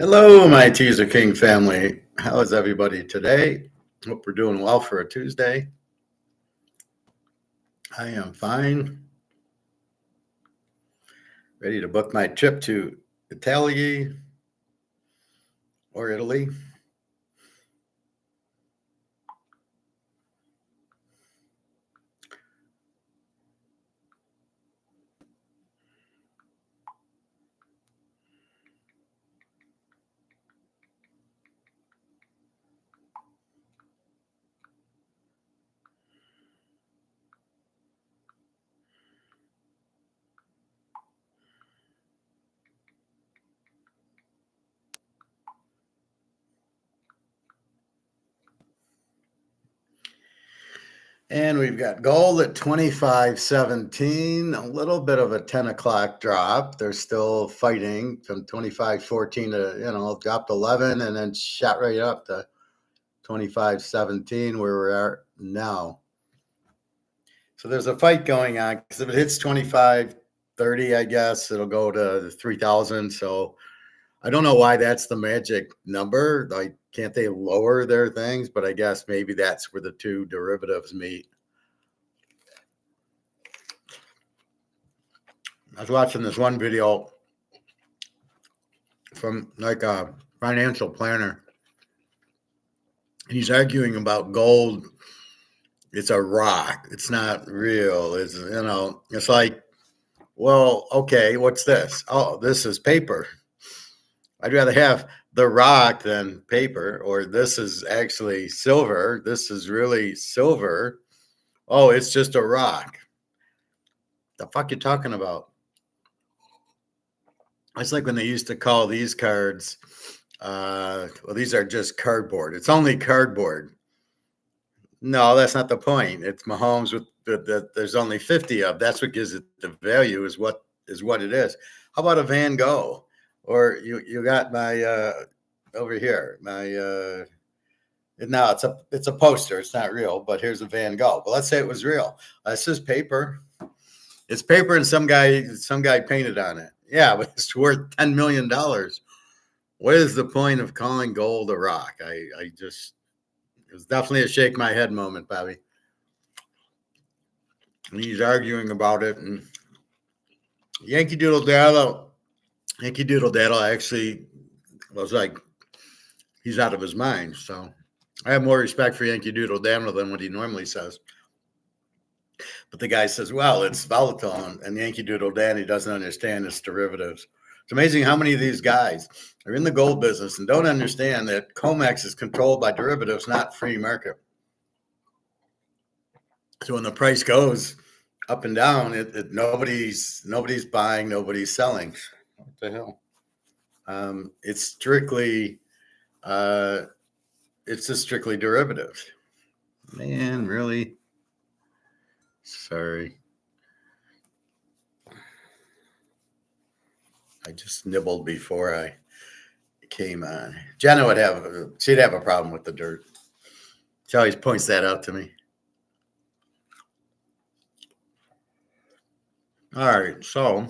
Hello, my Teaserking family. How is everybody today? Hope we're doing well for a Tuesday. I am fine. Ready to book my trip to Italy or Italy. And we've got gold at 25.17, a little bit of a 10 o'clock drop. They're still fighting from 25.14 to, dropped 11 and then shot right up to 25.17 where we are now. So there's a fight going on because if it hits 25.30, I guess it'll go to 3,000. So I don't know why that's the magic number. Like, can't they lower their things? But I guess maybe that's where the two derivatives meet. I was watching this one video from like a financial planner. He's arguing about gold. It's a rock. It's not real. It's like, well, okay, what's this? Oh, this is paper. I'd rather have the rock than paper, or this is actually silver. This is really silver. Oh, it's just a rock. The fuck you talking about? It's like when they used to call these cards, well, these are just cardboard. It's only cardboard. No, that's not the point. It's Mahomes with there's only 50 of. That's what gives it the value is what it is. How about a Van Gogh? Or you got my over here, my no, it's a poster. It's not real, but here's a Van Gogh. Well, let's say it was real. This is paper. It's paper, and some guy painted on it. Yeah, but it's worth $10 million. What is the point of calling gold a rock? I just it was definitely a shake my head moment, Bobby. And he's arguing about it, and Yankee Doodle Daddle actually was like, he's out of his mind. So I have more respect for Yankee Doodle Daddle than what he normally says. But the guy says, well, it's volatile, and Yankee Doodle Dandy doesn't understand its derivatives. It's amazing how many of these guys are in the gold business and don't understand that COMEX is controlled by derivatives, not free market. So when the price goes up and down, nobody's buying, nobody's selling. What the hell? It's strictly just strictly derivatives. Man, really? Sorry. I just nibbled before I came on. Jenna she'd have a problem with the dirt. She always points that out to me. All right, so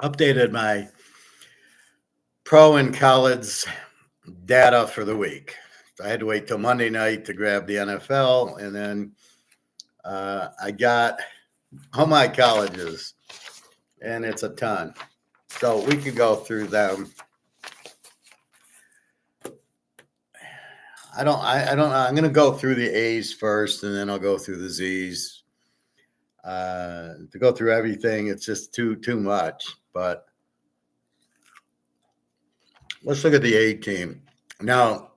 updated my pro and college data for the week. I had to wait till Monday night to grab the NFL, and then I got all my colleges, and it's a ton. So we could go through them. I don't. I'm going to go through the A's first, and then I'll go through the Z's. To go through everything, it's just too much. But let's look at the A team. Now,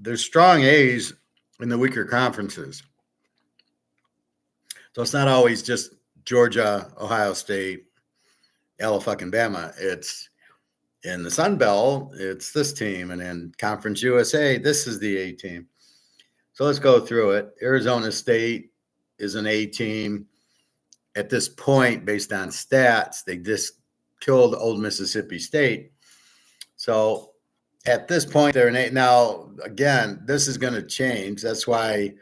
there's strong A's in the weaker conferences. So it's not always just Georgia, Ohio State, Alabama. It's in the Sun Belt, it's this team. And in Conference USA, this is the A team. So let's go through it. Arizona State is an A team. At this point, based on stats, they just killed Old Mississippi State. So at this point, they're an A. Now, again, this is going to change. That's why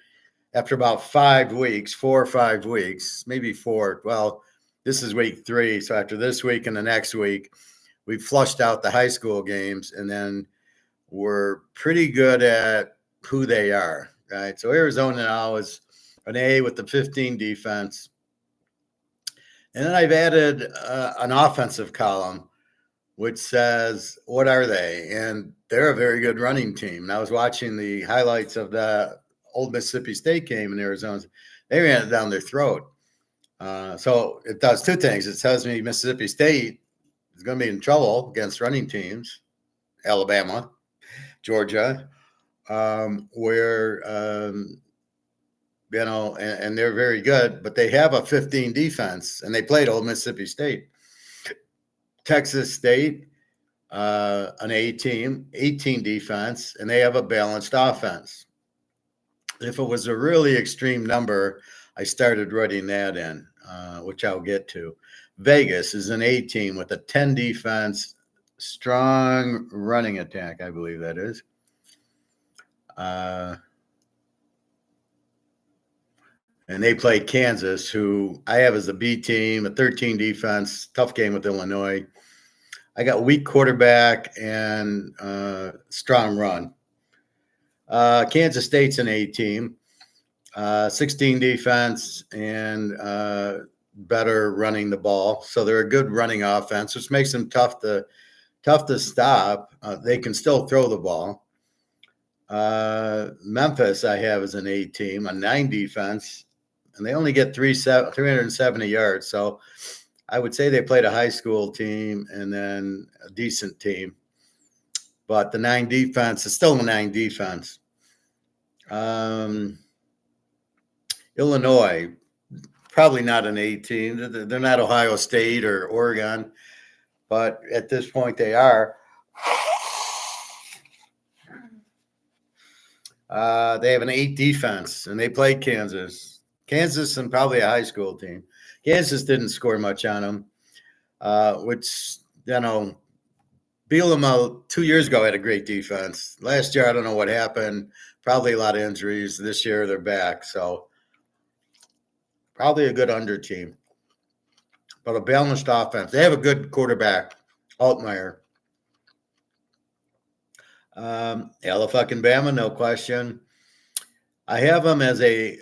after about 5 weeks, 4 or 5 weeks, maybe 4, well, This is week 3. So after this week and the next week, we flushed out the high school games, and then we're pretty good at who they are, right? So Arizona now is an A with the 15 defense. And then I've added an offensive column, which says, what are they? And they're a very good running team. And I was watching the highlights of the old Mississippi State game in Arizona. They ran it down their throat. So it does 2 things. It tells me Mississippi State is going to be in trouble against running teams, Alabama, Georgia, where, and they're very good, but they have a 15 defense, and they played old Mississippi State. Texas State, an A team, 18 defense, and they have a balanced offense. If it was a really extreme number, I started writing that in, which I'll get to. Vegas is an A team with a 10 defense, strong running attack, I believe that is. And they played Kansas, who I have as a B team, a 13 defense, tough game with Illinois. I got weak quarterback and strong run. Kansas State's an A team, 16 defense and better running the ball. So they're a good running offense, which makes them tough to stop. They can still throw the ball. Memphis I have as an A team, a 9 defense, and they only get 370 yards. So I would say they played a high school team and then a decent team. But the 9 defense is still a 9 defense. Illinois, probably not an A team. They're not Ohio State or Oregon, but at this point they are. They have an 8 defense, and they played Kansas. Kansas and probably a high school team. Kansas didn't score much on them, which, Bielema 2 years ago had a great defense. Last year, I don't know what happened. Probably a lot of injuries. This year, they're back. So probably a good under team, but a balanced offense. They have a good quarterback, Altmaier. Alabama, no question. I have them as a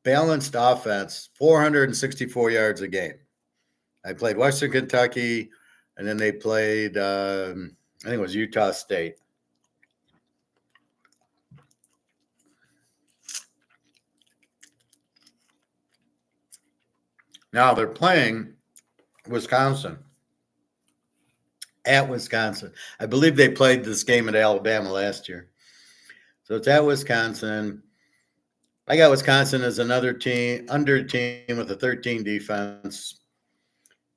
balanced offense, 464 yards a game. I played Western Kentucky, and then they played, I think it was Utah State. Now they're playing Wisconsin. At Wisconsin. I believe they played this game at Alabama last year. So it's at Wisconsin. I got Wisconsin as another team, under team with a 13 defense.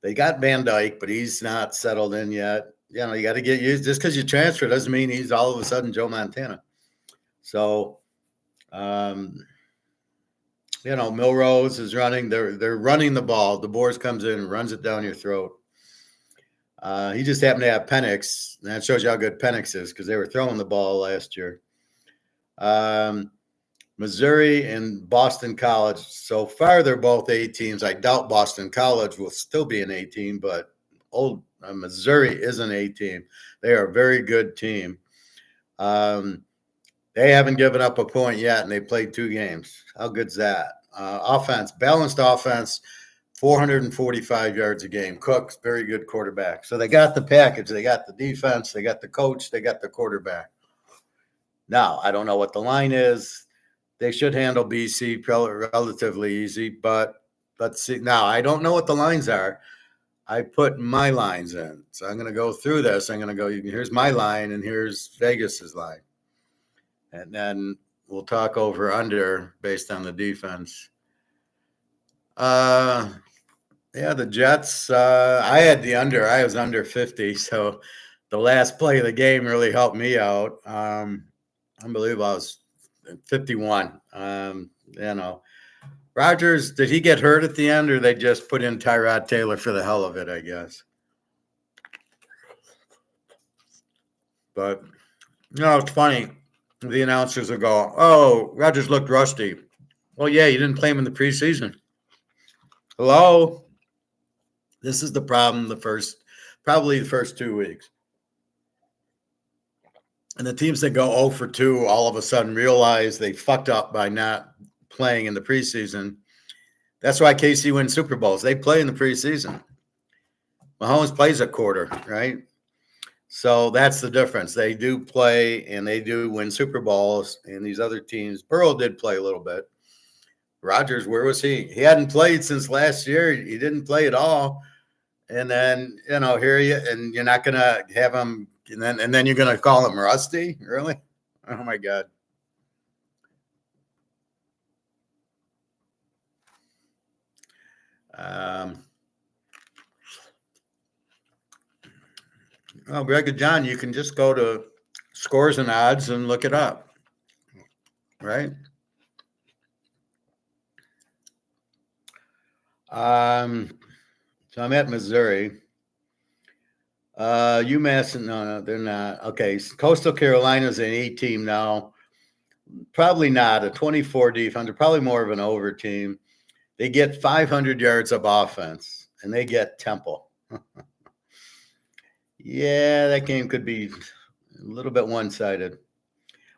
They got Van Dyke, but he's not settled in yet. You got to get used. Just because you transfer doesn't mean he's all of a sudden Joe Montana. So, Milrose is running. They're running the ball. DeBoers comes in and runs it down your throat. He just happened to have Penix, and that shows you how good Penix is because they were throwing the ball last year. Missouri and Boston College. So far, they're both A teams. I doubt Boston College will still be an A team, but old Missouri is an A team. They are a very good team. They haven't given up a point yet, and they played 2 games. How good's that? Offense, balanced offense, 445 yards a game. Cook's very good quarterback. So they got the package. They got the defense. They got the coach. They got the quarterback. Now, I don't know what the line is. They should handle BC relatively easy, but let's see. Now, I don't know what the lines are. I put my lines in. So I'm going to go through this. I'm going to go, here's my line, and here's Vegas's line. And then we'll talk over under based on the defense. The Jets, I had the under. I was under 50, so the last play of the game really helped me out. Unbelievable. I was 51. Rodgers, did he get hurt at the end, or they just put in Tyrod Taylor for the hell of it, I guess? But, it's funny. The announcers will go, oh, Rodgers looked rusty. Well, yeah, you didn't play him in the preseason. Hello? This is the problem probably the first 2 weeks. And the teams that go 0 for 2 all of a sudden realize they fucked up by not playing in the preseason. That's why KC wins Super Bowls. They play in the preseason. Mahomes plays a quarter, right? So that's the difference. They do play and they do win Super Bowls. And these other teams, Burrow did play a little bit. Rodgers, where was he? He hadn't played since last year. He didn't play at all. And then, here you're not gonna have him, and then you're gonna call him rusty, really? Oh my God. Well, Greg and John, you can just go to Scores and Odds and look it up, right? So I'm at Missouri. UMass, no, they're not. Okay, Coastal Carolina's an A team now. Probably not a 24 defense. They're probably more of an over team. They get 500 yards of offense, and they get Temple. Yeah, that game could be a little bit one-sided.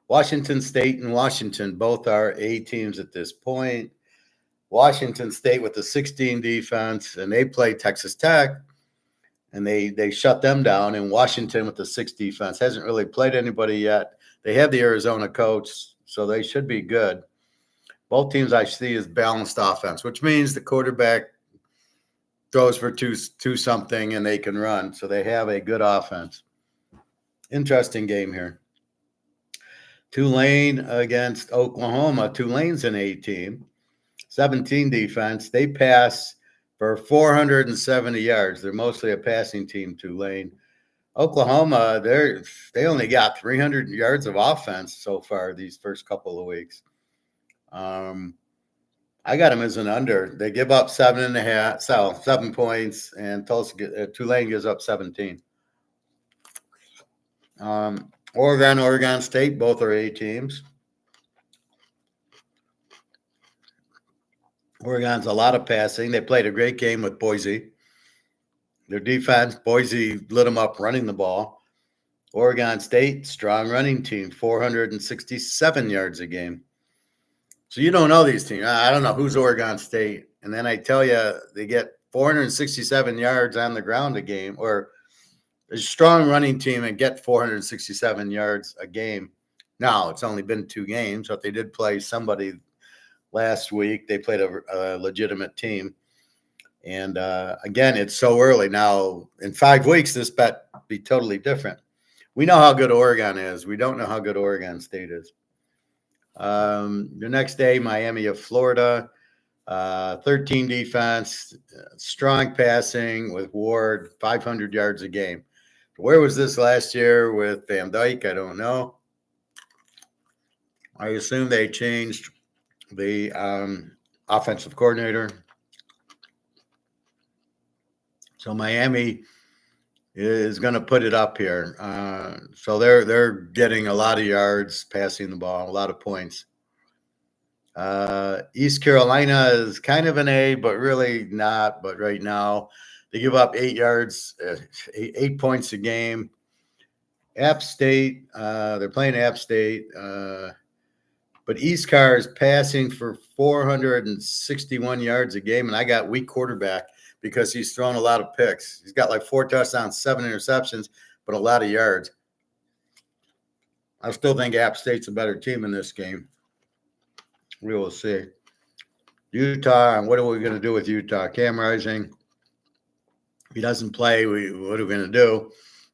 Washington State and Washington both are A teams at this point. Washington State with the 16 defense, and they play Texas Tech, and they shut them down. And Washington with the 6 defense hasn't really played anybody yet. They have the Arizona coach, so they should be good. Both teams I see is balanced offense, which means the quarterback throws for two something and they can run. So they have a good offense. Interesting game here. Tulane against Oklahoma. Tulane's an A team, 17 defense. They pass for 470 yards. They're mostly a passing team, Tulane. Oklahoma, they only got 300 yards of offense so far these first couple of weeks. I got them as an under. They give up 7 points, and Tulane gives up 17. Oregon State, both are A teams. Oregon's a lot of passing. They played a great game with Boise. Their defense, Boise lit them up running the ball. Oregon State, strong running team, 467 yards a game. So you don't know these teams. I don't know who's Oregon State. And then I tell you, they get 467 yards on the ground a game, or a strong running team and get 467 yards a game. Now, it's only been 2 games, but they did play somebody last week. They played a legitimate team. And again, it's so early. Now, in 5 weeks, this bet be totally different. We know how good Oregon is. We don't know how good Oregon State is. The next day, Miami of Florida, 13 defense, strong passing with Ward, 500 yards a game. Where was this last year with Van Dyke? I don't know. I assume they changed the offensive coordinator. So Miami is going to put it up here. So they're getting a lot of yards passing the ball, a lot of points. East Carolina is kind of an A, but really not. But right now, they give up 8 yards, 8 points a game. App State, they're playing App State. But East Car is passing for 461 yards a game, and I got weak quarterback because he's thrown a lot of picks. He's got like 4 touchdowns, 7 interceptions, but a lot of yards. I still think App State's a better team in this game. We will see. Utah, and what are we going to do with Utah? Cam Rising, if he doesn't play, what are we going to do?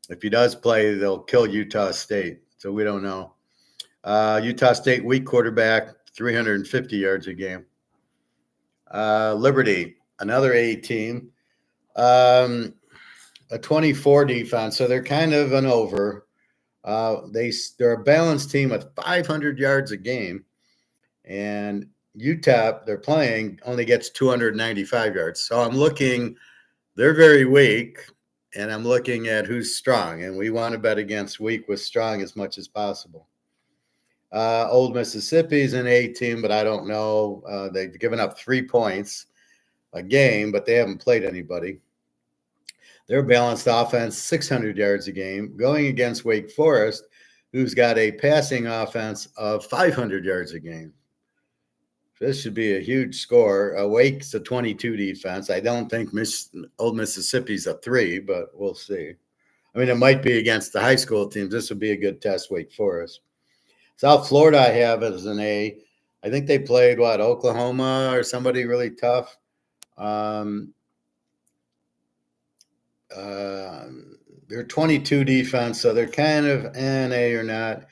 If he does play, they'll kill Utah State. So we don't know. Utah State, weak quarterback, 350 yards a game. Liberty, another A team, a 24 defense. So they're kind of an over. They're a balanced team with 500 yards a game. And UTEP, they're playing, only gets 295 yards. So I'm looking, they're very weak, and I'm looking at who's strong. And we want to bet against weak with strong as much as possible. Old Mississippi's an A team, but I don't know. They've given up 3 points a game, but they haven't played anybody. Their balanced offense, 600 yards a game, going against Wake Forest, who's got a passing offense of 500 yards a game. This should be a huge score. Wake's a 22 defense. I don't think Old Mississippi's a 3, but we'll see. I mean, it might be against the high school teams. This would be a good test, Wake Forest. South Florida, I have as an A. I think they played, Oklahoma or somebody really tough. They're 22 defense, so they're kind of an A or not.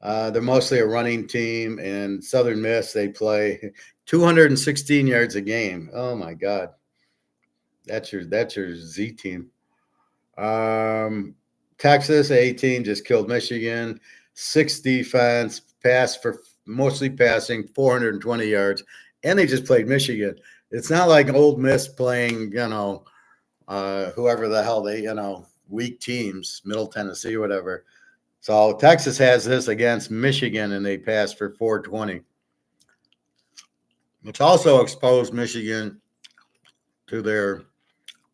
They're mostly a running team. And Southern Miss, they play 216 yards a game. Oh my God, that's your Z team. Texas A team just killed Michigan. 6 defense, pass for mostly passing, 420 yards, and they just played Michigan. It's not like Old Miss playing, whoever the hell they, weak teams, Middle Tennessee or whatever. So Texas has this against Michigan, and they passed for 420, which also exposed Michigan to their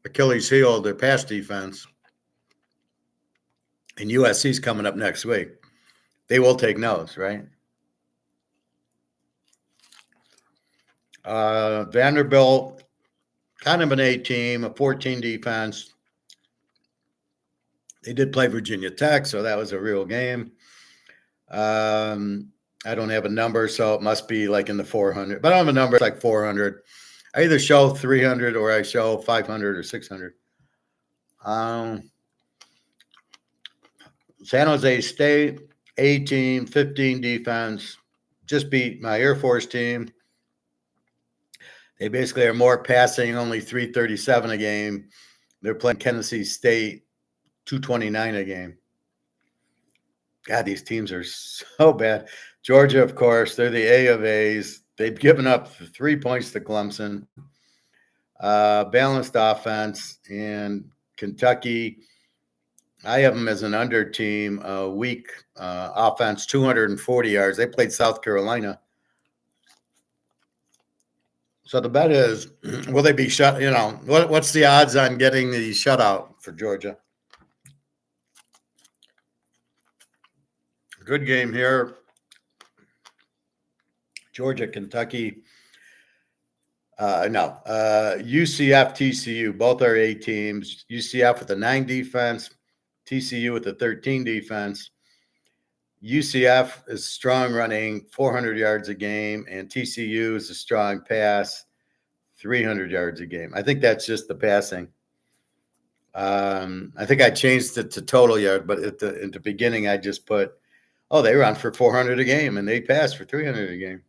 Achilles heel, their pass defense. And USC's coming up next week. They will take notes, right? Vanderbilt, kind of an A team, a 14 defense. They did play Virginia Tech, so that was a real game. I don't have a number, so it must be like in the 400. But I don't have a number, it's like 400. I either show 300 or I show 500 or 600. San Jose State, A team, 15 defense, just beat my Air Force team. They basically are more passing, only 337 a game. They're playing Tennessee State, 229 a game. God, these teams are so bad. Georgia, of course, they're the A of A's. They've given up 3 points to Clemson. Balanced offense. And Kentucky, I have them as an under team. Weak offense, 240 yards. They played South Carolina. So the bet is, will they be shut? What's the odds on getting the shutout for Georgia? Good game here. Georgia, Kentucky. No. UCF, TCU, both are A teams. UCF with a 9 defense, TCU with a 13 defense. UCF is strong running, 400 yards a game, and TCU is a strong pass, 300 yards a game. I think that's just the passing. I think I changed it to total yard, but at the beginning I just put, they run for 400 a game, and they pass for 300 a game.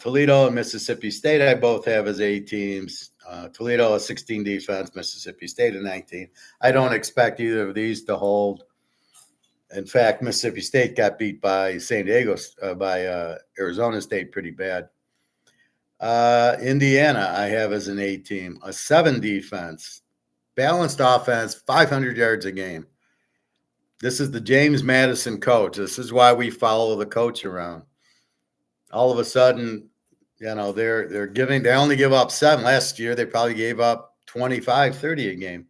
Toledo and Mississippi State, I both have as A teams. Toledo a 16 defense, Mississippi State a 19. I don't expect either of these to hold. In fact, Mississippi State got beat by San Diego, by Arizona State pretty bad. Indiana, I have as an A team, a 7 defense, balanced offense, 500 yards a game. This is the James Madison coach. This is why we follow the coach around. All of a sudden, they're giving. They only give up 7. Last year, they probably gave up 25, 30 a game.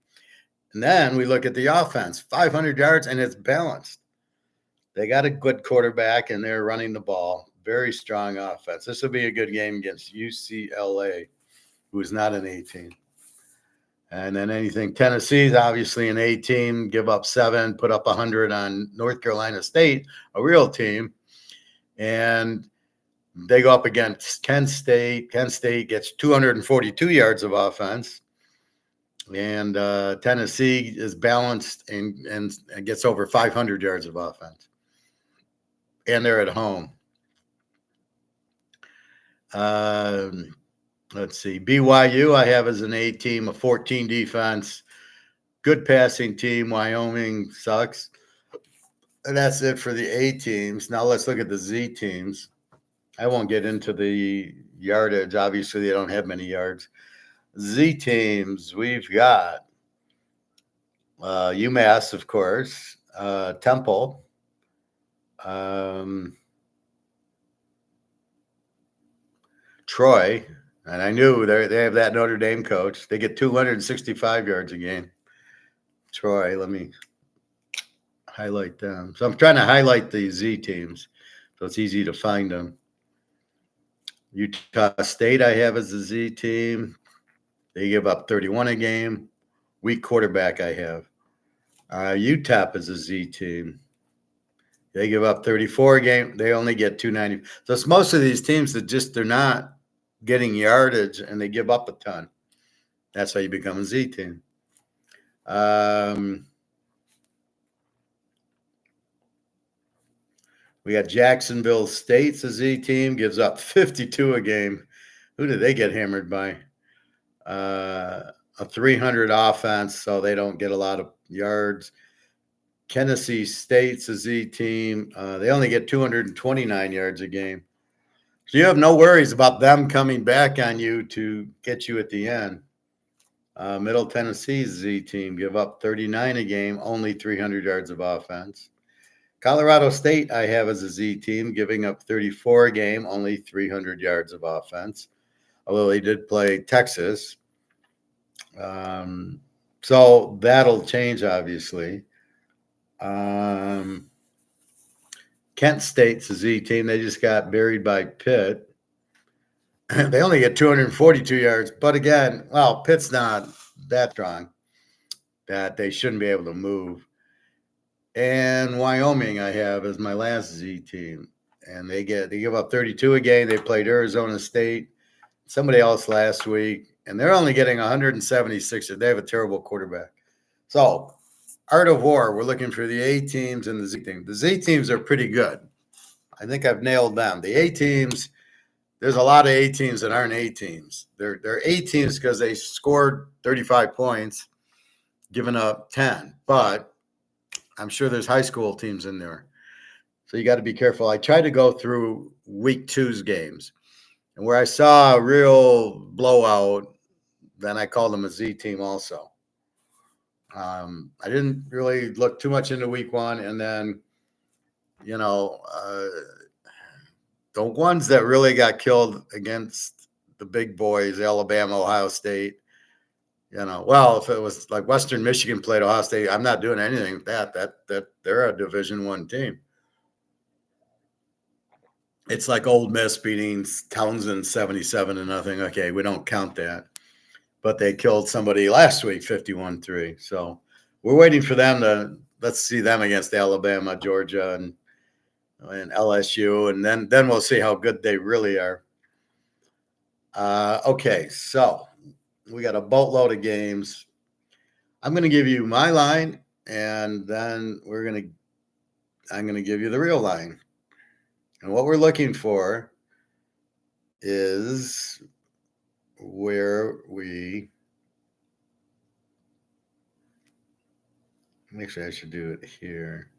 And then we look at the offense, 500 yards, and it's balanced. They got a good quarterback, and they're running the ball. Very strong offense. This will be a good game against UCLA, who is not an A team. And then anything, Tennessee's obviously an A team, give up 7, put up 100 on North Carolina State, a real team. And they go up against Kent State. Kent State gets 242 yards of offense. And Tennessee is balanced and gets over 500 yards of offense. And they're at home. Let's see. BYU I have as an A team, a 14 defense. Good passing team. Wyoming sucks. And that's it for the A teams. Now let's look at the Z teams. I won't get into the yardage. Obviously, they don't have many yards. Z teams, we've got UMass, of course, Temple, Troy, And I knew they have that Notre Dame coach. They get 265 yards a game. Troy, let me highlight them. So I'm trying to highlight the Z teams so it's easy to find them. Utah State I have as a Z team. They give up 31 a game. Weak quarterback I have. UTEP is a Z team. They give up 34 a game. They only get 290. So it's most of these teams that they're not getting yardage and they give up a ton. That's how you become a Z team. We got Jacksonville State's a Z team, gives up 52 a game. Who did they get hammered by? A 300 offense, so they don't get a lot of yards. Tennessee State's a Z team. They only get 229 yards a game. So you have no worries about them coming back on you to get you at the end. Middle Tennessee's Z team give up 39 a game, only 300 yards of offense. Colorado State I have as a Z team, giving up 34 a game, only 300 yards of offense, although they did play Texas. So that'll change, obviously. Kent State's a Z team. They just got buried by Pitt. They only get 242 yards. But again, well, Pitt's not that strong that they shouldn't be able to move. And Wyoming I have as my last Z team. And they give up 32 a game. They played Arizona State, somebody else last week, and they're only getting 176. They have a terrible quarterback. So, Art of War, we're looking for the A teams and the Z teams. The Z teams are pretty good. I think I've nailed them. The A teams, there's a lot of A teams that aren't A teams. They're A teams because they scored 35 points, giving up 10. But I'm sure there's high school teams in there. So you got to be careful. I tried to go through week 2's games. And where I saw a real blowout, then I called them a Z team also. I didn't really look too much into week 1. And then, the ones that really got killed against the big boys, Alabama, Ohio State, well, if it was like Western Michigan played Ohio State, I'm not doing anything with that. That they're a Division I team. It's like Ole Miss beating Townsend 77-0. Okay, we don't count that. But they killed somebody last week, 51-3. So we're waiting for them let's see them against Alabama, Georgia, and LSU, and then we'll see how good they really are. Okay, so we got a boatload of games. I'm going to give you my line, and then I'm going to give you the real line. And what we're looking for is where actually I should do it here.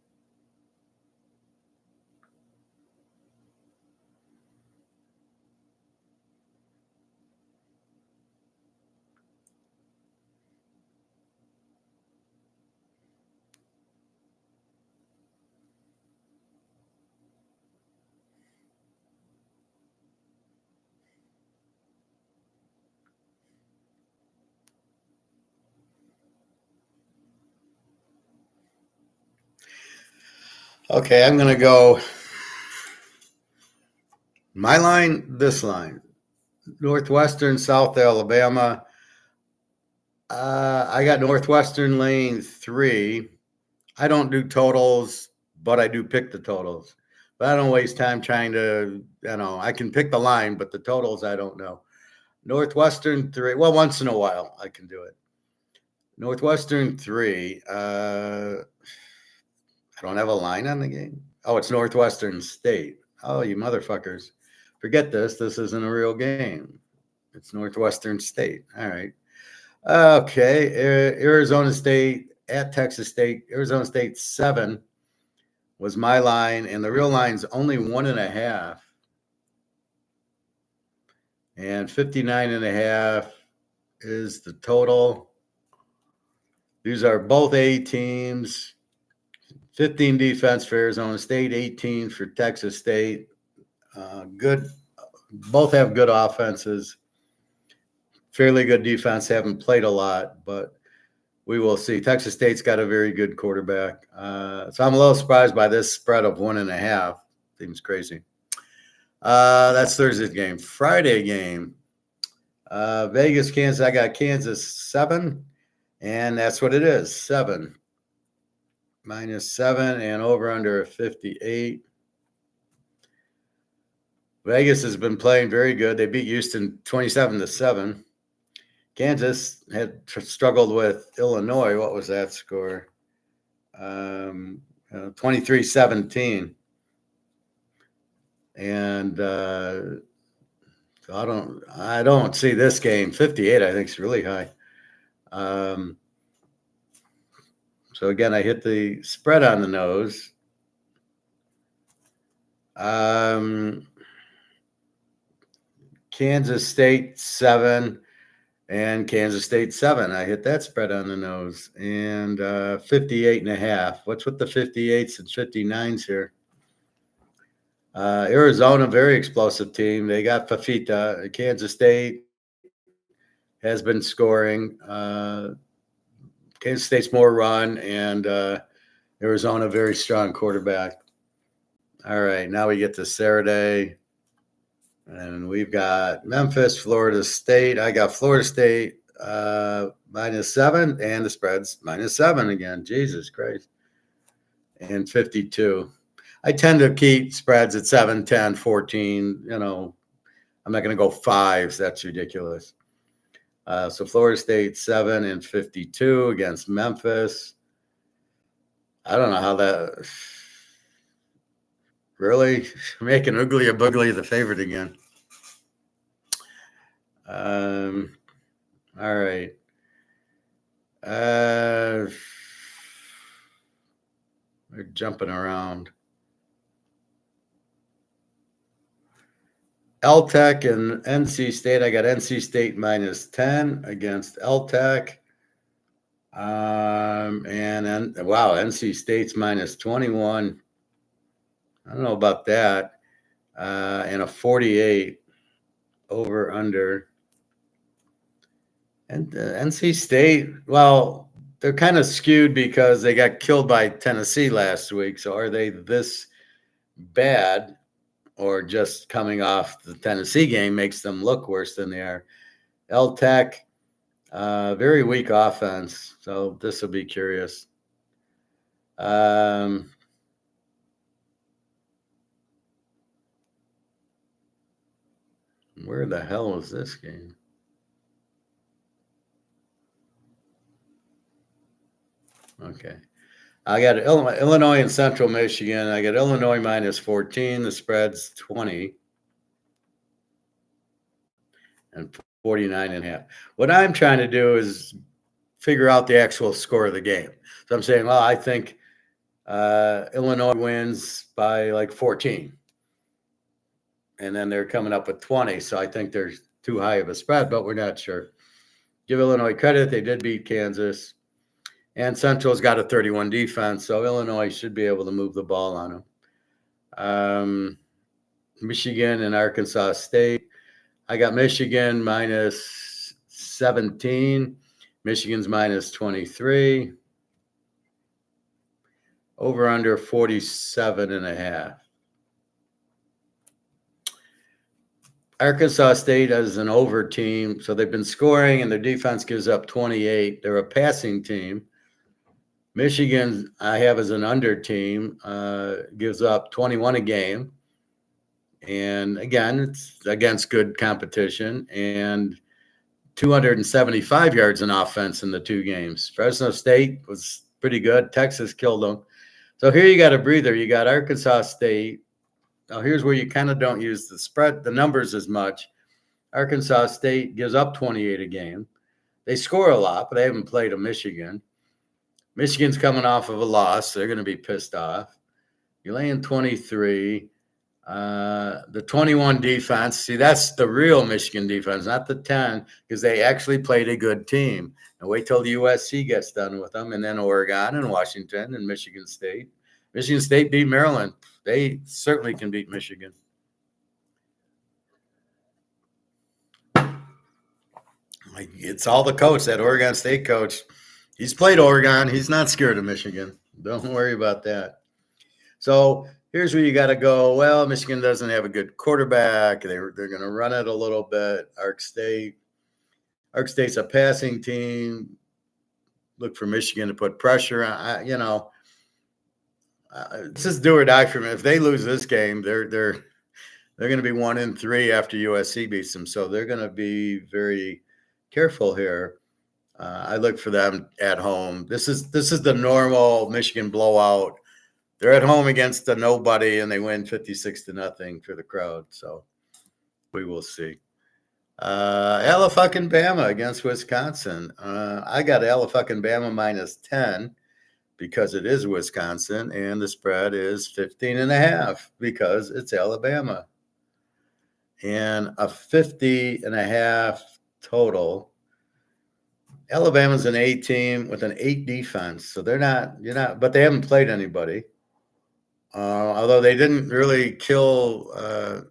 Okay, I'm going to go my line, this line. Northwestern, South Alabama. I got Northwestern lane 3. I don't do totals, but I do pick the totals. But I don't waste time trying to, I can pick the line, but the totals I don't know. Northwestern 3. Well, once in a while I can do it. Northwestern 3. I don't have a line on the game. Oh, it's Northwestern State. Oh, you motherfuckers. Forget this. This isn't a real game. It's Northwestern State. All right. Okay. Arizona State at Texas State. Arizona State 7 was my line, and the real line's only 1.5. And 59.5 is the total. These are both A teams. 15 defense for Arizona State, 18 for Texas State. Good. Both have good offenses. fairly good defense. Haven't played a lot, but we will see. Texas State's got a very good quarterback. So I'm a little surprised by this spread of 1.5. Seems crazy. That's Thursday's game. Friday game. Vegas, Kansas. I got Kansas 7, and that's what it is. 7. -7 and over under 58. Vegas has been playing very good. They beat Houston 27-7. Kansas had struggled with Illinois. What was that score? 23-17. And so I don't see this game. 58, I think, is really high. So again, I hit the spread on the nose. Kansas State 7 and Kansas State 7. I hit that spread on the nose. And 58.5. What's with the 58s and 59s here? Arizona, very explosive team. They got Fafita. Kansas State has been scoring. Kansas State's more run, and Arizona, very strong quarterback. All right, now we get to Saturday, and we've got Memphis, Florida State. I got Florida State -7, and the spread's -7 again. Jesus Christ. And 52. I tend to keep spreads at 7, 10, 14. I'm not going to go 5s. That's ridiculous. So Florida State 7 and 52 against Memphis. I don't know how that really making Oogly a Boogly the favorite again. All right. We're jumping around. LTech and NC State. I got NC State -10 against LTech. And then, wow, NC State's -21. I don't know about that. And a 48 over under. And NC State, well, they're kind of skewed because they got killed by Tennessee last week. So are they this bad, or just coming off the Tennessee game makes them look worse than they are? LTech, very weak offense. So this will be curious. Where the hell is this game? Okay. I got Illinois and Central Michigan. I got Illinois -14. The spread's 20 and 49.5. What I'm trying to do is figure out the actual score of the game. So I'm saying, well, I think Illinois wins by like 14. And then they're coming up with 20. So I think they're too high of a spread, but we're not sure. Give Illinois credit. They did beat Kansas. And Central's got a 31 defense, so Illinois should be able to move the ball on them. Michigan and Arkansas State. I got Michigan -17. Michigan's -23. Over under 47.5. Arkansas State is an over team, so they've been scoring, and their defense gives up 28. They're a passing team. Michigan, I have as an under team, gives up 21 a game. And again, it's against good competition, and 275 yards in offense in the two games. Fresno State was pretty good. Texas killed them. So here you got a breather. You got Arkansas State. Now here's where you kind of don't use the numbers as much. Arkansas State gives up 28 a game. They score a lot, but they haven't played a Michigan. Michigan's coming off of a loss. They're going to be pissed off. You're laying 23. The 21 defense, see, that's the real Michigan defense, not the 10, because they actually played a good team. And wait till the USC gets done with them, and then Oregon and Washington and Michigan State. Michigan State beat Maryland. They certainly can beat Michigan. It's all the coach, that Oregon State coach. He's played Oregon. He's not scared of Michigan. Don't worry about that. So here's where you got to go. Well, Michigan doesn't have a good quarterback. They're going to run it a little bit. Ark State's a passing team. Look for Michigan to put pressure on. This is do or die for me. If they lose this game, they're going to be 1-3 after USC beats them. So they're going to be very careful here. I look for them at home. This is the normal Michigan blowout. They're at home against a nobody, and they win 56-0 for the crowd. So we will see. Alabama against Wisconsin. I got Alabama -10 because it is Wisconsin, and the spread is 15.5 because it's Alabama. And a 50.5 total. Alabama's an A team with an 8 defense, so but they haven't played anybody. Although they didn't really kill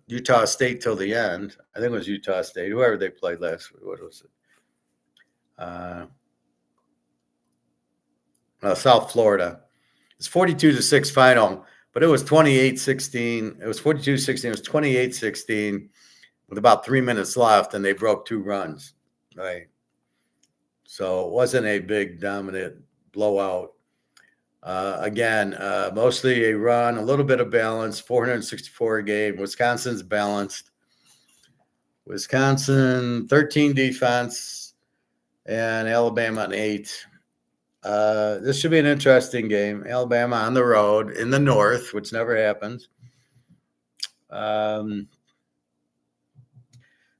Utah State till the end. I think it was Utah State, whoever they played last week. What was it? South Florida. It's 42-6 final, but it was 28-16. It was 42-16. It was 28-16 with about 3 minutes left, and they broke 2 runs, right? So it wasn't a big dominant blowout. Again, mostly a run, a little bit of balance, 464 a game. Wisconsin's balanced. Wisconsin, 13 defense, and Alabama an 8. This should be an interesting game. Alabama on the road in the north, which never happens.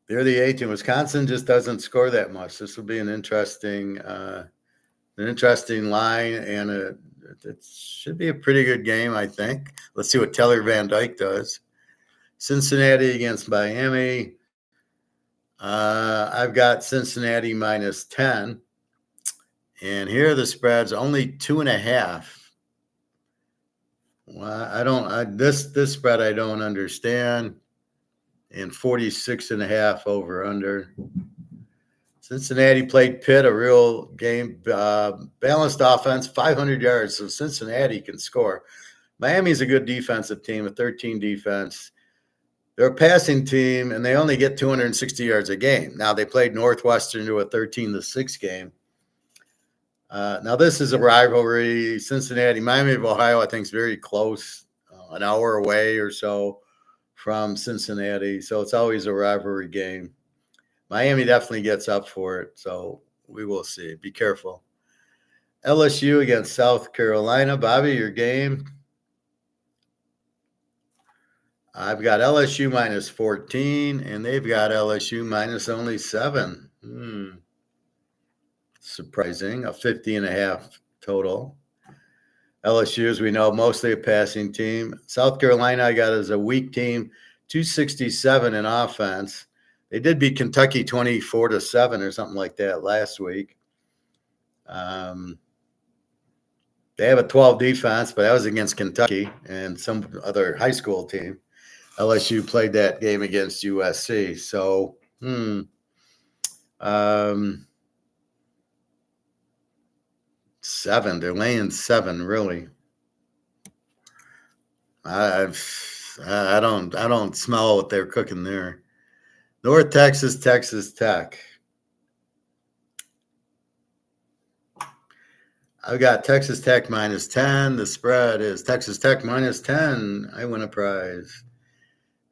They're the 8 team. Wisconsin just doesn't score that much. This will be an interesting line, and it should be a pretty good game, I think. Let's see what Teller Van Dyke does. Cincinnati against Miami. I've got Cincinnati -10. And here the spread's only 2.5. Well, this spread I don't understand. And 46.5 over under. Cincinnati played Pitt, a real game, balanced offense, 500 yards, so Cincinnati can score. Miami's a good defensive team, a 13 defense. They're a passing team, and they only get 260 yards a game. Now, they played Northwestern to a 13-6 game. Now, this is a rivalry. Cincinnati, Miami of Ohio, I think is very close, an hour away or so from Cincinnati. So it's always a rivalry game. Miami definitely gets up for it, so we will see. Be careful. LSU against South Carolina. Bobby, your game. I've got LSU -14, and they've got LSU minus only 7. Surprising. A 50.5 total. LSU, as we know, mostly a passing team. South Carolina, I got as a weak team, 267 in offense. They did beat Kentucky 24-7 or something like that last week. They have a 12 defense, but that was against Kentucky and some other high school team. LSU played that game against USC. So, 7. They're laying 7, really. I don't smell what they're cooking there. North Texas, Texas Tech. I've got Texas Tech -10. The spread is Texas Tech -10. I win a prize.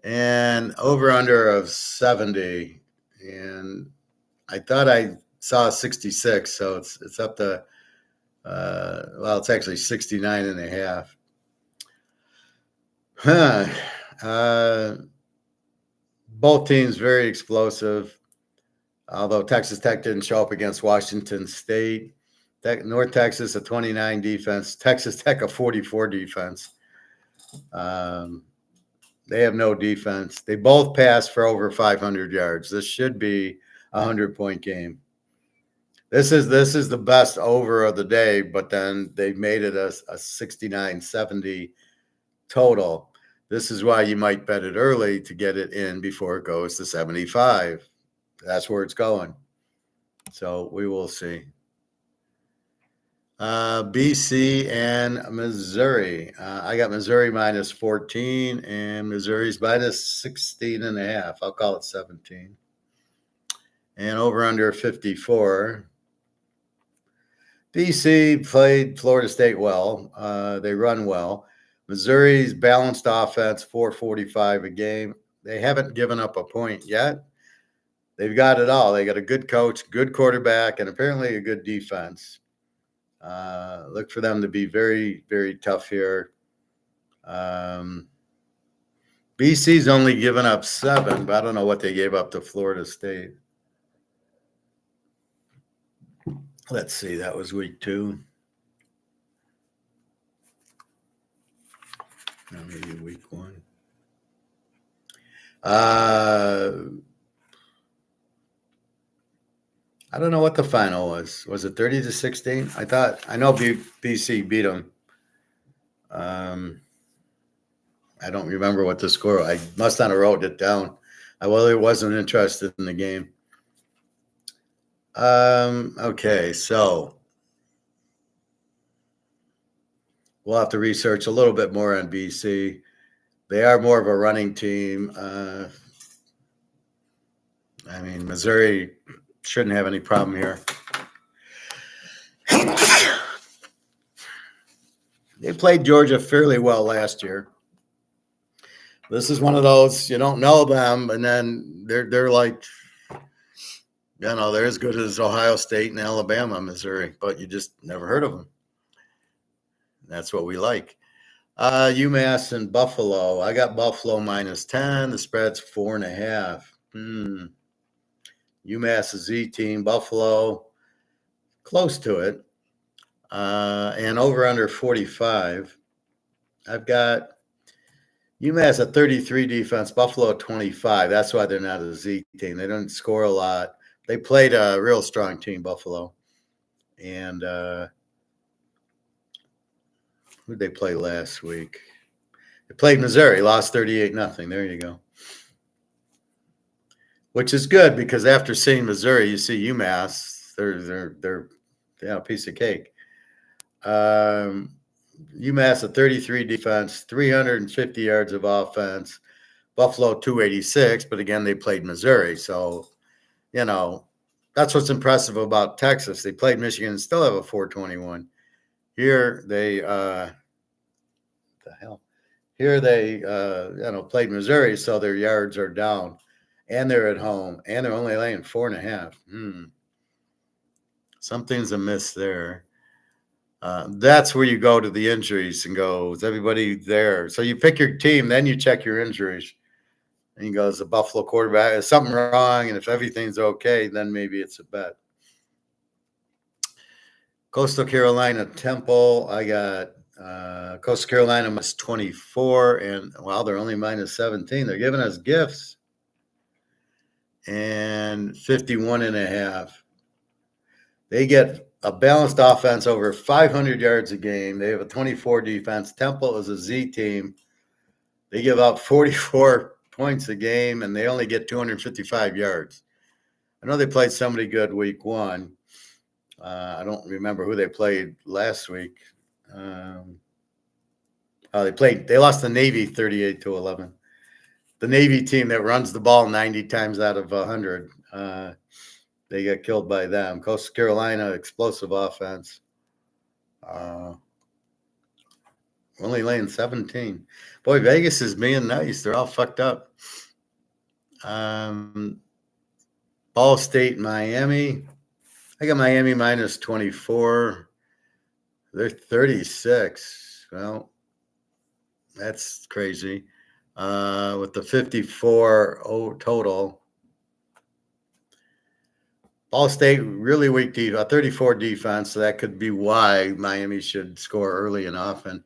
And over-under of 70. And I thought I saw 66, so it's up to, it's actually 69.5. Both teams very explosive, although Texas Tech didn't show up against Washington State. North Texas, a 29 defense. Texas Tech, a 44 defense. They have no defense. They both pass for over 500 yards. This should be a 100-point game. This is the best over of the day, but then they made it a 69-70 total. This is why you might bet it early to get it in before it goes to 75. That's where it's going. So we will see. BC and Missouri. I got Missouri minus 14 and Missouri's minus 16 and a half. I'll call it 17. And over under 54. BC played Florida State well. They run well. Missouri's balanced offense, 445 a game. They haven't given up a point yet. They've got it all. They got a good coach, good quarterback, and apparently a good defense. Look for them to be very, very tough here. BC's only given up 7, but I don't know what they gave up to Florida State. Let's see. That was week 2. Maybe week 1. I don't know what the final was. Was it 30-16? I know BC beat them. I don't remember what the score. I must not have wrote it down. I really wasn't interested in the game. Okay, so we'll have to research a little bit more on BC. They are more of a running team. Missouri shouldn't have any problem here. They played Georgia fairly well last year. This is one of those, you don't know them, and then they're like, they're as good as Ohio State and Alabama, Missouri, but you just never heard of them. That's what we like. UMass and Buffalo. I got Buffalo minus 10. The spread's 4.5. UMass is Z team. Buffalo, close to it. And over under 45. I've got UMass at 33 defense, Buffalo at 25. That's why they're not a Z team. They don't score a lot. They played a real strong team, Buffalo. And who did they play last week? They played Missouri, lost 38-0. There you go. Which is good because after seeing Missouri, you see UMass. They're a piece of cake. UMass a 33 defense, 350 yards of offense. Buffalo 286, but again they played Missouri, so that's what's impressive about Texas. They played Michigan and still have a 421. Here they played Missouri, so their yards are down, and they're at home, and they're only laying 4.5. Something's amiss there. That's where you go to the injuries and go, is everybody there? So you pick your team, then you check your injuries. And you go, is the Buffalo quarterback, is something wrong? And if everything's okay, then maybe it's a bet. Coastal Carolina, Temple. I got Coastal Carolina minus 24, and they're only minus 17. They're giving us gifts. And 51.5. They get a balanced offense over 500 yards a game. They have a 24 defense. Temple is a Z team. They give up 44 points a game, and they only get 255 yards. I know they played somebody good week 1. I don't remember who they played last week. They lost the Navy 38-11. The Navy team that runs the ball 90 times out of 100. They got killed by them. Coastal Carolina, explosive offense. Only laying 17. Boy, Vegas is being nice. They're all fucked up. Ball State, Miami. I got Miami minus 24. They're 36. Well, that's crazy. With the 54 total. Ball State, really weak defense, 34 defense, so that could be why Miami should score early and often.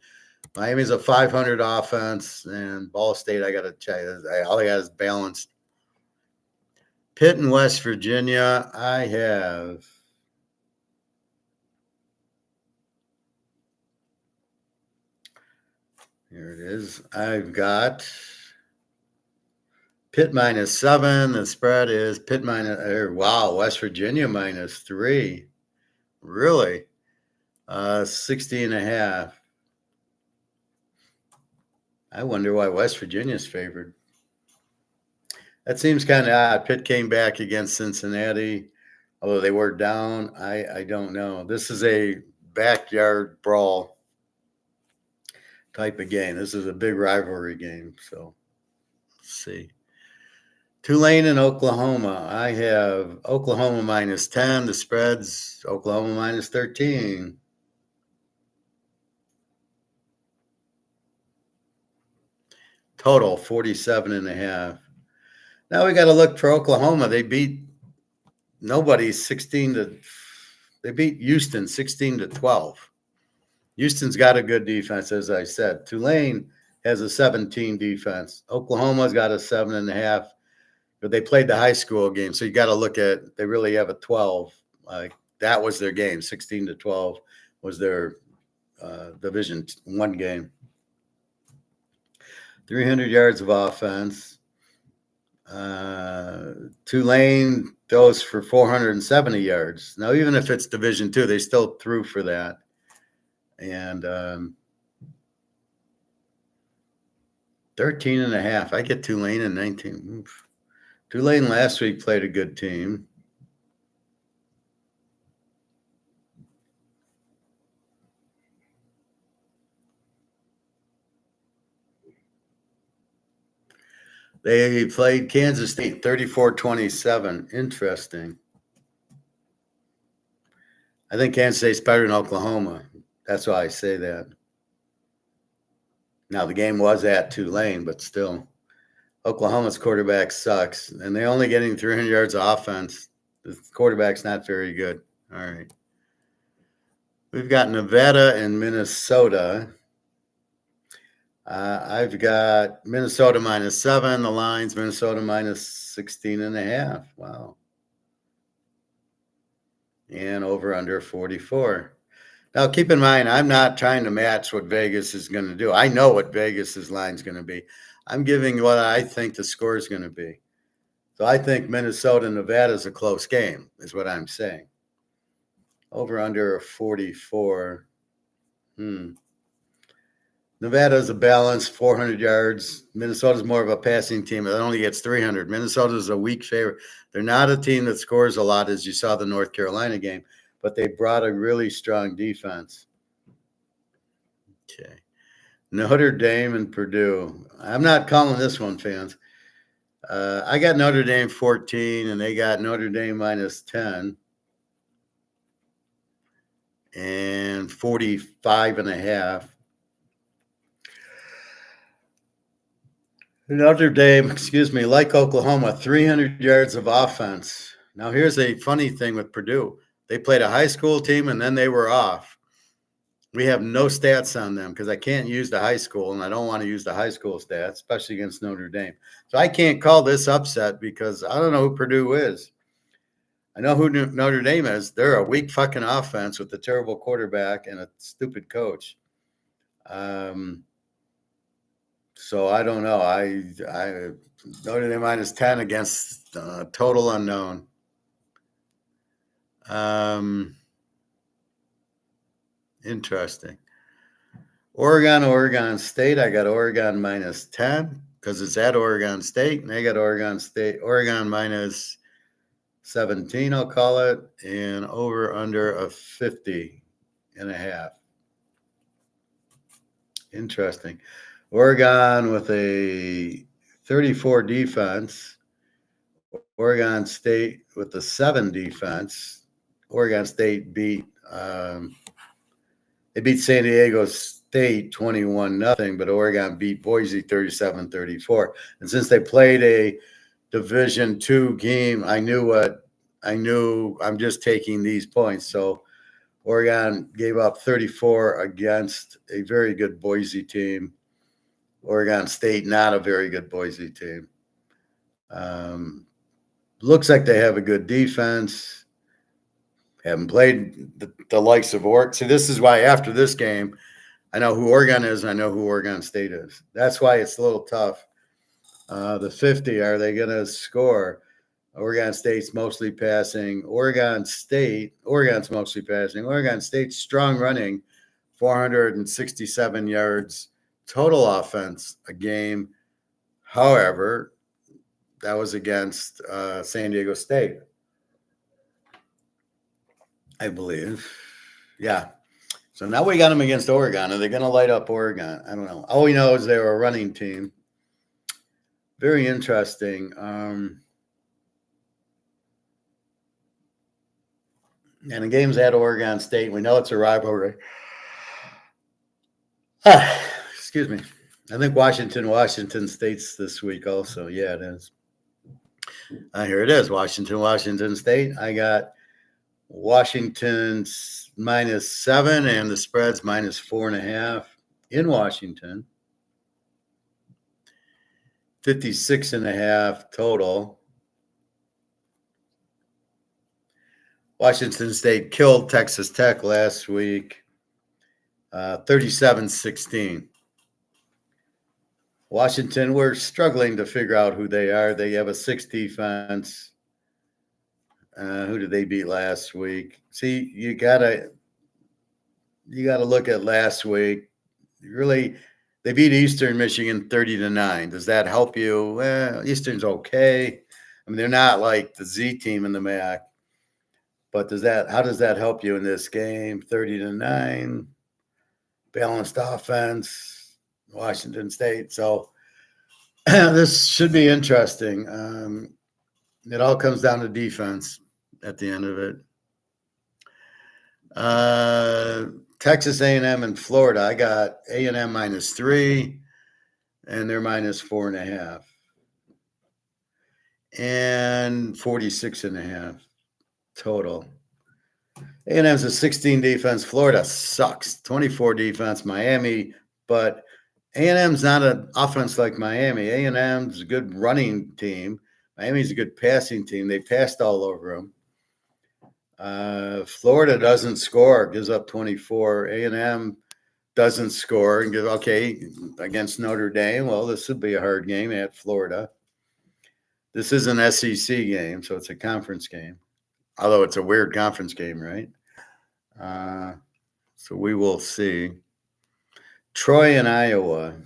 Miami's a 500 offense, and Ball State, I got to check. All I got is balanced. Pitt and West Virginia, I have here it is. I've got Pitt -7. The spread is Pitt wow, West Virginia -3. Really? 60.5. I wonder why West Virginia's favored. That seems kind of odd. Pitt came back against Cincinnati, although they were down. I don't know. This is a backyard brawl type of game. This is a big rivalry game. So let's see. Tulane and Oklahoma. I have Oklahoma -10. The spread's Oklahoma -13. Total 47.5. Now we got to look for Oklahoma. They beat nobody 16 to. They beat Houston 16-12. Houston's got a good defense, as I said. Tulane has a 17 defense. Oklahoma's got a 7.5. But they played the high school game, so you got to look at. They really have a 12. That was their game. 16-12 was their Division I game. 300 yards of offense. Tulane goes for 470 yards. Now, even if it's Division II, they still threw for that. And 13.5. I get Tulane in 19. Oof. Tulane last week played a good team. They played Kansas State 34-27. Interesting. I think Kansas State's better than Oklahoma. That's why I say that. Now, the game was at Tulane, but still. Oklahoma's quarterback sucks, and they're only getting 300 yards of offense. The quarterback's not very good. All right. We've got Nevada and Minnesota. I've got Minnesota -7. The line's Minnesota -16.5. Wow. And over under 44. Now, keep in mind, I'm not trying to match what Vegas is going to do. I know what Vegas's line's going to be. I'm giving what I think the score is going to be. So I think Minnesota and Nevada is a close game, is what I'm saying. Over under 44. Nevada's a balanced 400 yards. Minnesota's more of a passing team. That only gets 300. Minnesota's a weak favorite. They're not a team that scores a lot, as you saw the North Carolina game, but they brought a really strong defense. Okay. Notre Dame and Purdue. I'm not calling this one, fans. I got Notre Dame 14, and they got Notre Dame -10 and 45.5. Notre Dame, like Oklahoma, 300 yards of offense. Now, here's a funny thing with Purdue. They played a high school team, and then they were off. We have no stats on them because I can't use the high school, and I don't want to use the high school stats, especially against Notre Dame. So I can't call this upset because I don't know who Purdue is. I know who Notre Dame is. They're a weak fucking offense with a terrible quarterback and a stupid coach. So I don't know. I Notre Dame -10 against total unknown. Interesting. Oregon State. I got Oregon -10 because it's at Oregon State, and they got Oregon -17. I'll call it, and over under a 50.5. Interesting. Oregon with a 34 defense. Oregon State with the 7 defense. Oregon State beat San Diego State 21-0, but Oregon beat Boise 37-34. And since they played a Division II game, I knew I'm just taking these points. So Oregon gave up 34 against a very good Boise team. Oregon State, not a very good Boise team. Looks like they have a good defense. Haven't played the likes of Oregon. See, this is why after this game, I know who Oregon is and I know who Oregon State is. That's why it's a little tough. The 50, are they going to score? Oregon State's mostly passing. Oregon's mostly passing. Oregon State's strong running, 467 yards total offense a game. However, that was against San Diego State, I believe. Yeah. So now we got them against Oregon. Are they going to light up Oregon? I don't know. All we know is they were a running team. Very interesting. And the game's at Oregon State. We know it's a rivalry. Excuse me. I think Washington State's this week also. Yeah, it is. Here it is. Washington State. I got Washington's -7 and the spread's -4.5 in Washington. 56.5 total. Washington State killed Texas Tech last week, 37-16. Washington, we're struggling to figure out who they are. They have a 6 defense. Who did they beat last week? See, you gotta look at last week. Really, they beat Eastern Michigan 30-9. Does that help you? Well, Eastern's okay. I mean, they're not like the Z team in the MAC. But how does that help you in this game? 30-9, balanced offense, Washington State. So this should be interesting. It all comes down to defense at the end of it. Texas A&M and Florida. I got A&M -3, and they're -4.5, and 46.5 total. A&M's a 16 defense. Florida sucks. 24 defense. Miami, but A&M's not an offense like Miami. A&M's a good running team. Miami's a good passing team. They passed all over them. Florida doesn't score, gives up 24. A&M doesn't score and against Notre Dame. Well, this would be a hard game at Florida. This is an SEC game, so it's a conference game. Although it's a weird conference game, right? So we will see. Troy and Iowa.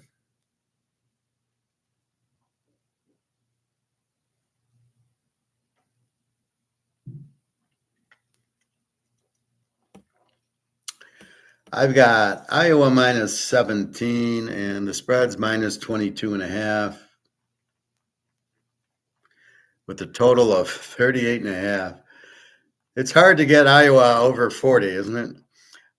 I've got Iowa -17 and the spread's -22.5 with a total of 38.5. It's hard to get Iowa over 40, isn't it?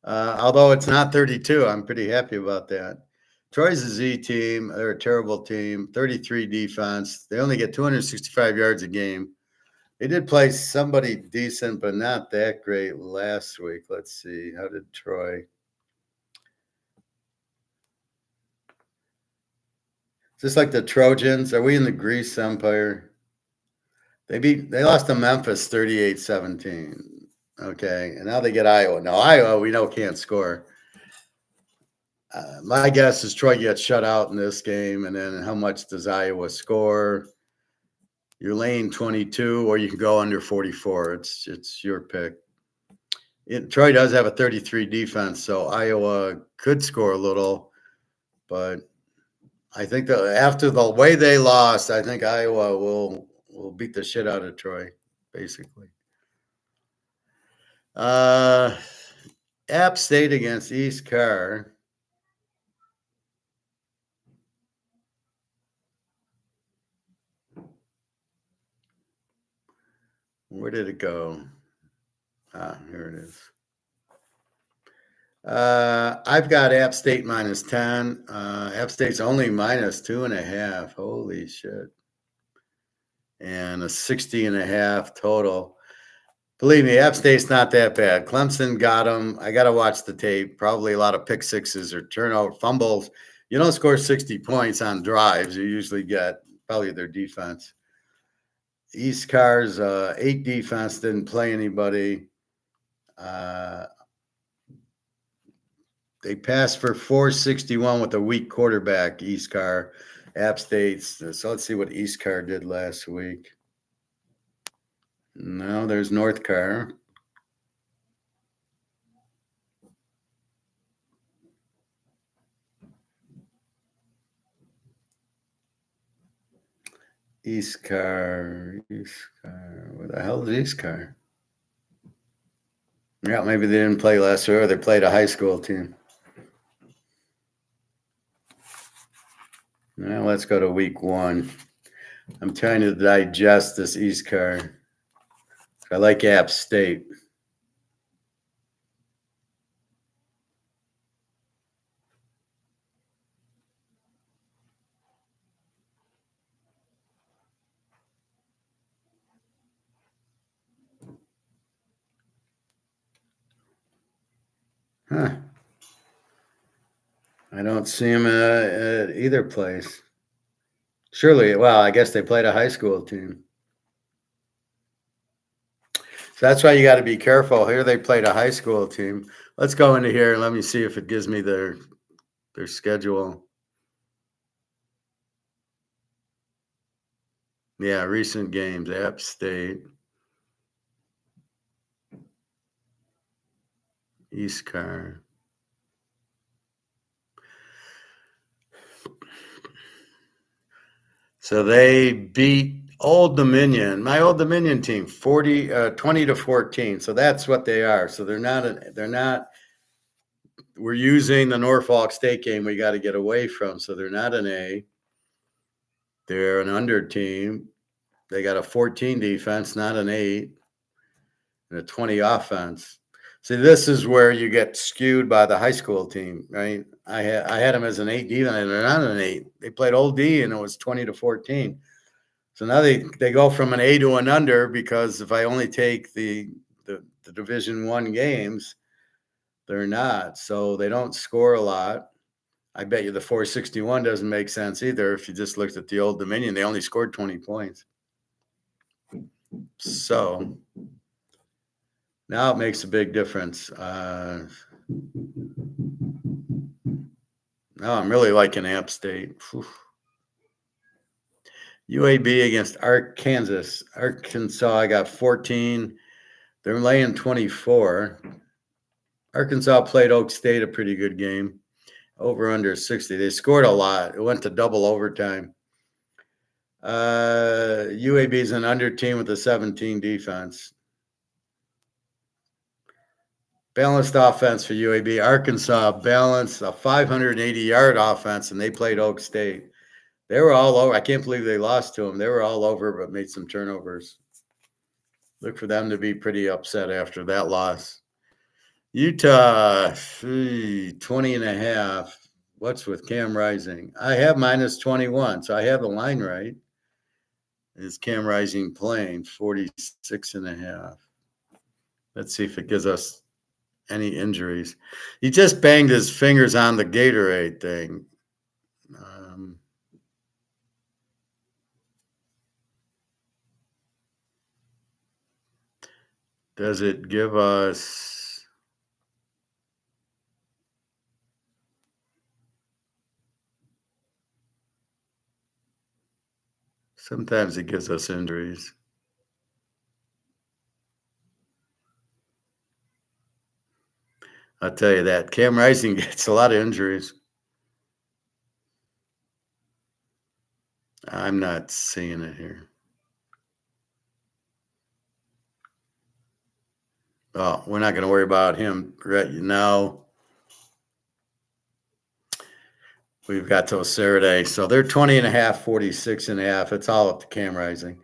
Although it's not 32, I'm pretty happy about that. Troy's a Z team. They're a terrible team. 33 defense. They only get 265 yards a game. They did play somebody decent, but not that great last week. Let's see. How did Troy? Just like the Trojans. Are we in the Greece Empire? They lost to Memphis 38-17. Okay. And now they get Iowa. Now, Iowa, we know can't score. My guess is Troy gets shut out in this game. And then how much does Iowa score? You're laying 22, or you can go under 44. It's your pick. Troy does have a 33 defense, so Iowa could score a little. But I think that after the way they lost, I think Iowa will beat the shit out of Troy, basically. App State against East Carr. Where did it go? Here it is. I've got App State -10. App State's only -2.5. Holy shit. And a 60.5 total. Believe me, App State's not that bad. Clemson got them. I got to watch the tape. Probably a lot of pick sixes or turnover fumbles. You don't score 60 points on drives. You usually get probably their defense. East Carr's 8 defense, didn't play anybody. They passed for 461 with a weak quarterback, East Carr. App States. So let's see what East Car did last week. No, there's North Car. East Car. Where the hell is East Car? Yeah, maybe they didn't play last year, or they played a high school team. Now let's go to week 1. I'm trying to digest this East Car. I like App State. Huh. I don't see him at either place. Surely, well, I guess they played a high school team. So that's why you got to be careful. Here they played a high school team. Let's go into here and let me see if it gives me their schedule. Yeah, recent games. App State, East Car. So they beat Old Dominion, my Old Dominion team, 20 to 14. So that's what they are. So they're not. We're using the Norfolk State game we got to get away from. So they're not an A. They're an under team. They got a 14 defense, not an 8, and a 20 offense. See, this is where you get skewed by the high school team, right? I had them as an 8 defense, and they're not an 8. They played Old D, and it was 20 to 14. So now they go from an A to an under, because if I only take the Division I games, they're not. So they don't score a lot. I bet you the 461 doesn't make sense either. If you just looked at the Old Dominion, they only scored 20 points. So now it makes a big difference. Now I'm really liking App State. Whew. UAB against Arkansas. Arkansas, I got 14. They're laying 24. Arkansas played Oak State a pretty good game. Over under 60. They scored a lot. It went to double overtime. UAB is an under team with a 17 defense. Balanced offense for UAB. Arkansas balanced a 580-yard offense, and they played Oak State. They were all over. I can't believe they lost to them. They were all over, but made some turnovers. Look for them to be pretty upset after that loss. Utah, 20 and a half. What's with Cam Rising? I have minus 21, so I have the line right. Is Cam Rising playing 46 and a half? Let's see if it gives us any injuries. He just banged his fingers on the Gatorade thing. Does it give us? Sometimes it gives us injuries. I'll tell you that. Cam Rising gets a lot of injuries. I'm not seeing it here. Oh, we're not going to worry about him right now. We've got till Saturday. So they're 20 and a half, 46 and a half. It's all up to Cam Rising.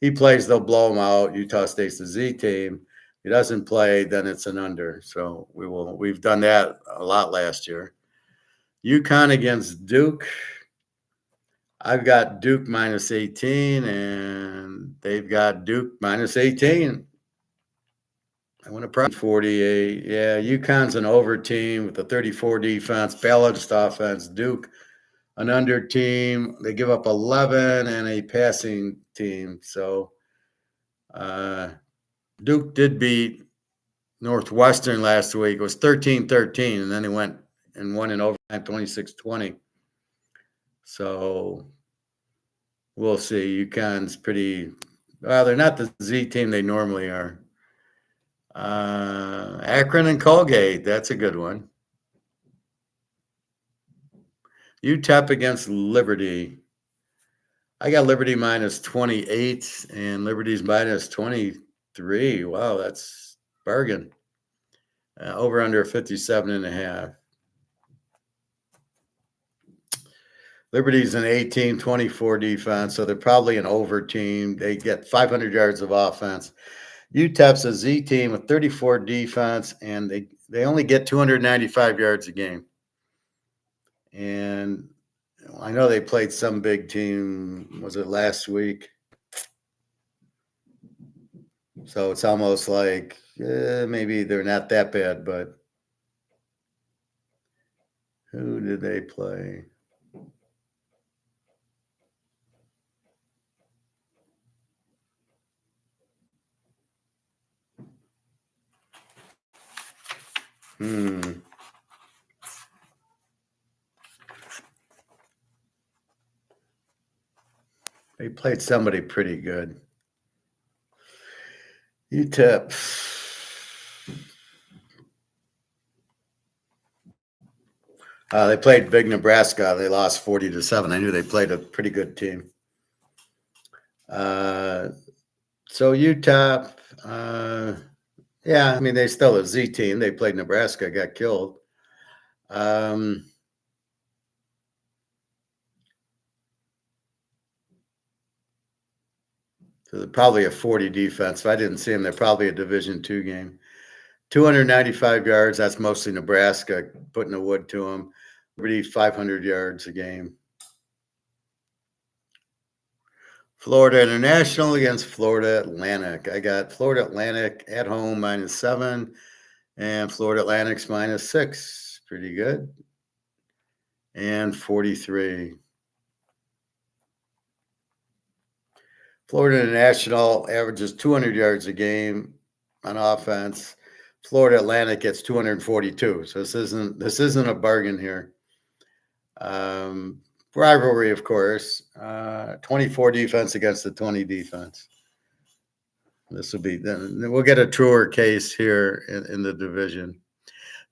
He plays, they'll blow him out. Utah State's the Z team. He doesn't play, then it's an under. So we've done that a lot last year. UConn against Duke. I've got Duke minus 18, and they've got Duke minus 18. I want to probably 48. Yeah, UConn's an over team with a 34 defense, balanced offense. Duke, an under team. They give up 11 and a passing team. So Duke did beat Northwestern last week. It was 13-13, and then they went and won in overtime 26-20. So We'll see. UConn's pretty. Well, they're not the Z team they normally are. Akron and Colgate. That's a good one. UTEP against Liberty. I got Liberty minus 28 and Liberty's minus 23. Wow, that's bargain. Over under 57.5. Liberty's an 18, 24 defense, so they're probably an over team. They get 500 yards of offense. UTEP's a Z team with 34 defense, and they only get 295 yards a game. And I know they played some big team, was it last week? So it's almost like maybe they're not that bad, but who did they play? They played somebody pretty good. UTEP. They played big Nebraska. They lost 40-7. I knew they played a pretty good team. So UTEP, yeah, I mean, they still a Z team. They played Nebraska, got killed. So they're probably a 40 defense. If I didn't see them, they're probably a Division II game. 295 yards. That's mostly Nebraska putting the wood to them. Liberty 500 yards a game. Florida International against Florida Atlantic. I got Florida Atlantic at home -7 and Florida Atlantic's -6. Pretty good. And 43. Florida International averages 200 yards a game on offense. Florida Atlantic gets 242. So this isn't a bargain here. Rivalry, of course. 24 defense against the 20 defense. This will be then we'll get a truer case here in the division.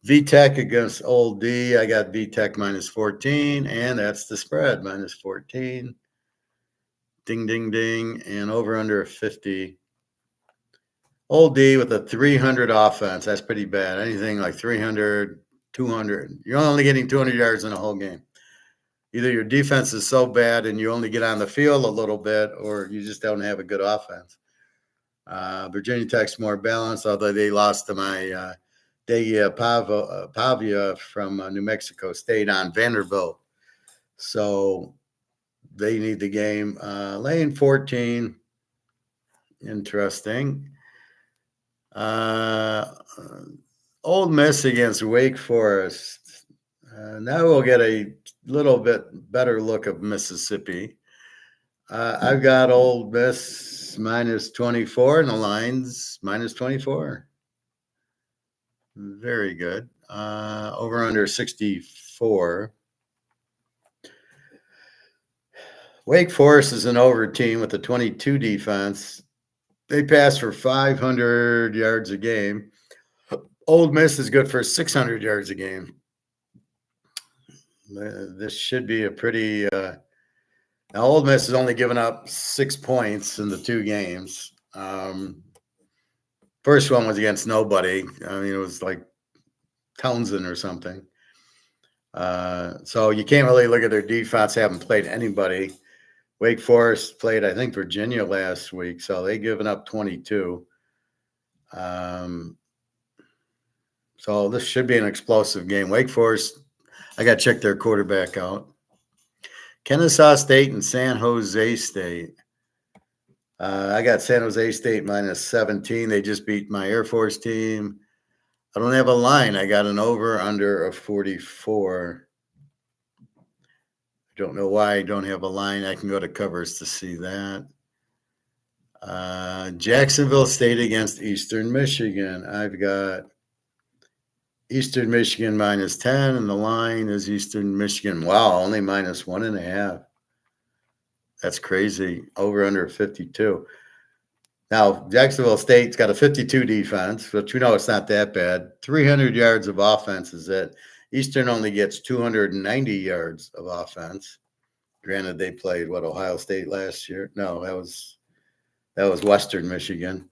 VTech against Old D. I got VTech -14, and that's the spread -14. Ding, ding, ding, and over under 50. Old D with a 300 offense. That's pretty bad. Anything like 300, 200. You're only getting 200 yards in a whole game. Either your defense is so bad and you only get on the field a little bit, or you just don't have a good offense. Virginia Tech's more balanced, although they lost to my Pavia from New Mexico State on Vanderbilt. So they need the game. Lane 14. Interesting. Old Miss against Wake Forest. Now we'll get a little bit better look of Mississippi. I've got Old Miss -24 and the line's -24. Very good. Over under 64. Wake Forest is an over team with a 22 defense. They pass for 500 yards a game. Old Miss is good for 600 yards a game. This should be a pretty. Now, Old Miss has only given up 6 points in the 2 games. First one was against nobody. I mean, it was like Townsend or something. So you can't really look at their defense. They haven't played anybody. Wake Forest played, I think, Virginia last week, so they've given up 22. So this should be an explosive game. Wake Forest, I got to check their quarterback out. Kennesaw State and San Jose State. I got San Jose State -17. They just beat my Air Force team. I don't have a line. I got an over under of 44. I don't know why I don't have a line. I can go to covers to see that. Jacksonville State against Eastern Michigan. I've got Eastern Michigan -10, and the line is Eastern Michigan. Wow, only -1.5. That's crazy. Over under 52. Now, Jacksonville State's got a 52 defense, which we know it's not that bad. 300 yards of offense is it. Eastern only gets 290 yards of offense. Granted, they played Ohio State last year. No, that was Western Michigan.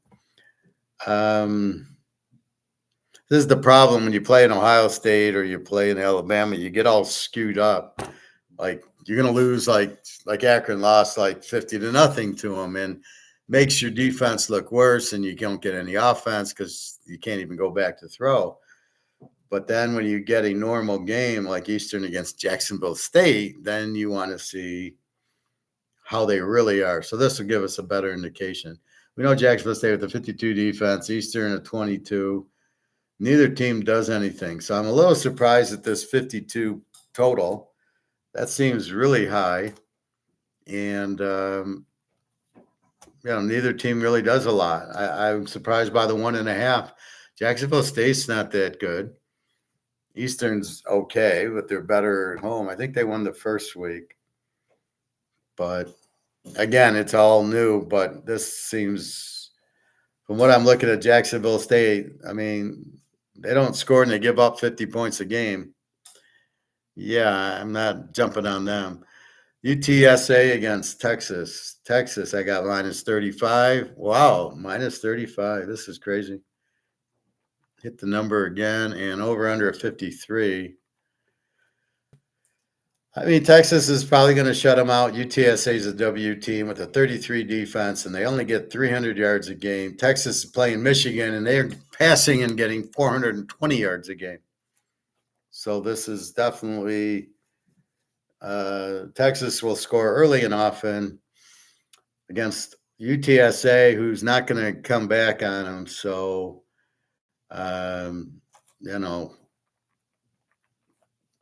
This is the problem when you play in Ohio State or you play in Alabama, you get all skewed up. Like you're gonna lose like Akron lost like 50-0 to them, and makes your defense look worse, and you don't get any offense because you can't even go back to throw. But then when you get a normal game like Eastern against Jacksonville State, then you want to see how they really are. So this will give us a better indication. We know Jacksonville State with a 52 defense, Eastern a 22. Neither team does anything. So I'm a little surprised at this 52 total. That seems really high. And, neither team really does a lot. I'm surprised by the 1.5. Jacksonville State's not that good. Eastern's okay, but they're better at home. I think they won the first week. But, again, it's all new. But this seems, from what I'm looking at Jacksonville State, I mean, they don't score and they give up 50 points a game. Yeah, I'm not jumping on them. UTSA against Texas. Texas, I got minus 35. Wow, minus 35. This is crazy. Hit the number again and over under 53. I mean, Texas is probably going to shut them out. UTSA is a W team with a 33 defense, and they only get 300 yards a game. Texas is playing Michigan, and they're passing and getting 420 yards a game. So this is definitely Texas will score early and often against UTSA, who's not going to come back on them. So,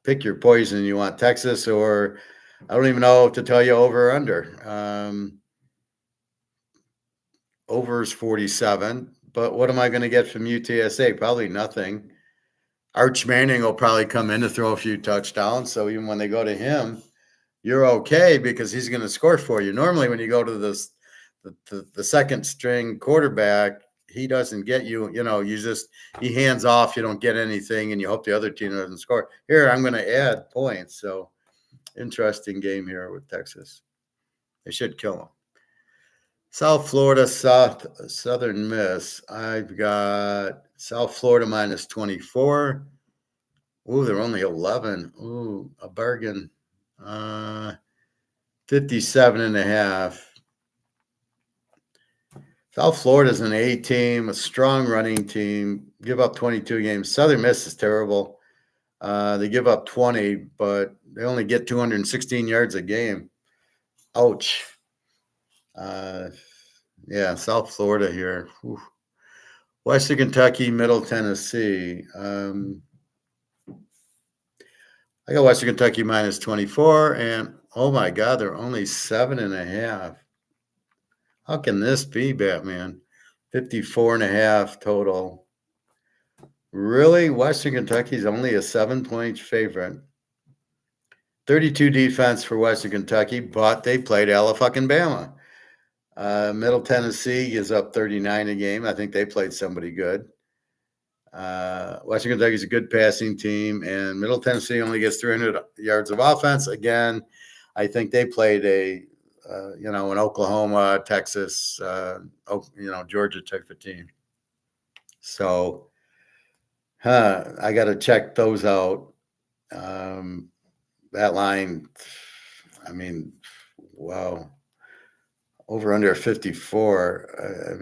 pick your poison. You want Texas, or I don't even know to tell you over or under. Over is 47, but what am I going to get from UTSA? Probably nothing. Arch Manning will probably come in to throw a few touchdowns. So even when they go to him, you're okay because he's going to score for you. Normally, when you go to the second string quarterback, he doesn't get you. He hands off. You don't get anything, and you hope the other team doesn't score. Here, I'm going to add points. So interesting game here with Texas. They should kill them. South Florida, Southern Miss. I've got South Florida minus 24. Ooh, they're only 11. Ooh, a bargain. 57.5. South Florida's an A team, a strong running team. Give up 22 games. Southern Miss is terrible. They give up 20, but they only get 216 yards a game. Ouch. South Florida here. Ooh. Western Kentucky, Middle Tennessee. I got Western Kentucky minus 24, and oh my God, they're only 7.5. How can this be, Batman? 54.5 total. Really? Western Kentucky's only a 7-point favorite. 32 defense for Western Kentucky, but they played Alabama. Middle Tennessee is up 39 a game. I think they played somebody good. Western Kentucky is a good passing team, and Middle Tennessee only gets 300 yards of offense. Again, I think they played an Oklahoma, Texas, Georgia type of team. So, I got to check those out. That line, I mean, wow. Over under 54.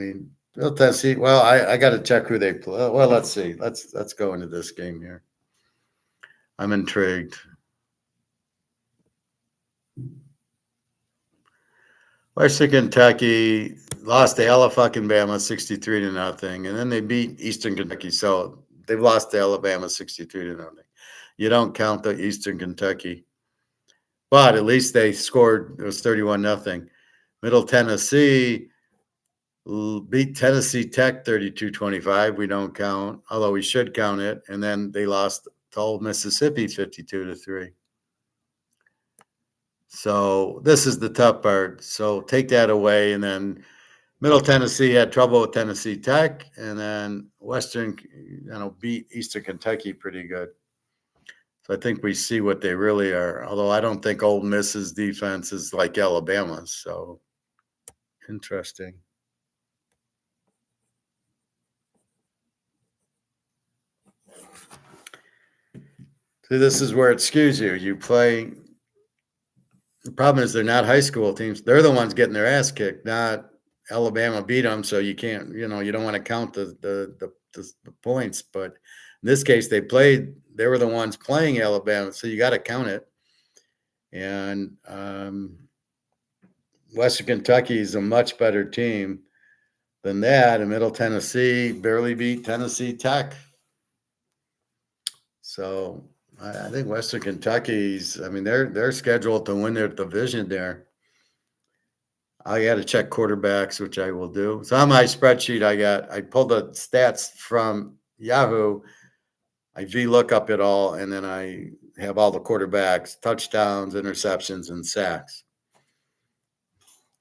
Middle Tennessee. Well, I got to check who they play. Well, let's see. Let's go into this game here. I'm intrigued. Western Kentucky lost to Alabama 63-0, and then they beat Eastern Kentucky. So they've lost to Alabama 63-0. You don't count the Eastern Kentucky, but at least they scored. It was 31-0. Middle Tennessee beat Tennessee Tech 32-25. We don't count, although we should count it. And then they lost to Old Mississippi 52-3. So this is the tough part. So take that away, and then Middle Tennessee had trouble with Tennessee Tech, and then Western, beat Eastern Kentucky pretty good. So I think we see what they really are. Although I don't think Ole Miss's defense is like Alabama's. So interesting. See, this is where it skews you. You play. The problem is they're not high school teams. They're the ones getting their ass kicked, not Alabama beat them. So you can't, you don't want to count the points. But in this case, they were the ones playing Alabama. So you got to count it. And Western Kentucky is a much better team than that. And Middle Tennessee barely beat Tennessee Tech. So I think Western Kentucky's. I mean, they're scheduled to win their division there. I got to check quarterbacks, which I will do. So on my spreadsheet, I pulled the stats from Yahoo. I VLOOKUP it all, and then I have all the quarterbacks, touchdowns, interceptions, and sacks.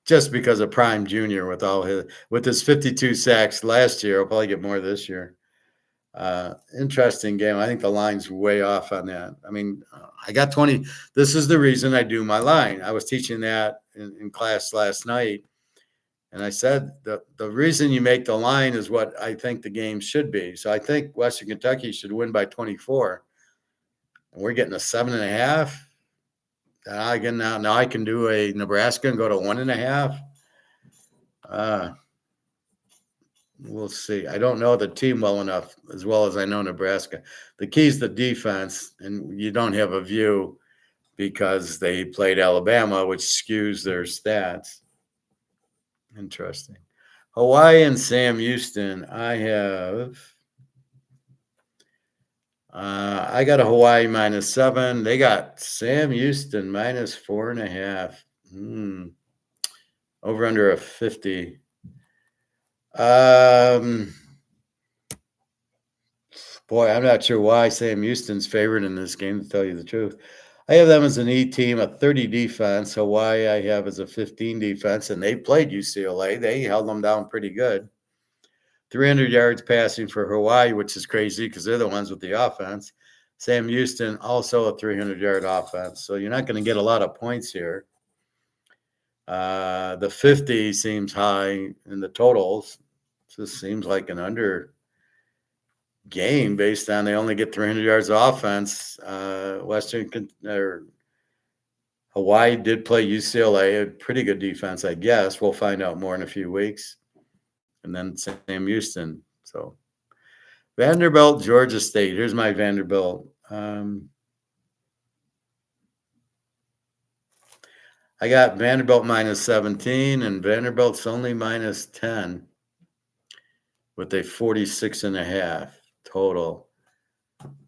Just because of Prime Junior with his 52 sacks last year, he'll probably get more this year. Interesting game. I think the line's way off on that. I mean, I got 20. This is the reason I do my line. I was teaching that in class last night. And I said the reason you make the line is what I think the game should be. So I think Western Kentucky should win by 24. And we're getting a 7.5. Now I can do a Nebraska and go to 1.5. We'll see. I don't know the team well enough, as well as I know Nebraska. The key is the defense, and you don't have a view because they played Alabama, which skews their stats. Interesting. Hawaii and Sam Houston. I got a Hawaii -7. They got Sam Houston -4.5. Over under a 50. Boy, I'm not sure why Sam Houston's favored in this game, to tell you the truth. I have them as an E team, a 30 defense. Hawaii I have as a 15 defense, and they played UCLA. They held them down pretty good. 300 yards passing for Hawaii, which is crazy because they're the ones with the offense. Sam Houston, also a 300-yard offense. So you're not going to get a lot of points here. The 50 seems high in the totals. This seems like an under game based on they only get 300 yards of offense. Hawaii did play UCLA, a pretty good defense, I guess. We'll find out more in a few weeks. And then Sam Houston. So Vanderbilt, Georgia State. Here's my Vanderbilt. I got Vanderbilt -17, and Vanderbilt's only -10 with a 46.5 total.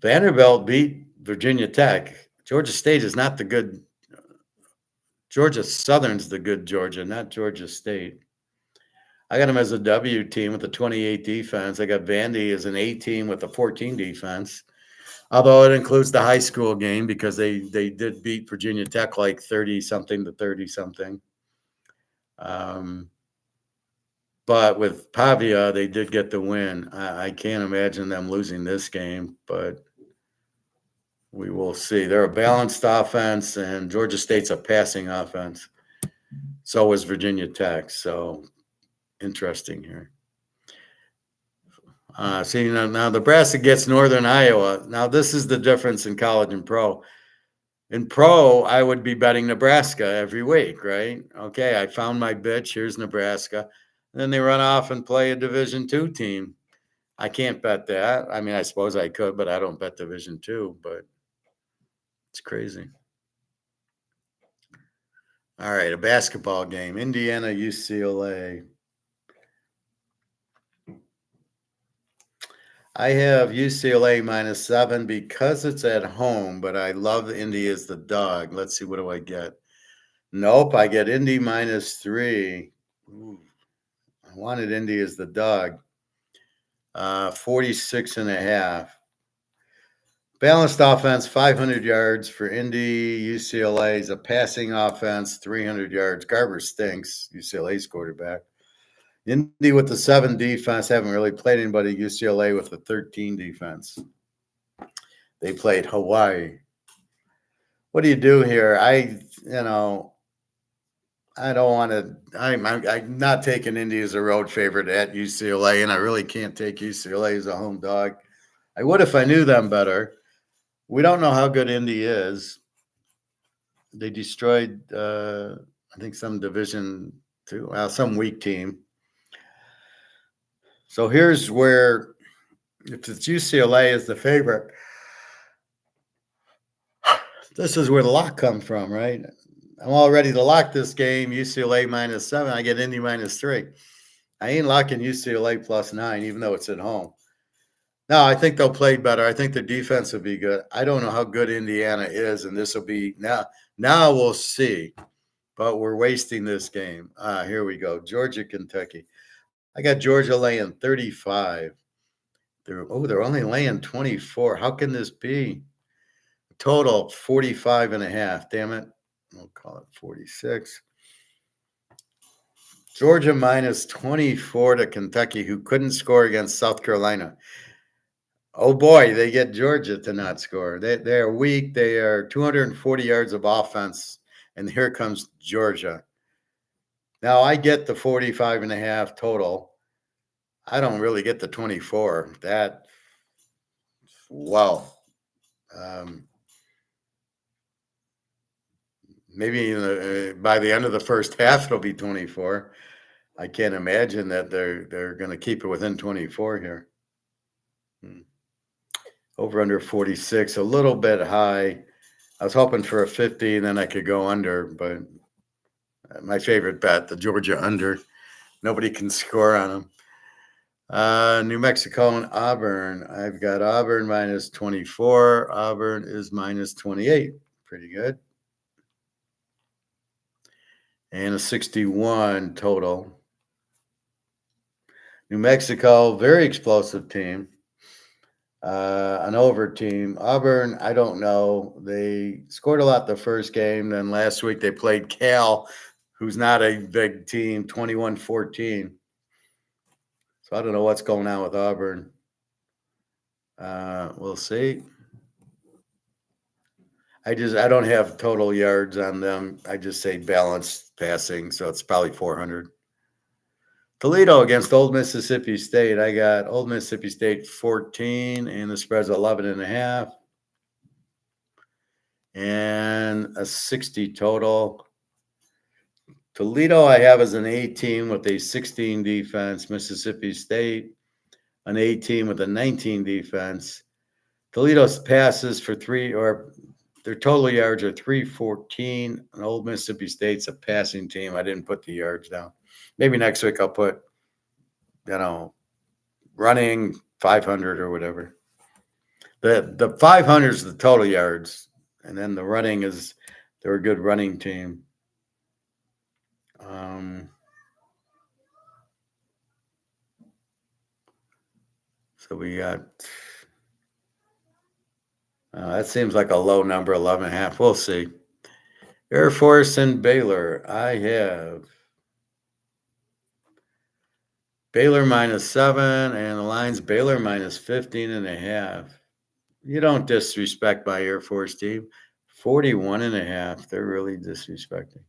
Vanderbilt beat Virginia Tech. Georgia State is not the good. Georgia Southern's the good Georgia, not Georgia State. I got them as a W team with a 28 defense. I got Vandy as an A team with a 14 defense. Although it includes the high school game because they did beat Virginia Tech like 30-something to 30-something. But with Pavia, they did get the win. I can't imagine them losing this game, but we will see. They're a balanced offense, and Georgia State's a passing offense. So is Virginia Tech. So interesting here. Now Nebraska gets Northern Iowa. Now this is the difference in college and pro. In pro, I would be betting Nebraska every week, right? Okay, I found my bitch. Here's Nebraska. And then they run off and play a Division II team. I can't bet that. I mean, I suppose I could, but I don't bet Division II. But it's crazy. All right, a basketball game. Indiana, UCLA. I have UCLA -7 because it's at home, but I love Indy as the dog. Let's see, what do I get? Nope, I get Indy -3. Ooh, I wanted Indy as the dog. 46.5. Balanced offense, 500 yards for Indy. UCLA is a passing offense, 300 yards. Garber stinks, UCLA's quarterback. Indy with the 7 defense, haven't really played anybody. UCLA with the 13 defense. They played Hawaii. What do you do here? I don't want to. I'm not taking Indy as a road favorite at UCLA, and I really can't take UCLA as a home dog. I would if I knew them better. We don't know how good Indy is. They destroyed, I think, some Division two, some weak team. So here's where, if it's UCLA as the favorite, this is where the lock comes from, right? I'm all ready to lock this game. UCLA -7. I get Indy -3. I ain't locking UCLA +9, even though it's at home. No, I think they'll play better. I think their defense will be good. I don't know how good Indiana is, and this will be now. Now we'll see. But we're wasting this game. Here we go. Georgia, Kentucky. I got Georgia laying 35. They're only laying 24. How can this be? Total 45.5. Damn it. We'll call it 46. Georgia -24 to Kentucky, who couldn't score against South Carolina. Oh boy, they get Georgia to not score. They are weak. They are 240 yards of offense, and here comes Georgia. Now I get the 45.5 total. I don't really get the 24. Wow. Maybe by the end of the first half it'll be 24. I can't imagine that they're going to keep it within 24 here. Over under 46, a little bit high. I was hoping for a 50, and then I could go under, but my favorite bet, the Georgia under. Nobody can score on them. New Mexico and Auburn. I've got Auburn -24. Auburn is -28. Pretty good. And a 61 total. New Mexico, very explosive team. An over team. Auburn, I don't know. They scored a lot the first game. Then last week they played Cal, who's not a big team, 21-14. So I don't know what's going on with Auburn. We'll see. I don't have total yards on them. I just say balanced passing, so it's probably 400. Toledo against Old Mississippi State. I got Old Mississippi State 14, and the spread's 11.5. And a 60 total. Toledo I have as an A team with a 16 defense. Mississippi State, an A team with a 19 defense. Toledo's passes for their total yards are 314. And Old Mississippi State's a passing team. I didn't put the yards down. Maybe next week I'll put, running 500 or whatever. The 500 is the total yards, and then the running is they're a good running team. So we got that seems like a low number, 11.5. We'll see. Air Force and Baylor. I have Baylor -7, and the line's Baylor -15.5. You don't disrespect my Air Force team. 41.5. They're really disrespecting.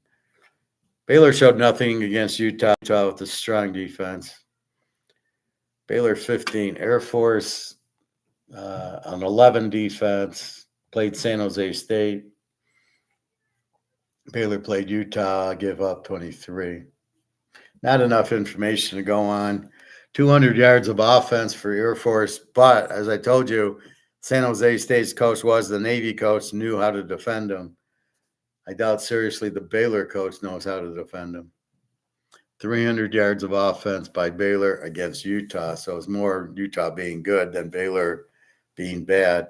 Baylor showed nothing against Utah with a strong defense. Baylor 15. Air Force on 11 defense. Played San Jose State. Baylor played Utah. Give up 23. Not enough information to go on. 200 yards of offense for Air Force. But as I told you, San Jose State's coach was the Navy coach, knew how to defend them. I doubt seriously the Baylor coach knows how to defend them. 300 yards of offense by Baylor against Utah. So it's more Utah being good than Baylor being bad.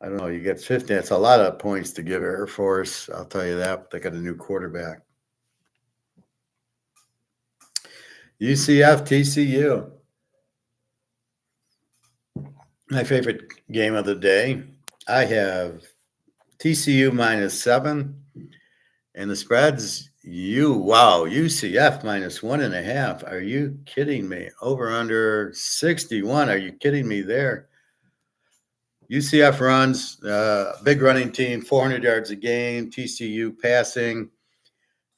I don't know. You get 50. That's a lot of points to give Air Force. I'll tell you that. But they got a new quarterback. UCF, TCU. My favorite game of the day, I have TCU -7, and the spreads, UCF -1.5. Are you kidding me? Over under 61. Are you kidding me there? UCF runs, big running team, 400 yards a game. TCU passing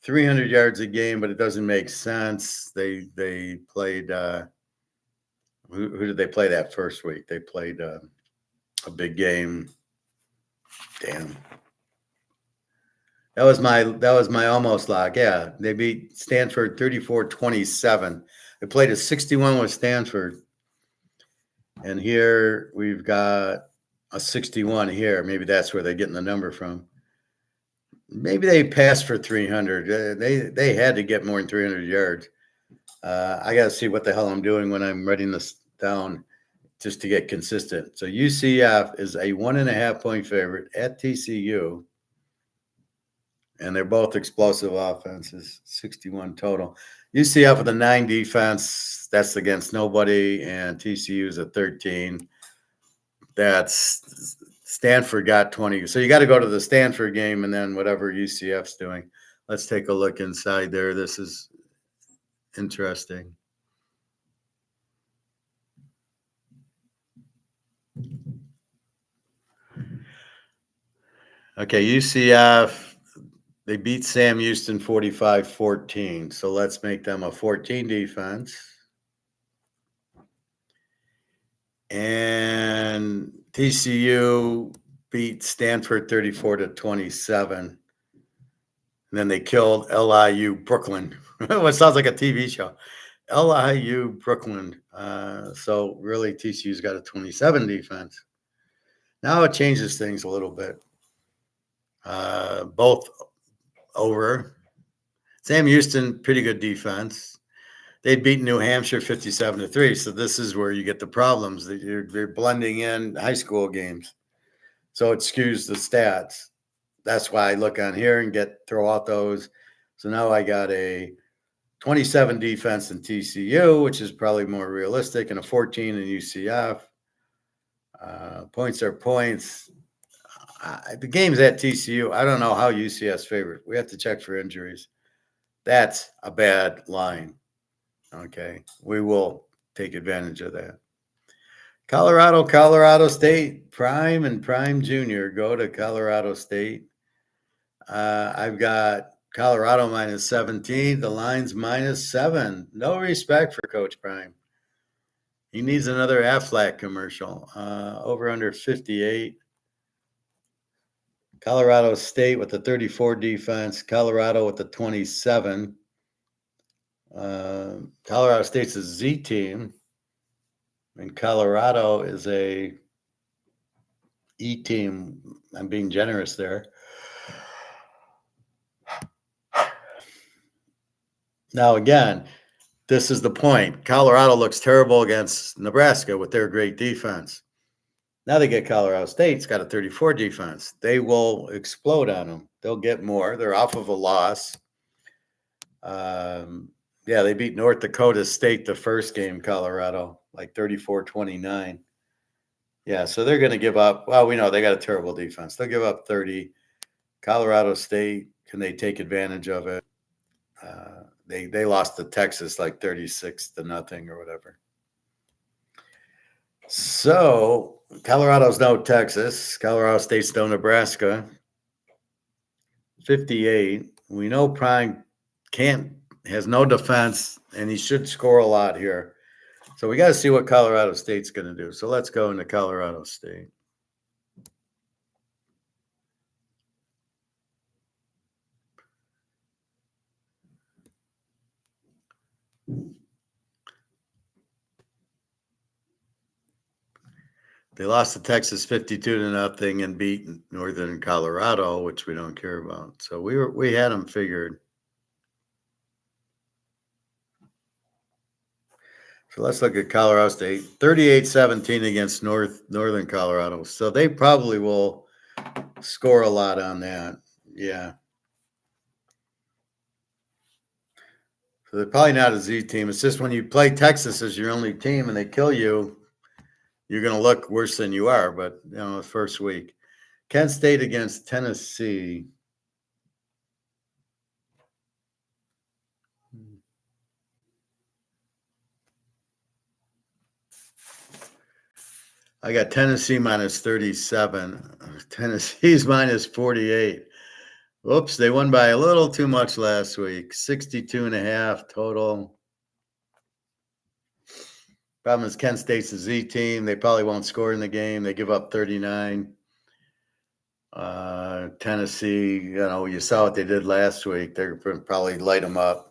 300 yards a game, but it doesn't make sense. They played. Who did they play that first week? They played a big game. Damn. That was my almost lock. Yeah, they beat Stanford 34-27. They played a 61 with Stanford, and here we've got a 61 here. Maybe that's where they're getting the number from. Maybe they passed for 300. They had to get more than 300 yards. I got to see what the hell I'm doing when I'm writing this down just to get consistent. So UCF is a 1.5-point favorite at TCU. And they're both explosive offenses, 61 total. UCF with a 9 defense, that's against nobody, and TCU's a 13. That's Stanford got 20. So you got to go to the Stanford game and then whatever UCF's doing. Let's take a look inside there. This is interesting. Okay, UCF, they beat Sam Houston 45-14. So let's make them a 14 defense. And TCU beat Stanford 34-27. And then they killed LIU Brooklyn. It sounds like a TV show. LIU Brooklyn. So really, TCU's got a 27 defense. Now it changes things a little bit. Both over. Sam Houston, pretty good defense. They'd beaten New Hampshire 57-3. So this is where you get the problems. They're blending in high school games. So it skews the stats. That's why I look on here and throw out those. So now I got a 27 defense in TCU, which is probably more realistic, and a 14 in UCF. Points are points. The game's at TCU. I don't know how UCF's favorite. We have to check for injuries. That's a bad line. Okay. We will take advantage of that. Colorado State, Prime and Prime Junior. Go to Colorado State. I've got Colorado -17. The line's -7. No respect for Coach Prime. He needs another Aflac commercial. Over under 58. Colorado State with the 34 defense. Colorado with the 27. Colorado State's a Z team. And Colorado is a E team. I'm being generous there. Now, again, this is the point. Colorado looks terrible against Nebraska with their great defense. Now they get Colorado State's got a 34 defense. They will explode on them. They'll get more. They're off of a loss. Yeah, they beat North Dakota State the first game, Colorado, like 34-29. Yeah, so they're going to give up. Well, we know they got a terrible defense. They'll give up 30. Colorado State, can they take advantage of it? They lost to Texas like 36-0 or whatever. So Colorado's no Texas. Colorado State's no Nebraska. 58. We know Prime has no defense, and he should score a lot here. So we got to see what Colorado State's going to do. So let's go into Colorado State. They lost to Texas 52-0 and beat Northern Colorado, which we don't care about. So we had them figured. So let's look at Colorado State. 38-17 against Northern Colorado. So they probably will score a lot on that. Yeah. So they're probably not a Z team. It's just when you play Texas as your only team and they kill you, you're going to look worse than you are. But the first week, Kent State against Tennessee. I got Tennessee minus 37. Tennessee's minus 48. Whoops, they won by a little too much last week. 62.5 total. Problem is Kent State's a Z team. They probably won't score in the game. They give up 39. Tennessee, you saw what they did last week. They're going to probably light them up.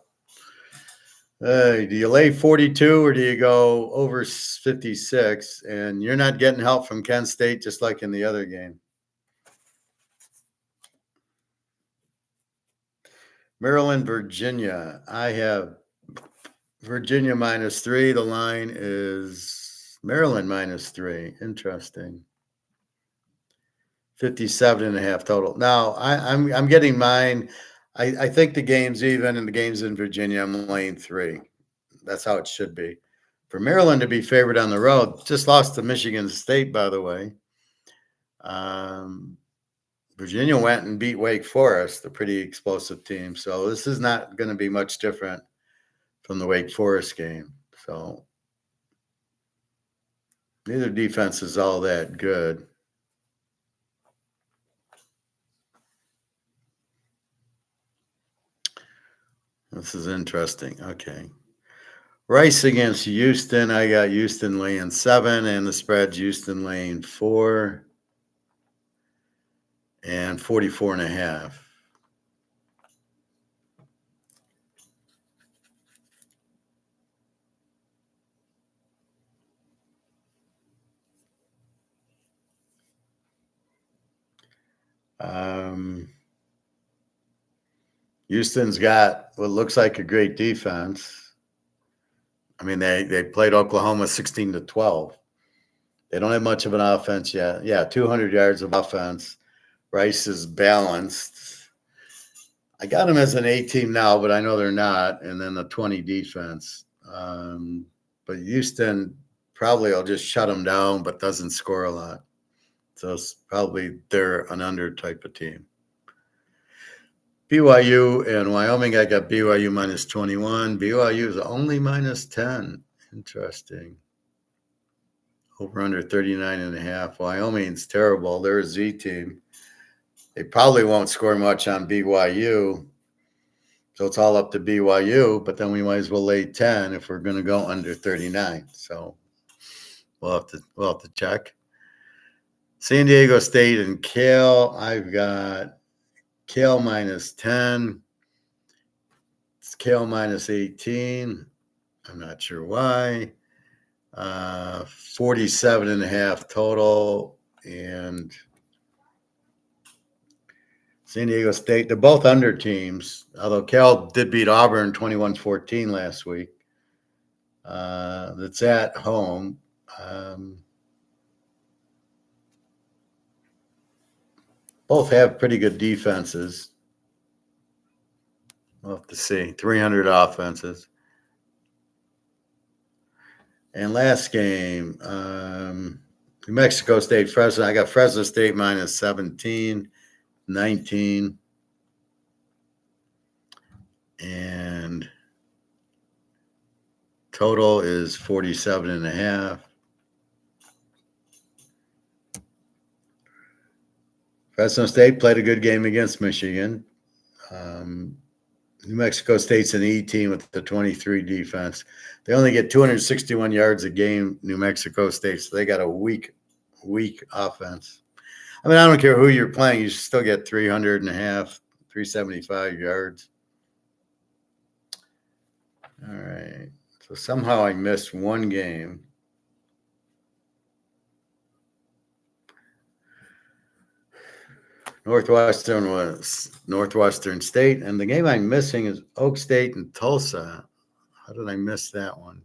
Do you lay 42 or do you go over 56? And you're not getting help from Kent State, just like in the other game. Maryland, Virginia. I have Virginia minus 3. The line is Maryland minus 3. Interesting. 57.5 total. Now I'm getting mine. I think the game's even, and the game's in Virginia. I'm laying 3. That's how it should be. For Maryland to be favored on the road, just lost to Michigan State, by the way. Virginia went and beat Wake Forest, a pretty explosive team. So this is not going to be much different from the Wake Forest game. So neither defense is all that good. This is interesting. Okay. Rice against Houston. I got Houston laying 7, and the spread's Houston laying 4 and 44.5. Houston's got what looks like a great defense. I mean, they played Oklahoma 16-12. They don't have much of an offense yet. Yeah, 200 yards of offense. Rice is balanced. I got them as an A team now, but I know they're not. And then the 20 defense. But Houston probably will just shut them down, but doesn't score a lot. So it's probably they're an under type of team. BYU and Wyoming, I got BYU minus 21. BYU is only minus 10. Interesting. Over under 39.5. Wyoming's terrible. They're a Z team. They probably won't score much on BYU. So it's all up to BYU, but then we might as well lay 10 if we're going to go under 39. So we'll have to check. San Diego State and Cal. I've got Cal minus 10. It's Cal minus 18. I'm not sure why. 47.5 total. And San Diego State, they're both under teams, although Cal did beat Auburn 21-14 last week. That's at home. Both have pretty good defenses. We'll have to see. 300 offenses. And last game, New Mexico State, Fresno. I got Fresno State minus 17, 19. And total is 47.5. Fresno State played a good game against Michigan. New Mexico State's an E team with the 23 defense. They only get 261 yards a game, New Mexico State, so they got a weak offense. I mean, I don't care who you're playing, you still get 300.5, 375 yards. All right. So somehow I missed one game. Northwestern was Northwestern State, and the game I'm missing is Oak State and Tulsa. How did I miss that one?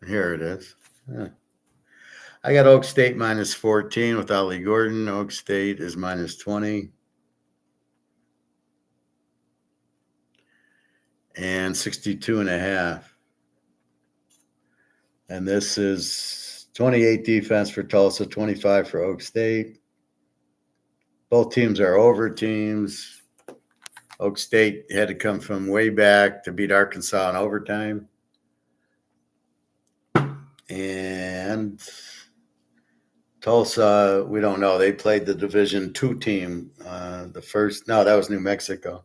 Here it is. Yeah. I got Oak State minus 14 with Ollie Gordon. Oak State is minus 20. and 62.5. And this is 28 defense for Tulsa, 25 for Oak State. Both teams are over teams. Oak State had to come from way back to beat Arkansas in overtime. And Tulsa, we don't know. They played the Division II team. That was New Mexico.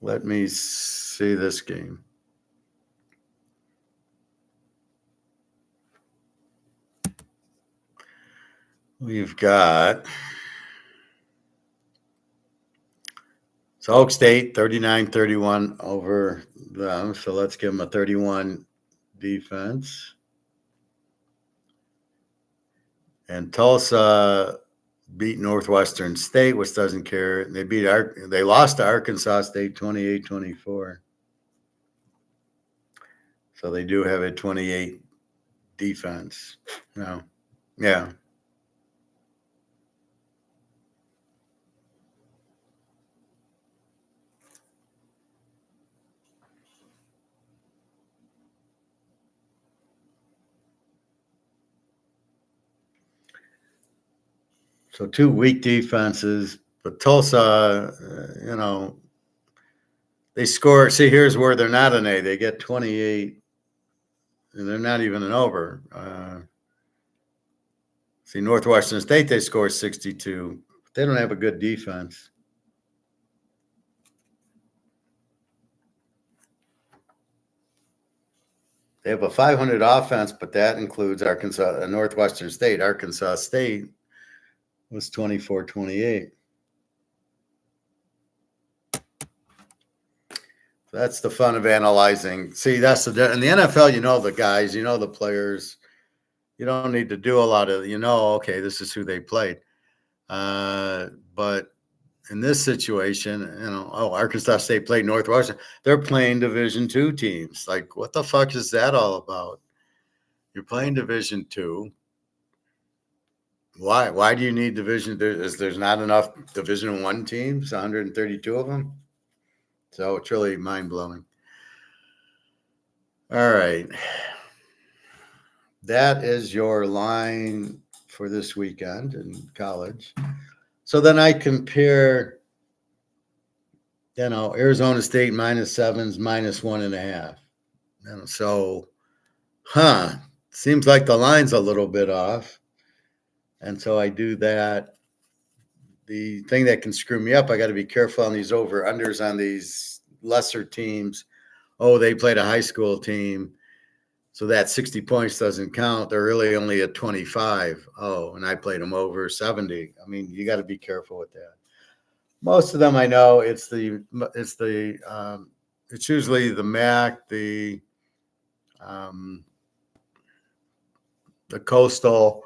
Let me see this game. We've got Oak State 39-31 over them. So let's give them a 31 defense. And Tulsa beat Northwestern State, which doesn't care. They lost to Arkansas State 28-24. So they do have a 28 defense. No. Yeah. So 2 weak defenses, but Tulsa, they score. See, here's where they're not an A. They get 28, and they're not even an over. See, Northwestern State, they score 62. They don't have a good defense. They have a 500 offense, but that includes Northwestern State. Arkansas State was 24-28. That's the fun of analyzing. See, in the NFL, you know the guys, you know the players. You don't need to do a lot of, okay, this is who they played. But in this situation, Arkansas State played Northwestern. They're playing Division II teams. Like, what the fuck is that all about? You're playing Division II. Why? Why do you need Division? There's not enough Division I teams, 132 of them. So it's really mind-blowing. All right. That is your line for this weekend in college. So then I compare, Arizona State -7s, -1.5. So, seems like the line's a little bit off. And so I do that. The thing that can screw me up, I got to be careful on these over-unders on these lesser teams. Oh, they played a high school team, so that 60 points doesn't count. They're really only at 25. Oh, and I played them over 70. I mean, you got to be careful with that. Most of them I know it's usually the MAC, the Coastal.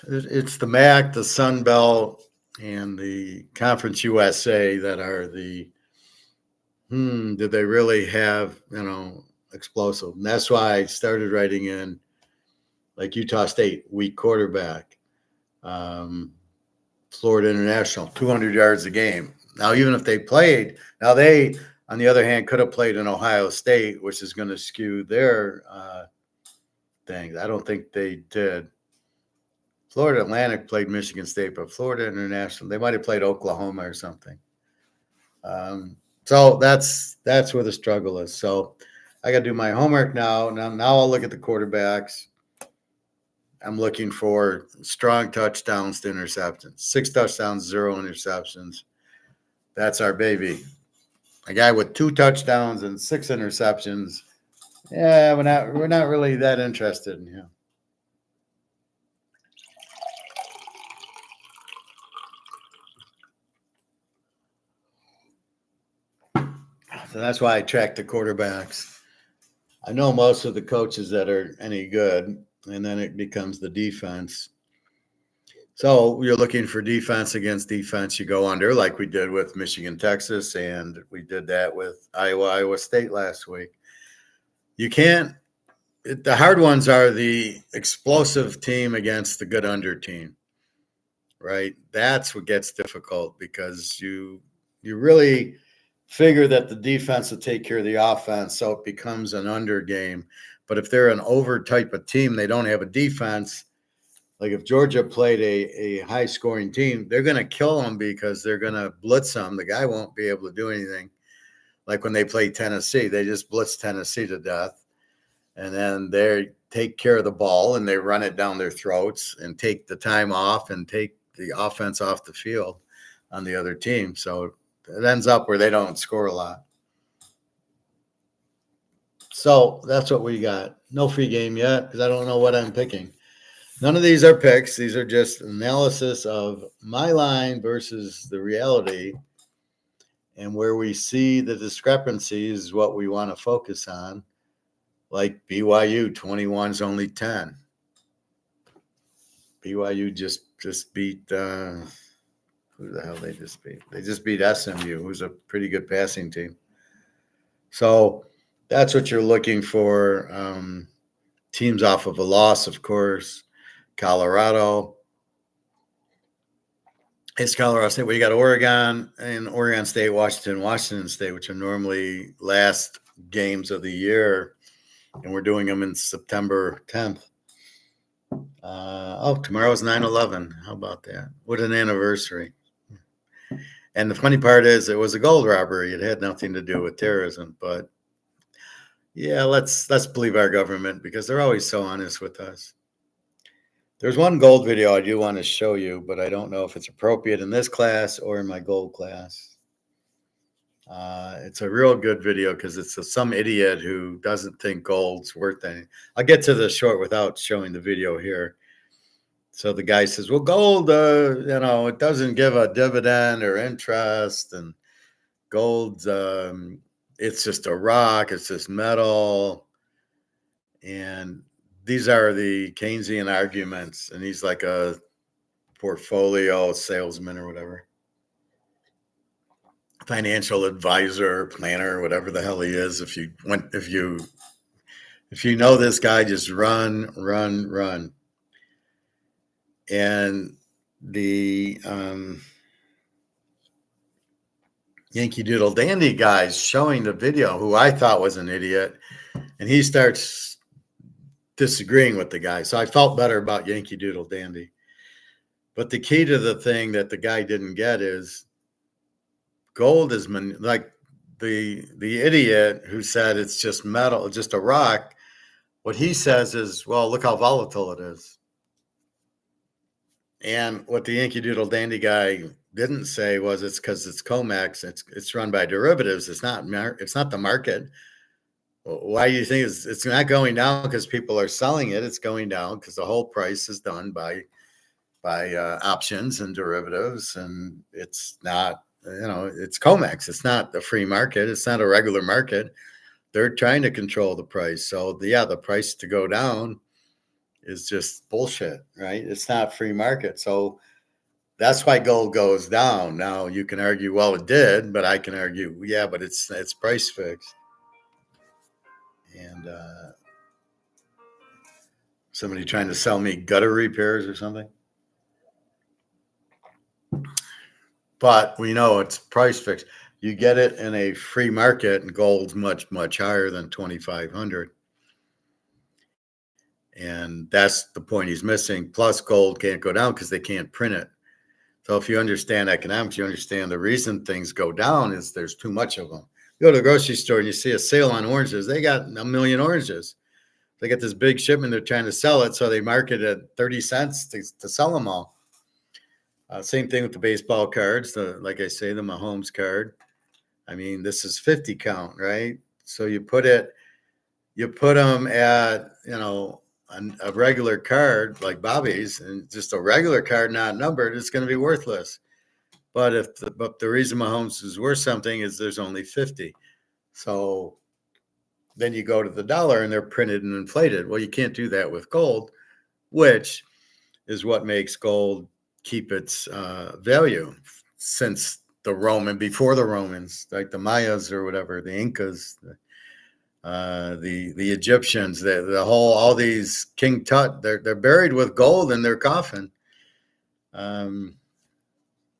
It's the MAC, the Sun Belt, and the Conference USA that are the did they really have explosive? And that's why I started writing in like Utah State, weak quarterback, Florida International, 200 yards a game. Now, even if they played, they, on the other hand, could have played in Ohio State, which is going to skew their things. I don't think they did. Florida Atlantic played Michigan State, but Florida International, they might have played Oklahoma or something. So that's where the struggle is. So I got to do my homework now. Now I'll look at the quarterbacks. I'm looking for strong touchdowns to interceptions. 6 touchdowns, 0 interceptions. That's our baby. A guy with 2 touchdowns and 6 interceptions. Yeah, we're not really that interested in him. So that's why I track the quarterbacks. I know most of the coaches that are any good, and then it becomes the defense. So you're looking for defense against defense. You go under, like we did with Michigan, Texas, and we did that with Iowa State last week. You can't. The hard ones are the explosive team against the good under team. right? That's what gets difficult because you really figure that the defense will take care of the offense, so it becomes an under game. But if they're an over type of team, they don't have a defense. Like if Georgia played a high scoring team, they're going to kill them because they're going to blitz them. The guy won't be able to do anything. Like when they play Tennessee, they just blitz Tennessee to death. And then they take care of the ball and they run it down their throats and take the time off and take the offense off the field on the other team. So it ends up where they don't score a lot. So that's what we got. No free game yet because I don't know what I'm picking. None of these are picks. These are just analysis of my line versus the reality. And where we see the discrepancies is what we want to focus on. Like BYU, 21 is only 10. BYU just beat who the hell they just beat? They just beat SMU, who's a pretty good passing team. So that's what you're looking for. Teams off of a loss, of course. Colorado. It's Colorado State. We got Oregon and Oregon State, Washington State, which are normally last games of the year. And we're doing them in September 10th. Tomorrow's 9/11. How about that? What an anniversary. And the funny part is it was a gold robbery. It had nothing to do with terrorism. But yeah, let's believe our government because they're always so honest with us. There's one gold video I do want to show you, but I don't know if it's appropriate in this class or in my gold class. It's a real good video because it's some idiot who doesn't think gold's worth anything. I'll get to the short without showing the video here. So the guy says, well, gold, it doesn't give a dividend or interest, and gold's, it's just a rock, it's just metal. And these are the Keynesian arguments, and he's like a portfolio salesman or whatever. Financial advisor, planner, whatever the hell he is. If you know this guy, just run. And the Yankee Doodle Dandy guy's showing the video, who I thought was an idiot, and he starts disagreeing with the guy. So I felt better about Yankee Doodle Dandy. But the key to the thing that the guy didn't get is gold is like the idiot who said it's just metal, just a rock. What he says is, well, look how volatile it is. And what the Yankee Doodle Dandy guy didn't say was it's because it's COMEX. It's run by derivatives. It's not the market. Why do you think it's not going down? Because people are selling it. It's going down because the whole price is done by options and derivatives, and it's not. It's COMEX. It's not the free market. It's not a regular market. They're trying to control the price. So the price to go down is just bullshit, right? It's not free market. So that's why gold goes down. Now you can argue, well, it did, but I can argue, yeah, but it's price fixed. And somebody trying to sell me gutter repairs or something. But we know it's price fixed. You get it in a free market, and gold's much, much higher than 2,500. And that's the point he's missing. Plus, gold can't go down because they can't print it. So if you understand economics, you understand the reason things go down is there's too much of them. You go to the grocery store and you see a sale on oranges. They got 1 million oranges. They got this big shipment. They're trying to sell it, so they market it at 30 cents to sell them all. Same thing with the baseball cards. Like I say, the Mahomes card. I mean, this is 50 count, right? So you put them at, a regular card like Bobby's, and just a regular card not numbered, it's going to be worthless. But the reason Mahomes is worth something is there's only 50. So then you go to the dollar and they're printed and inflated. Well, you can't do that with gold, which is what makes gold keep its value since before the Romans, like the Mayas or whatever, the Incas, the Egyptians, all these King Tut, they're buried with gold in their coffin. Um,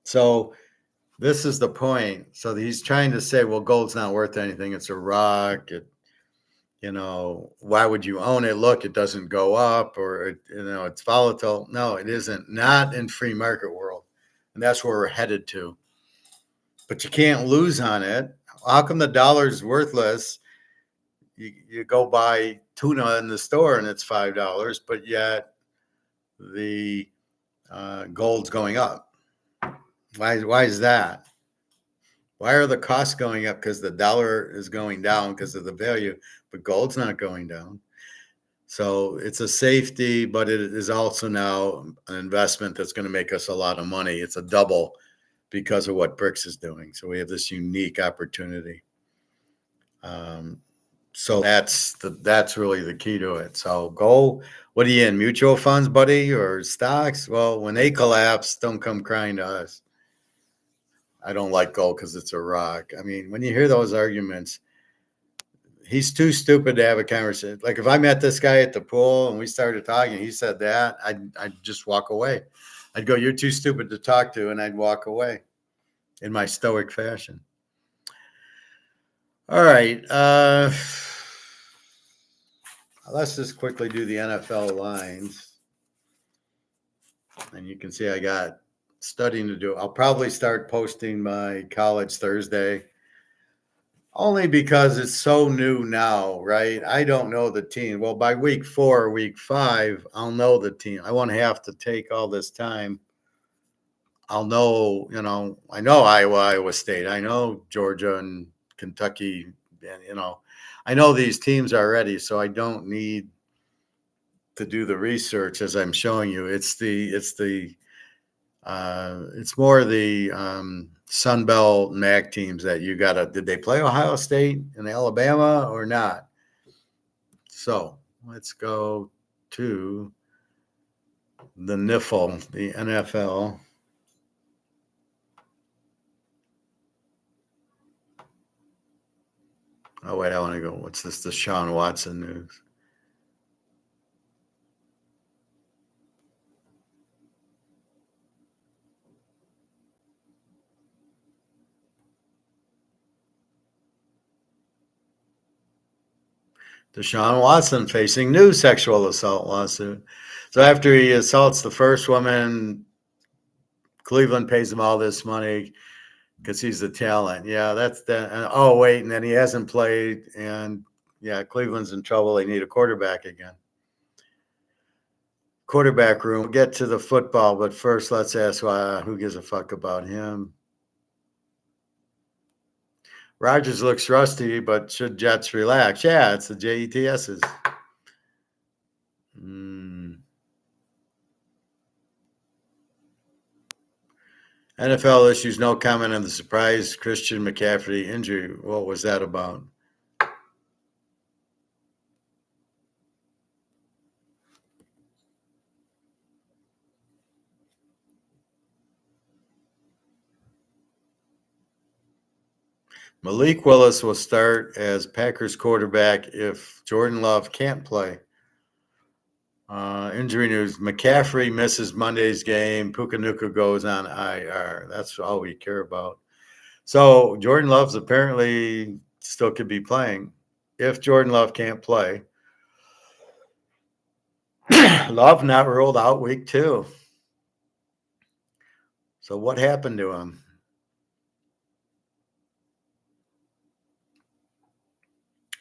so this is the point. So he's trying to say, well, gold's not worth anything. It's a rock. Why would you own it? Look, it doesn't go up, or it's volatile. No, it isn't. Not in free market world, and that's where we're headed to. But you can't lose on it. How come the dollar's worthless? You go buy tuna in the store and it's $5, but yet the gold's going up. Why is that? Why are the costs going up? Because the dollar is going down because of the value, but gold's not going down. So it's a safety, but it is also now an investment that's going to make us a lot of money. It's a double because of what BRICS is doing. So we have this unique opportunity. So that's really the key to it. So gold, what are you in, mutual funds, buddy, or stocks? Well, when they collapse, don't come crying to us. I don't like gold because it's a rock. I mean, when you hear those arguments, he's too stupid to have a conversation. Like if I met this guy at the pool and we started talking, he said that, I'd just walk away. I'd go, you're too stupid to talk to, and I'd walk away in my stoic fashion. All right. Let's just quickly do the NFL lines. And you can see I got studying to do. I'll probably start posting my college Thursday. Only because it's so new now, right? I don't know the team. Well, by week 4 or week 5, I'll know the team. I won't have to take all this time. I'll know, I know Iowa State. I know Georgia and Kentucky. And, I know these teams already, so I don't need to do the research as I'm showing you. It's more the Sun Belt MAC teams that you got to. Did they play Ohio State and Alabama or not? So let's go to the NIFL, the NFL. Oh, wait, I want to go. What's this? The Deshaun Watson news. Deshaun Watson facing new sexual assault lawsuit. So after he assaults the first woman, Cleveland pays him all this money because he's the talent. Yeah, that's that. Oh, wait, and then he hasn't played, and yeah, Cleveland's in trouble. They need a quarterback again. Quarterback room. We'll get to the football, but first, let's ask who gives a fuck about him. Rodgers looks rusty, but should Jets relax? Yeah, it's the JETSs. NFL issues no comment on the surprise Christian McCaffrey injury. What was that about? Malik Willis will start as Packers quarterback if Jordan Love can't play. Injury news: McCaffrey misses Monday's game. Puka goes on IR. That's all we care about. So Jordan Love's apparently still could be playing. If Jordan Love can't play, Love not ruled out week 2. So what happened to him?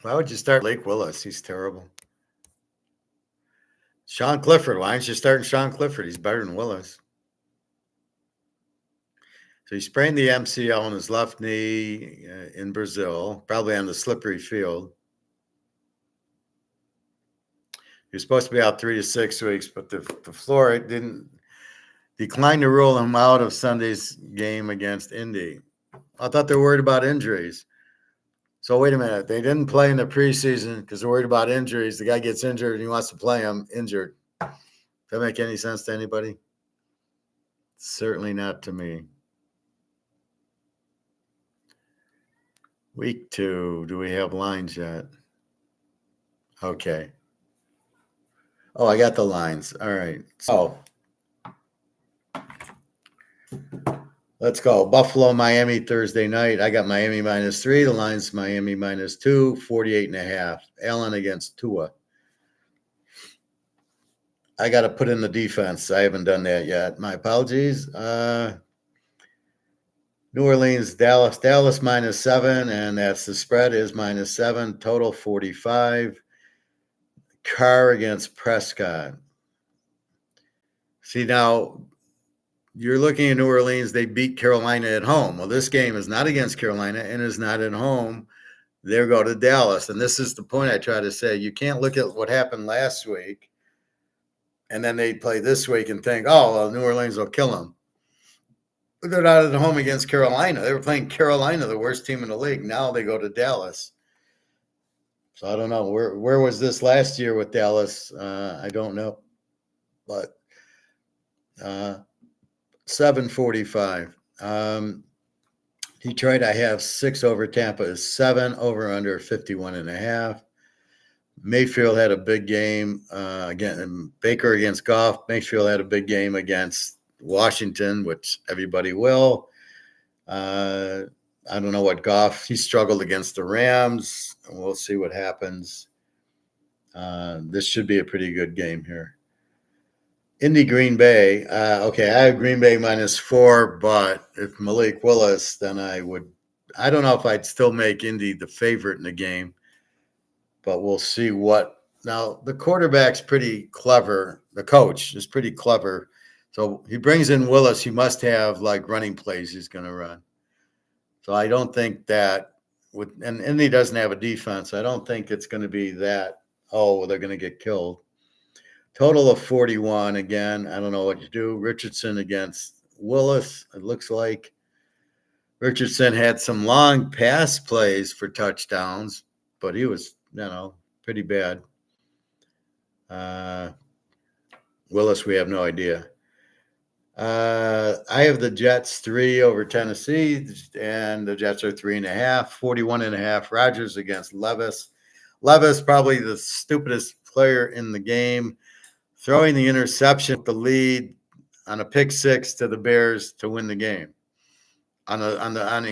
Why would you start Lake Willis? He's terrible. Sean Clifford. Why aren't you starting Sean Clifford? He's better than Willis. So he sprained the MCL on his left knee in Brazil, probably on the slippery field. He was supposed to be out 3 to 6 weeks, but the floor didn't decline to rule him out of Sunday's game against Indy. I thought they were worried about injuries. So wait a minute. They didn't play in the preseason because they're worried about injuries. The guy gets injured and he wants to play him injured. Does that make any sense to anybody? Certainly not to me. Week 2. Do we have lines yet? Okay. Oh, I got the lines. All right. So Let's go. Buffalo, Miami, Thursday night. I got Miami -3. The line's Miami -2, 48.5. Allen against Tua. I got to put in the defense. I haven't done that yet. My apologies. New Orleans, Dallas. Dallas -7, and that's the spread is -7. Total 45. Carr against Prescott. See, now you're looking at New Orleans. They beat Carolina at home. Well, this game is not against Carolina and is not at home. They go to Dallas. And this is the point I try to say. You can't look at what happened last week and then they play this week and think, oh, well, New Orleans will kill them. They're not at home against Carolina. They were playing Carolina, the worst team in the league. Now they go to Dallas. So I don't know. Where was this last year with Dallas? I don't know. But 745. Detroit, I have 6 over. Tampa is 7 over under 51.5. Mayfield had a big game again. Baker against Goff. Mayfield had a big game against Washington, which everybody will. I don't know what Goff. He struggled against the Rams. We'll see what happens. This should be a pretty good game here. Indy, Green Bay. Okay, I have Green Bay -4, but if Malik Willis, then I would. I don't know if I'd still make Indy the favorite in the game, but we'll see what. Now, the quarterback's pretty clever. The coach is pretty clever. So he brings in Willis. He must have like running plays he's going to run. So I don't think that and Indy doesn't have a defense. I don't think it's going to be that, oh, they're going to get killed. Total of 41 again. I don't know what you do. Richardson against Willis. It looks like Richardson had some long pass plays for touchdowns, but he was, pretty bad. Willis, we have no idea. I have the Jets 3 over Tennessee, and the Jets are 3.5, 41.5. Rodgers against Levis. Levis, probably the stupidest player in the game, throwing the interception with the lead on a pick six to the Bears to win the game.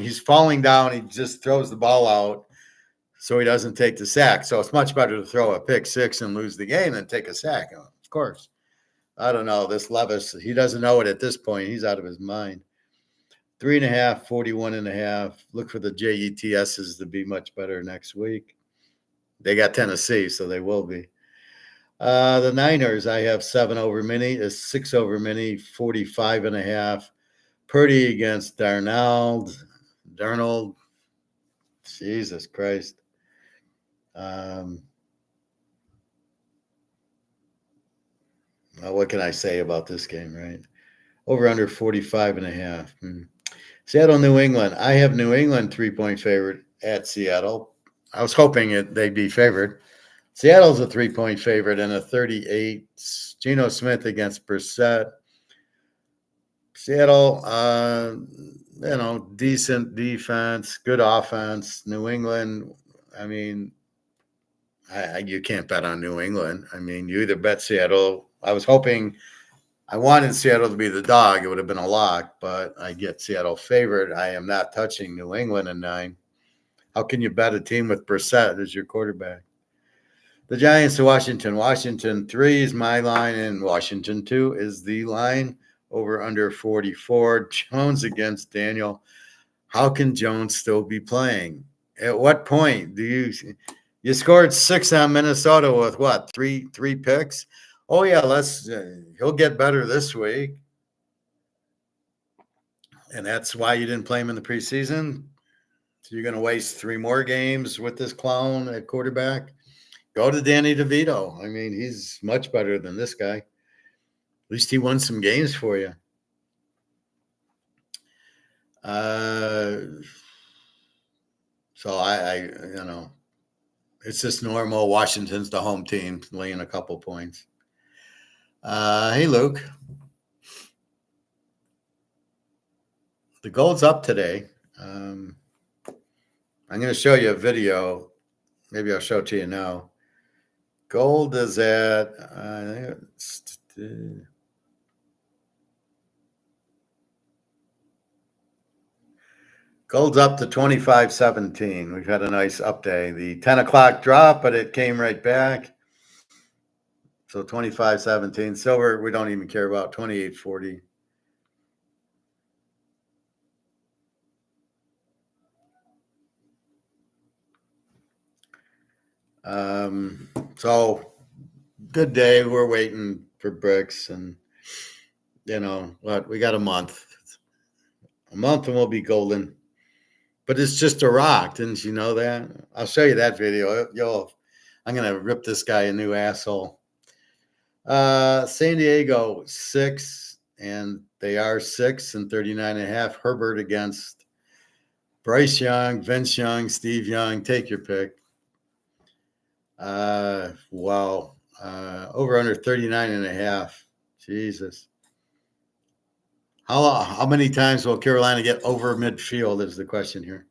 He's falling down. He just throws the ball out so he doesn't take the sack. So it's much better to throw a pick six and lose the game than take a sack, of course. I don't know. This Levis, he doesn't know it at this point. He's out of his mind. 3.5, 41.5. Look for the JETSs to be much better next week. They got Tennessee, so they will be. The Niners, I have 7 over mini, is 6 over mini, 45.5. Purdy against Darnold. Jesus Christ. Well, what can I say about this game, right? Over under 45.5. Seattle, New England. I have New England 3-point favorite at Seattle. I was hoping they'd be favored. Seattle's a 3-point favorite and a 38. Geno Smith against Brissett. Seattle, decent defense, good offense. New England, I mean, you can't bet on New England. I mean, you either bet Seattle. I wanted Seattle to be the dog. It would have been a lock, but I get Seattle favored. I am not touching New England in 9. How can you bet a team with Brissett as your quarterback? The Giants to Washington. Washington 3 is my line, and Washington 2 is the line. Over under 44. Jones against Daniel. How can Jones still be playing? At what point do you scored 6 on Minnesota with what? Three picks? Oh yeah, he'll get better this week. And that's why you didn't play him in the preseason. So you're going to waste 3 more games with this clown at quarterback. Go to Danny DeVito. I mean, he's much better than this guy. At least he won some games for you. So I it's just normal. Washington's the home team, laying a couple points. Hey, Luke. The gold's up today. I'm going to show you a video. Maybe I'll show it to you now. Gold is at Gold's up to 25.17. We've had a nice up day. The 10 o'clock drop, but it came right back. So 25.17. Silver, we don't even care about 28.40. So good day. We're waiting for bricks, and what? We got a month. A month and we'll be golden. But it's just a rock. Didn't you know that? I'll show you that video. I'm gonna rip this guy a new asshole. San Diego 6, and they are 6 and 39.5. Herbert against Bryce Young, Vince Young, Steve Young. Take your pick. Wow. Over under 39.5. Jesus. How many times will Carolina get over midfield is the question here.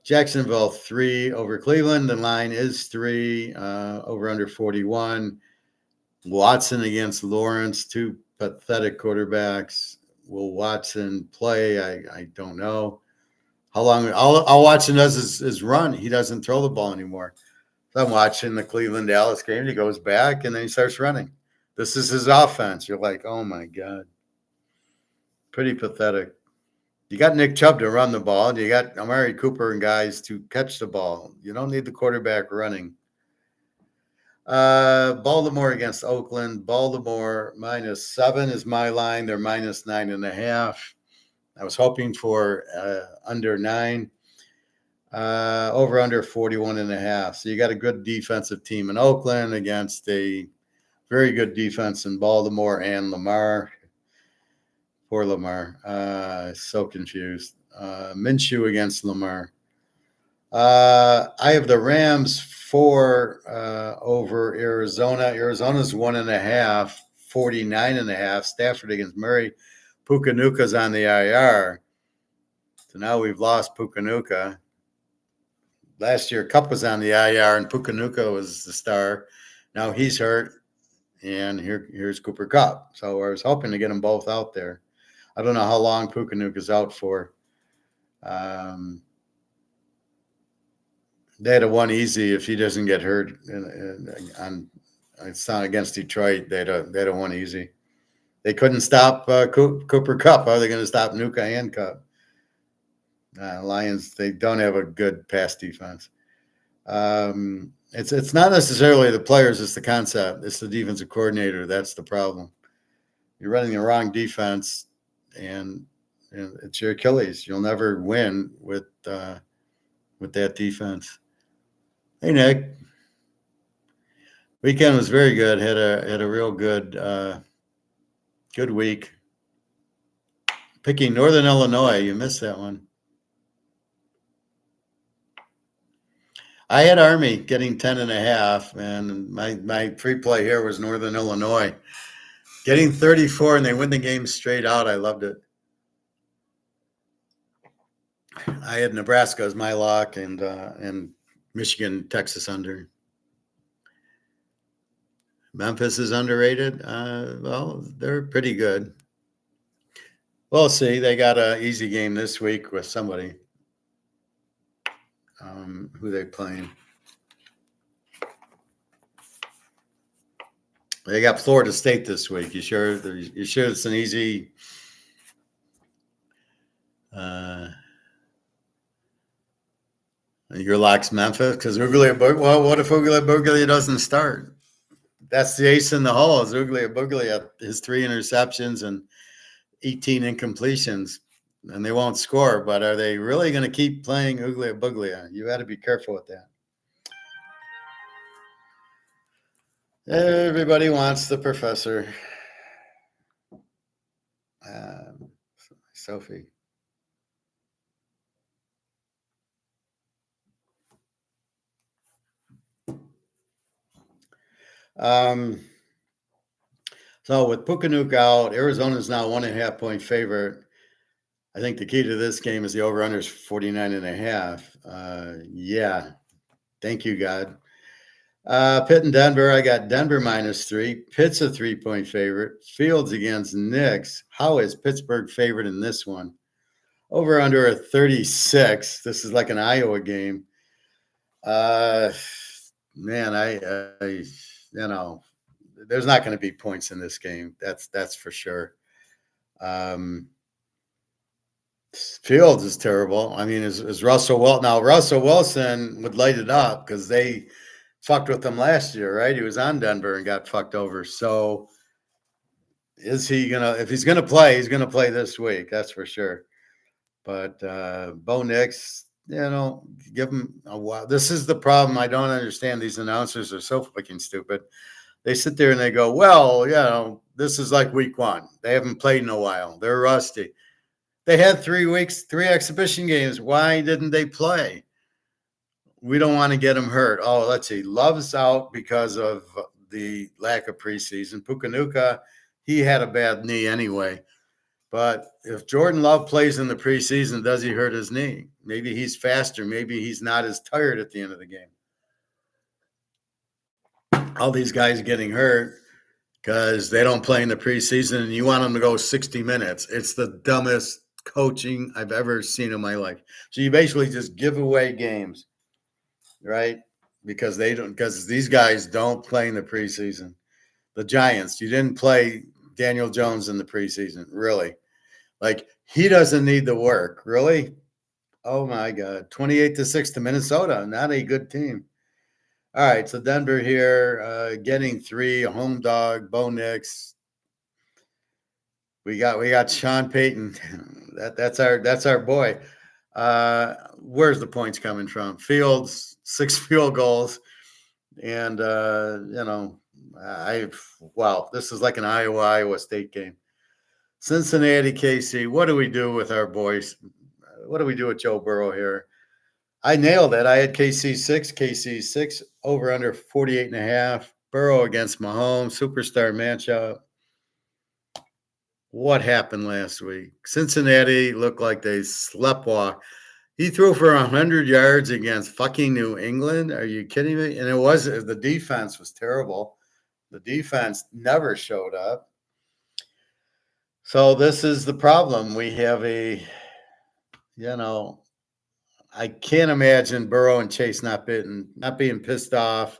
Jacksonville 3 over Cleveland. The line is 3. Over under 41. Watson against Lawrence. 2 pathetic quarterbacks. Will Watson play? I don't know. How long? All Watson does is run. He doesn't throw the ball anymore. So I'm watching the Cleveland Dallas game. He goes back and then he starts running. This is his offense. You're like, oh my God. Pretty pathetic. You got Nick Chubb to run the ball. You got Amari Cooper and guys to catch the ball. You don't need the quarterback running. Baltimore against Oakland. Baltimore -7 is my line. They're -9.5. I was hoping for under 9. Over under 41.5. So you got a good defensive team in Oakland against a very good defense in Baltimore and Lamar. Poor Lamar. So confused. Minshew against Lamar. I have the Rams 4 over Arizona. Arizona's 1.5, 49.5. Stafford against Murray. Pukanuka's on the IR. So now we've lost Pukanuka. Last year, Kupp was on the IR and Pukanuka was the star. Now he's hurt, and here's Cooper Kupp. So I was hoping to get them both out there. I don't know how long Pukanuka's out for. They had a one easy if he doesn't get hurt. It's not against Detroit. They had a one easy. They couldn't stop Cooper Kupp. How are they going to stop Nuka and Kupp? Lions, they don't have a good pass defense. It's not necessarily the players, it's the concept. It's the defensive coordinator. That's the problem. You're running the wrong defense, and it's your Achilles. You'll never win with that defense. Hey, Nick. Weekend was very good. Had a real good week. Picking Northern Illinois. You missed that one. I had Army getting 10.5, and my free play here was Northern Illinois getting 34, and they win the game straight out. I loved it. I had Nebraska as my lock, and Michigan, Texas under. Memphis is underrated. Well, they're pretty good. We'll see. They got an easy game this week with somebody. Who they playing? They got Florida State this week. You sure? You sure it's an easy? Your lock's Memphis because well, what if Uglia doesn't start? That's the ace in the hole. Is Uglia his 3 interceptions and 18 incompletions, and they won't score. But are they really going to keep playing Buglia? You got to be careful with that. Everybody wants the professor. Sophie. So with Pukanuk out, Arizona's now 1.5 point favorite. I think the key to this game is the over-under is 49.5. Yeah. Thank you, God. Pitt and Denver, I got Denver -3. Pitt's a 3-point favorite. Fields against Knicks. How is Pittsburgh favorite in this one? Over under a 36. This is like an Iowa game. Uh, man, I you know, there's not going to be points in this game. That's for sure. Um, Fields is terrible. I mean, is Russell Wilson now? Russell Wilson would light it up because they fucked with him last year, right? He was on Denver and got fucked over. So, is he gonna? If he's gonna play, he's gonna play this week. That's for sure. But Bo Nix, give him a while. This is the problem. I don't understand. These announcers are so fucking stupid. They sit there and they go, well, this is like week one. They haven't played in a while. They're rusty. They had 3 weeks, 3 exhibition games. Why didn't they play? We don't want to get them hurt. Oh, let's see. Love's out because of the lack of preseason. Pukanuka, he had a bad knee anyway. But if Jordan Love plays in the preseason, does he hurt his knee? Maybe he's faster. Maybe he's not as tired at the end of the game. All these guys getting hurt because they don't play in the preseason and you want them to go 60 minutes. It's the dumbest coaching I've ever seen in my life. So you basically just give away games, right? Because these guys don't play in the preseason. The Giants, you didn't play Daniel Jones in the preseason, really. Like, he doesn't need the work, really. Oh my God. 28-6 to Minnesota. Not a good team. All right, so Denver here, getting 3, a home dog, Bo Nix. We got Sean Payton. That's our boy. Where's the points coming from? Fields, 6 field goals, and this is like an Iowa State game. Cincinnati, KC. What do we do with our boys? What do we do with Joe Burrow here? I nailed it. I had KC 6, over under 48.5. Burrow against Mahomes, superstar matchup. What happened last week? Cincinnati looked like they sleptwalk. He threw for 100 yards against fucking New England. Are you kidding me? And the defense was terrible. The defense never showed up. So this is the problem. We have I can't imagine Burrow and Chase not being pissed off,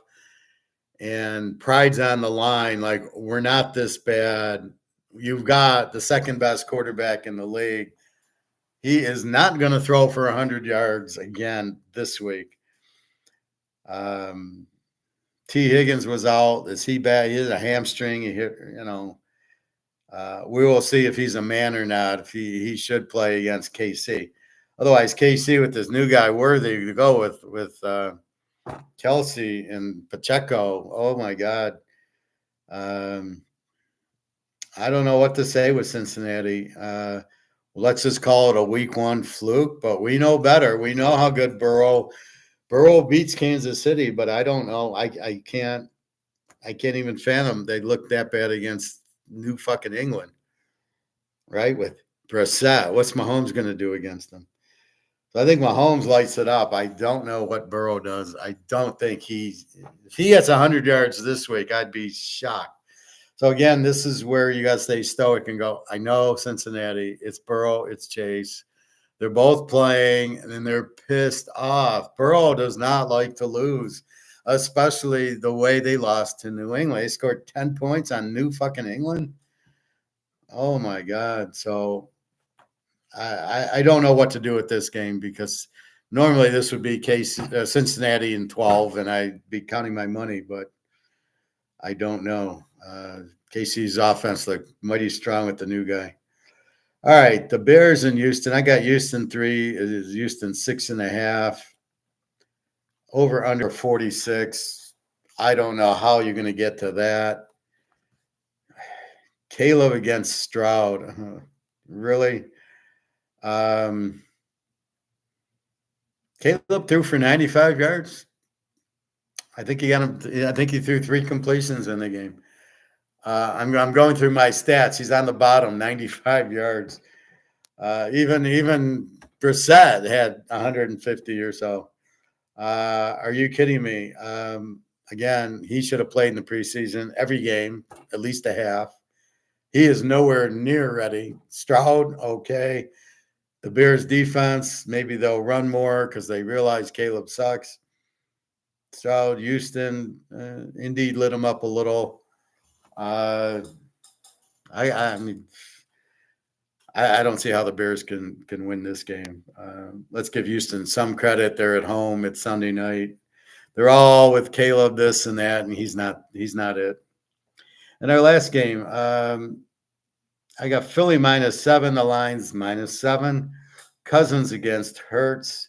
and pride's on the line. Like, we're not this bad. You've got the second best quarterback in the league. He is not going to throw for 100 yards again this week. T. Higgins was out. Is he bad? He has a hamstring. We will see if he's a man or not, if he should play against KC. Otherwise, KC with this new guy Worthy to go with Kelsey and Pacheco. Oh, my God. I don't know what to say with Cincinnati. Let's just call it a week one fluke, but we know better. We know how good Burrow beats Kansas City, but I don't know. I can't even fathom they look that bad against New fucking England, right? With Brissett. What's Mahomes going to do against them? So I think Mahomes lights it up. I don't know what Burrow does. I don't think if he gets 100 yards this week, I'd be shocked. So again, this is where you got to stay stoic and go, I know Cincinnati, it's Burrow, it's Chase. They're both playing and they're pissed off. Burrow does not like to lose, especially the way they lost to New England. They scored 10 points on New fucking England. Oh my God. So I don't know what to do with this game, because normally this would be Cincinnati in 12 and I'd be counting my money, but I don't know. KC's offense looked mighty strong with the new guy. All right, the Bears in Houston. I got Houston 3. It is Houston 6.5. Over under 46. I don't know how you're going to get to that. Caleb against Stroud. Really? Caleb threw for 95 yards. I think he got him. I think he threw 3 completions in the game. I'm going through my stats. He's on the bottom, 95 yards. Even Brissett had 150 or so. Are you kidding me? Again, he should have played in the preseason every game, at least a half. He is nowhere near ready. Stroud, okay. The Bears defense, maybe they'll run more because they realize Caleb sucks. Stroud, Houston, indeed lit them up a little. I mean, I don't see how the Bears can win this game. Let's give Houston some credit. They're at home. It's Sunday night. They're all with Caleb this and that, and he's not it. And our last game, I got Philly -7. The line's -7. Cousins against Hurts.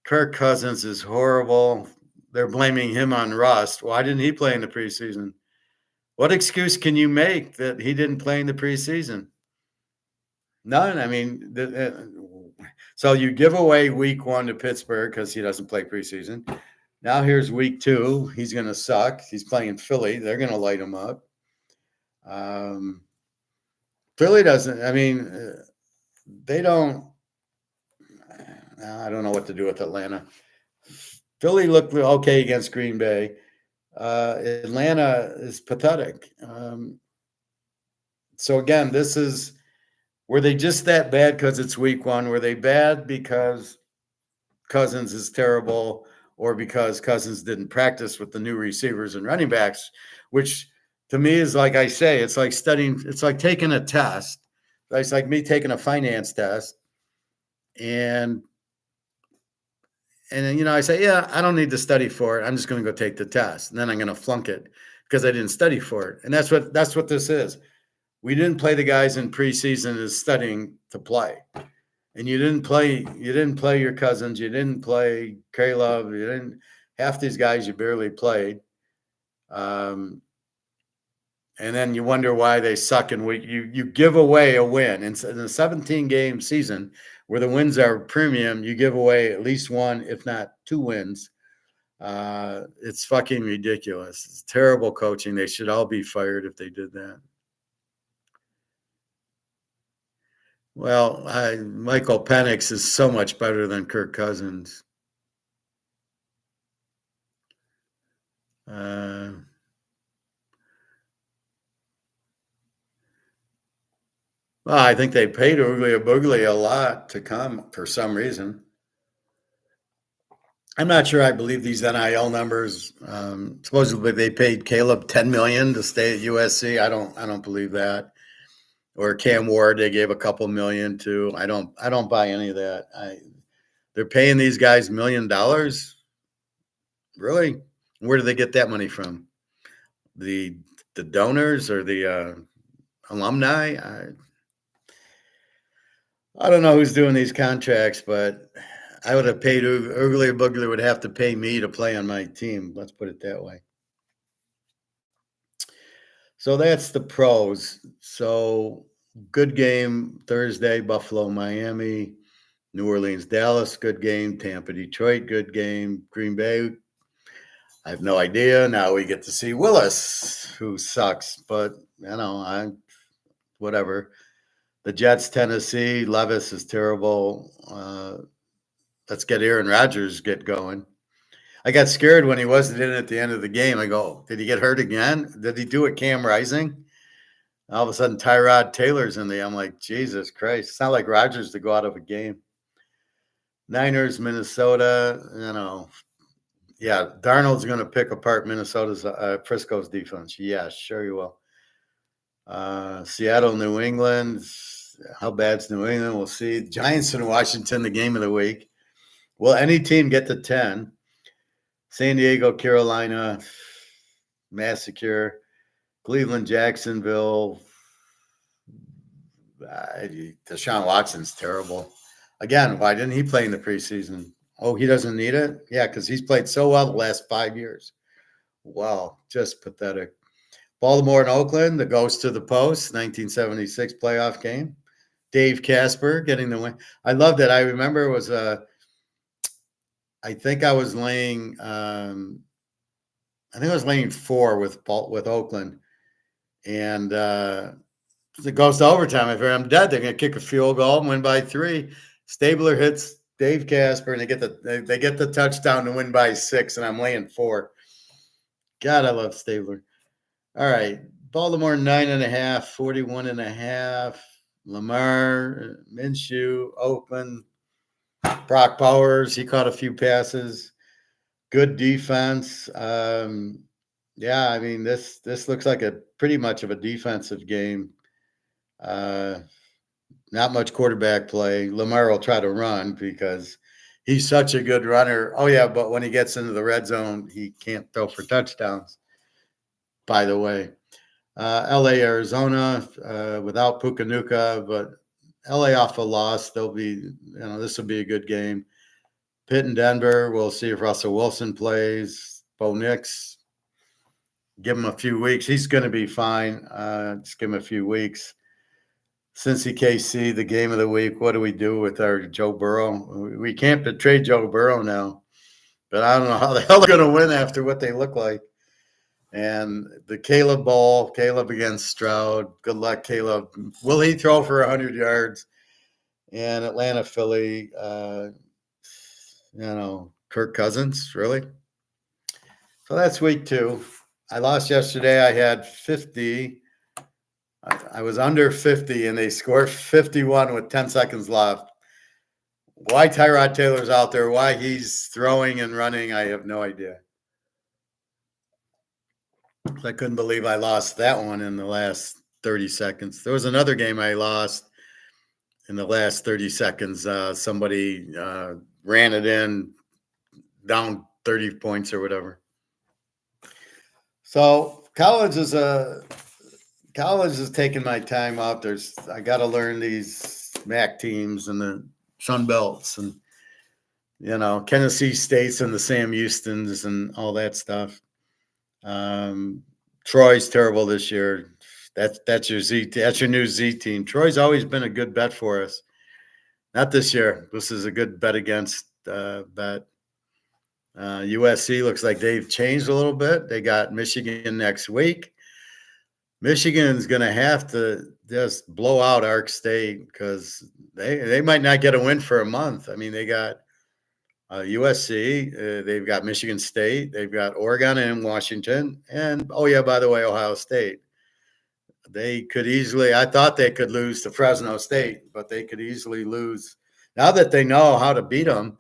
Kirk Cousins is horrible. They're blaming him on rust. Why didn't he play in the preseason? What excuse can you make that he didn't play in the preseason? None. I mean, so you give away week 1 to Pittsburgh because he doesn't play preseason. Now here's week 2. He's going to suck. He's playing Philly. They're going to light him up. Philly doesn't. I mean, they don't. I don't know what to do with Atlanta. Philly looked okay against Green Bay. Atlanta is pathetic. So again, were they just that bad because it's week 1? Were they bad because Cousins is terrible, or because Cousins didn't practice with the new receivers and running backs, which to me is like I say, it's like studying, it's like taking a test. It's like me taking a finance test. And then, I say, yeah, I don't need to study for it. I'm just going to go take the test. And then I'm going to flunk it because I didn't study for it. And that's what this is. We didn't play the guys in preseason as studying to play. And you didn't play your Cousins. You didn't play Caleb. Half these guys you barely played. And then you wonder why they suck. And you give away a win. In a 17-game season where the wins are premium, you give away at least 1, if not 2 wins. It's fucking ridiculous. It's terrible coaching. They should all be fired if they did that. Well, Michael Penix is so much better than Kirk Cousins. Well, I think they paid Oogly Boogly a lot to come for some reason. I'm not sure I believe these NIL numbers. Supposedly they paid Caleb $10 million to stay at USC. I don't believe that. Or Cam Ward, they gave a couple million to. I don't buy any of that. They're paying these guys $1 million. Really? Where do they get that money from? The donors or the alumni? I don't know who's doing these contracts, but I would have paid Oogly Boogly would have to pay me to play on my team. Let's put it that way. So that's the pros. So good game Thursday, Buffalo, Miami, New Orleans, Dallas, good game. Tampa, Detroit, good game. Green Bay, I have no idea. Now we get to see Willis, who sucks, but whatever. The Jets, Tennessee, Levis is terrible. Let's get Aaron Rodgers get going. I got scared when he wasn't in at the end of the game. I go, did he get hurt again? Did he do it Cam Rising? All of a sudden, Tyrod Taylor's in there. I'm like, Jesus Christ. It's not like Rodgers to go out of a game. Niners, Minnesota, Yeah, Darnold's going to pick apart Minnesota's Frisco's defense. Yeah, sure you will. Seattle, New England. How bad's New England? We'll see. Giants and Washington, the game of the week. Will any team get to 10? San Diego, Carolina, massacre. Cleveland, Jacksonville. Deshaun Watson's terrible. Again, why didn't he play in the preseason? Oh, he doesn't need it? Yeah, because he's played so well the last 5 years. Wow, just pathetic. Baltimore and Oakland, the ghost to the post, 1976 playoff game. Dave Casper getting the win. I loved it. I remember it was I think I was laying 4 with Oakland. And it goes to overtime. If I'm dead, they're going to kick a field goal and win by 3. Stabler hits Dave Casper, and they get the touchdown to win by 6, and I'm laying 4. God, I love Stabler. All right, Baltimore 9.5, 41.5. Lamar, Minshew, Oakland, Brock Bowers. He caught a few passes. Good defense. Yeah, I mean this looks like a pretty much of a defensive game. Uh, Not much quarterback play. Lamar will try to run because he's such a good runner. Oh yeah, but when he gets into the red zone, he can't throw for touchdowns. By the way, L.A. Arizona without Pukanuka, but L.A. off a loss. They'll be, this will be a good game. Pitt and Denver. We'll see if Russell Wilson plays. Bo Nix. Give him a few weeks. He's going to be fine. Just give him a few weeks. Cincy KC, the game of the week. What do we do with our Joe Burrow? We can't betray Joe Burrow now, but I don't know how the hell they're going to win after what they look like. And the Caleb Bowl, Caleb against Stroud. Good luck, Caleb. Will he throw for 100 yards? And Atlanta, Philly, Kirk Cousins, really? So that's week 2. I lost yesterday. I had 50. I was under 50, and they scored 51 with 10 seconds left. Why Tyrod Taylor's out there, why he's throwing and running, I have no idea. I couldn't believe I lost that one in the last 30 seconds. There was another game I lost in the last 30 seconds. Somebody ran it in down 30 points or whatever. So college is taking my time out. I got to learn these MAC teams and the Sun Belts and, Tennessee States and the Sam Houstons and all that stuff. Troy's terrible this year. That's your new Z team. Troy's always been a good bet for us. Not this year. This is a good bet against bet. USC looks like they've changed a little bit. They got Michigan next week. Michigan's going to have to just blow out Ark State because they might not get a win for a month. I mean, they got USC, they've got Michigan State, they've got Oregon and Washington, and, oh, yeah, by the way, Ohio State. They could easily – I thought they could lose to Fresno State, but they could easily lose. Now that they know how to beat them,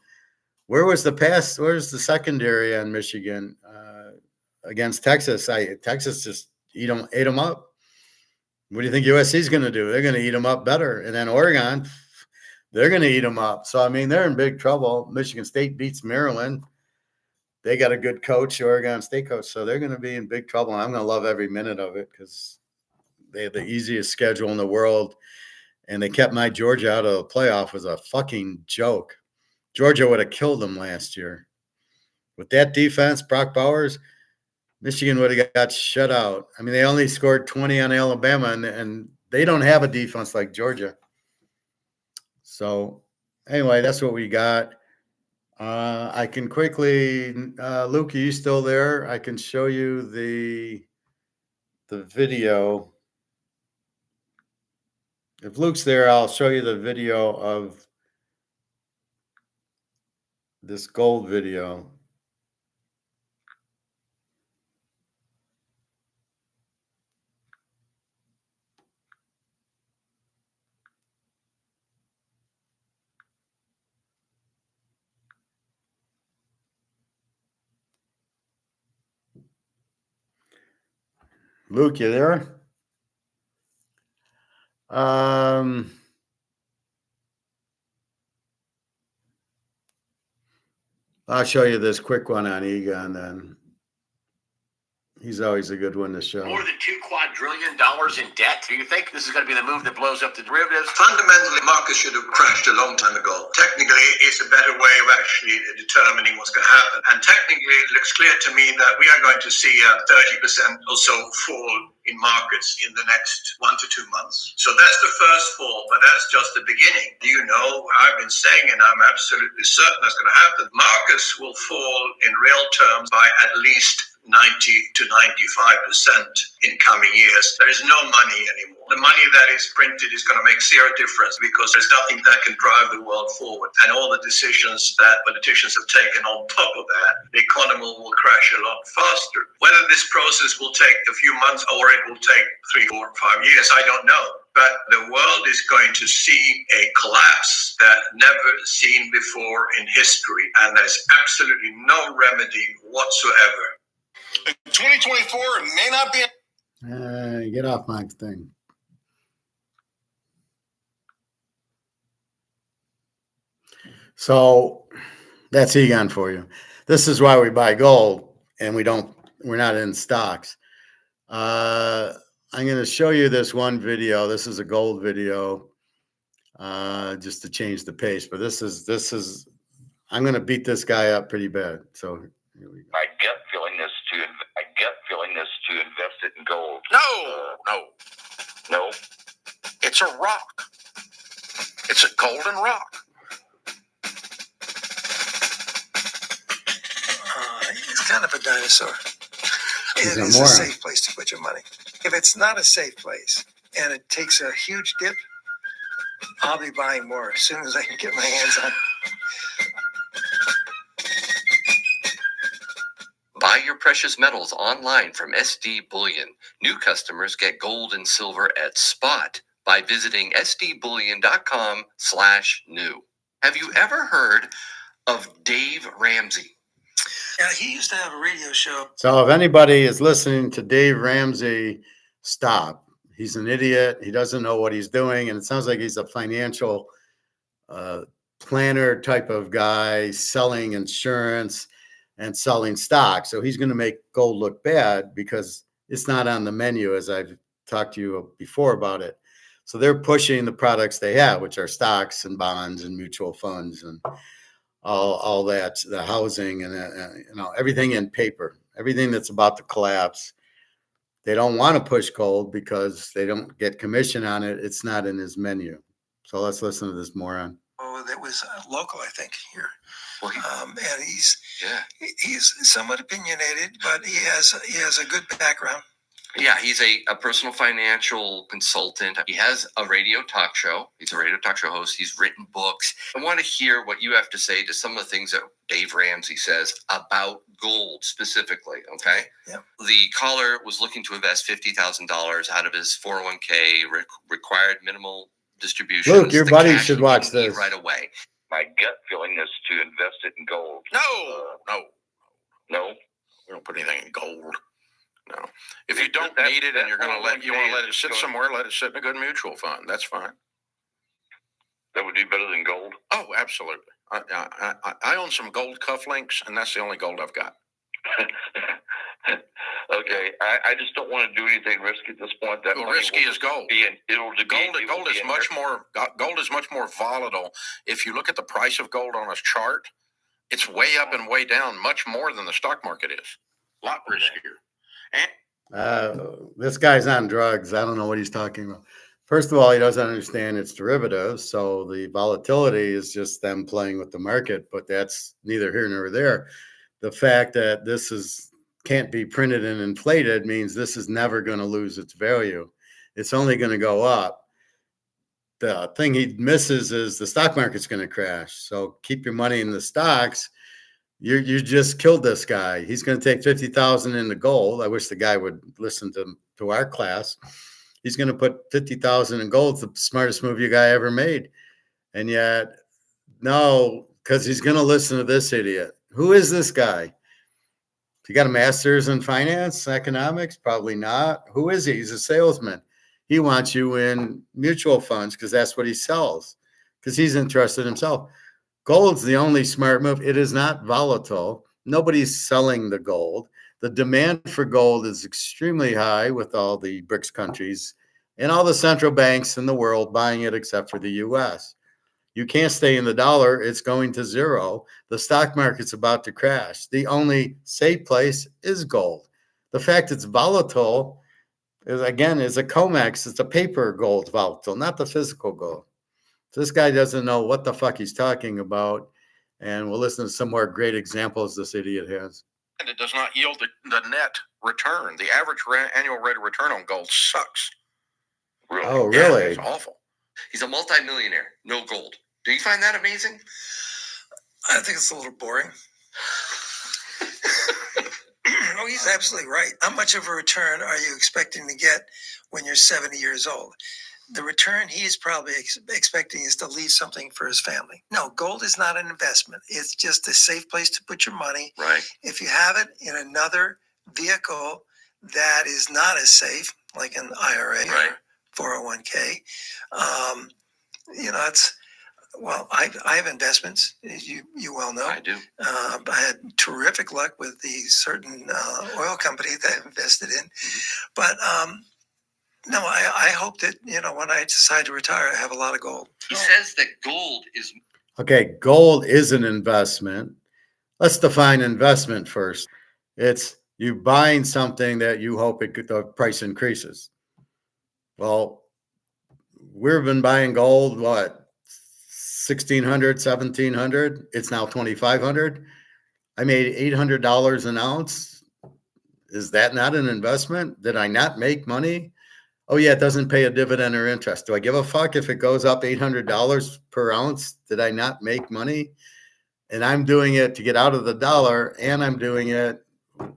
where's the secondary on Michigan against Texas? Texas just ate them up. What do you think USC is going to do? They're going to eat them up better. And then Oregon, they're going to eat them up. So, I mean, they're in big trouble. Michigan State beats Maryland. They got a good coach, Oregon State coach. So they're going to be in big trouble. I'm going to love every minute of it because they have the easiest schedule in the world. And they kept my Georgia out of the playoff. It was a fucking joke. Georgia would have killed them last year. With that defense, Brock Bowers, Michigan would have got shut out. I mean, they only scored 20 on Alabama, and they don't have a defense like Georgia. So, anyway, that's what we got. I can quickly, Luke, are you still there? I can show you the video. If Luke's there, I'll show you the video of this gold video. Luke, you there? I'll show you this quick one on Egon then. He's always a good one to show. More than $2 quadrillion in debt. Do you think this is going to be the move that blows up the derivatives? Fundamentally, markets should have crashed a long time ago. Technically, it's a better way of actually determining what's going to happen. And technically, it looks clear to me that we are going to see a 30% or so fall in markets in the next 1 to 2 months. So that's the first fall, but that's just the beginning. I've been saying, and I'm absolutely certain that's going to happen, markets will fall in real terms by at least 90 to 95% in coming years. There is no money anymore. The money that is printed is going to make zero difference because there's nothing that can drive the world forward. And all the decisions that politicians have taken on top of that, the economy will crash a lot faster. Whether this process will take a few months or it will take 3, 4, 5 years, I don't know. but the world is going to see a collapse that never seen before in history, and there's absolutely no remedy whatsoever. 2024 may not be. Get off my thing. So that's Egon for you. This is why we buy gold, and we're not in stocks. I'm going to show you this one video. This is a gold video, just to change the pace. But this is. I'm going to beat this guy up pretty bad. So here we go. My gut feeling is to invest it in gold. No. It's a rock. It's a golden rock. He's kind of a dinosaur. He's It a is a moron. safe place to put your money. If it's not a safe place and it takes a huge dip, I'll be buying more as soon as I can get my hands on it. Buy your precious metals online from SD Bullion. New customers get gold and silver at spot by visiting sdbullion.com/new. Have you ever heard of Dave Ramsey? Yeah, he used to have a radio show. So if anybody is listening to Dave Ramsey, stop. He's an idiot. He doesn't know what he's doing. And it sounds like he's a financial planner type of guy selling insurance and selling stocks. So he's going to make gold look bad because it's not on the menu, as I've talked to you before about it. So they're pushing the products they have, which are stocks and bonds and mutual funds and all that, the housing and everything in paper, everything that's about to collapse. They don't want to push gold because they don't get commission on it. It's not in his menu. So let's listen to this moron. Oh, that was local, I think, here. Well, And he's somewhat opinionated, but he has a good background. Yeah, he's a personal financial consultant. He has a radio talk show. He's a radio talk show host. He's written books. I want to hear what you have to say to some of the things that Dave Ramsey says about gold specifically, okay? Yeah. The caller was looking to invest $50,000 out of his 401k, required minimal distributions. Luke, your buddy should watch this. Right away. My gut feeling is to invest it in gold. No. We don't put anything in gold. No. If you don't need it and you want to let it sit somewhere, let it sit in a good mutual fund. That's fine. That would be better than gold. Oh, absolutely. I own some gold cufflinks, and that's the only gold I've got. Okay, I just don't want to do anything risky at this point. That risky is gold. Gold is much more volatile. If you look at the price of gold on a chart, it's way up and way down, much more than the stock market is. A lot riskier. This guy's on drugs. I don't know what he's talking about. First of all, he doesn't understand its derivatives. So the volatility is just them playing with the market, but that's neither here nor there. The fact that this can't be printed and inflated means this is never going to lose its value. It's only going to go up. The thing he misses is the stock market's going to crash. So keep your money in the stocks. You just killed this guy. He's going to take 50,000 into gold. I wish the guy would listen to our class. He's going to put 50,000 in gold. It's the smartest move you guy ever made. And yet, no, because he's going to listen to this idiot. Who is this guy? He got a master's in finance, economics? Probably not. Who is he? He's a salesman. He wants you in mutual funds because that's what he sells, because he's interested himself. Gold's the only smart move. It is not volatile. Nobody's selling the gold. The demand for gold is extremely high with all the BRICS countries and all the central banks in the world buying it except for the U.S. You can't stay in the dollar. It's going to zero. The stock market's about to crash. The only safe place is gold. The fact it's volatile is a COMEX. It's a paper gold volatile, not the physical gold. So this guy doesn't know what the fuck he's talking about. And we'll listen to some more great examples this idiot has. And it does not yield the net return. The average annual rate of return on gold sucks. Really? Oh, really? Yeah, it's awful. He's a multimillionaire, no gold. Do you find that amazing? I think it's a little boring. No, he's absolutely right. How much of a return are you expecting to get when you're 70 years old? the return he's probably expecting is to leave something for his family. No, gold is not an investment. It's just a safe place to put your money. Right. If you have it in another vehicle that is not as safe, like an IRA Right. or 401k, it's, well, I have investments, as you well know. I do. I had terrific luck with the certain oil company that I invested in. But no, I hope that, when I decide to retire, I have a lot of gold. He says that gold is. Okay, gold is an investment. Let's define investment first. It's you buying something that you hope the price increases. Well, we've been buying gold, what, 1,600, 1,700? It's now 2,500. I made $800 an ounce. Is that not an investment? Did I not make money? Oh yeah, it doesn't pay a dividend or interest. Do I give a fuck if it goes up $800 per ounce? Did I not make money? And I'm doing it to get out of the dollar, and I'm doing it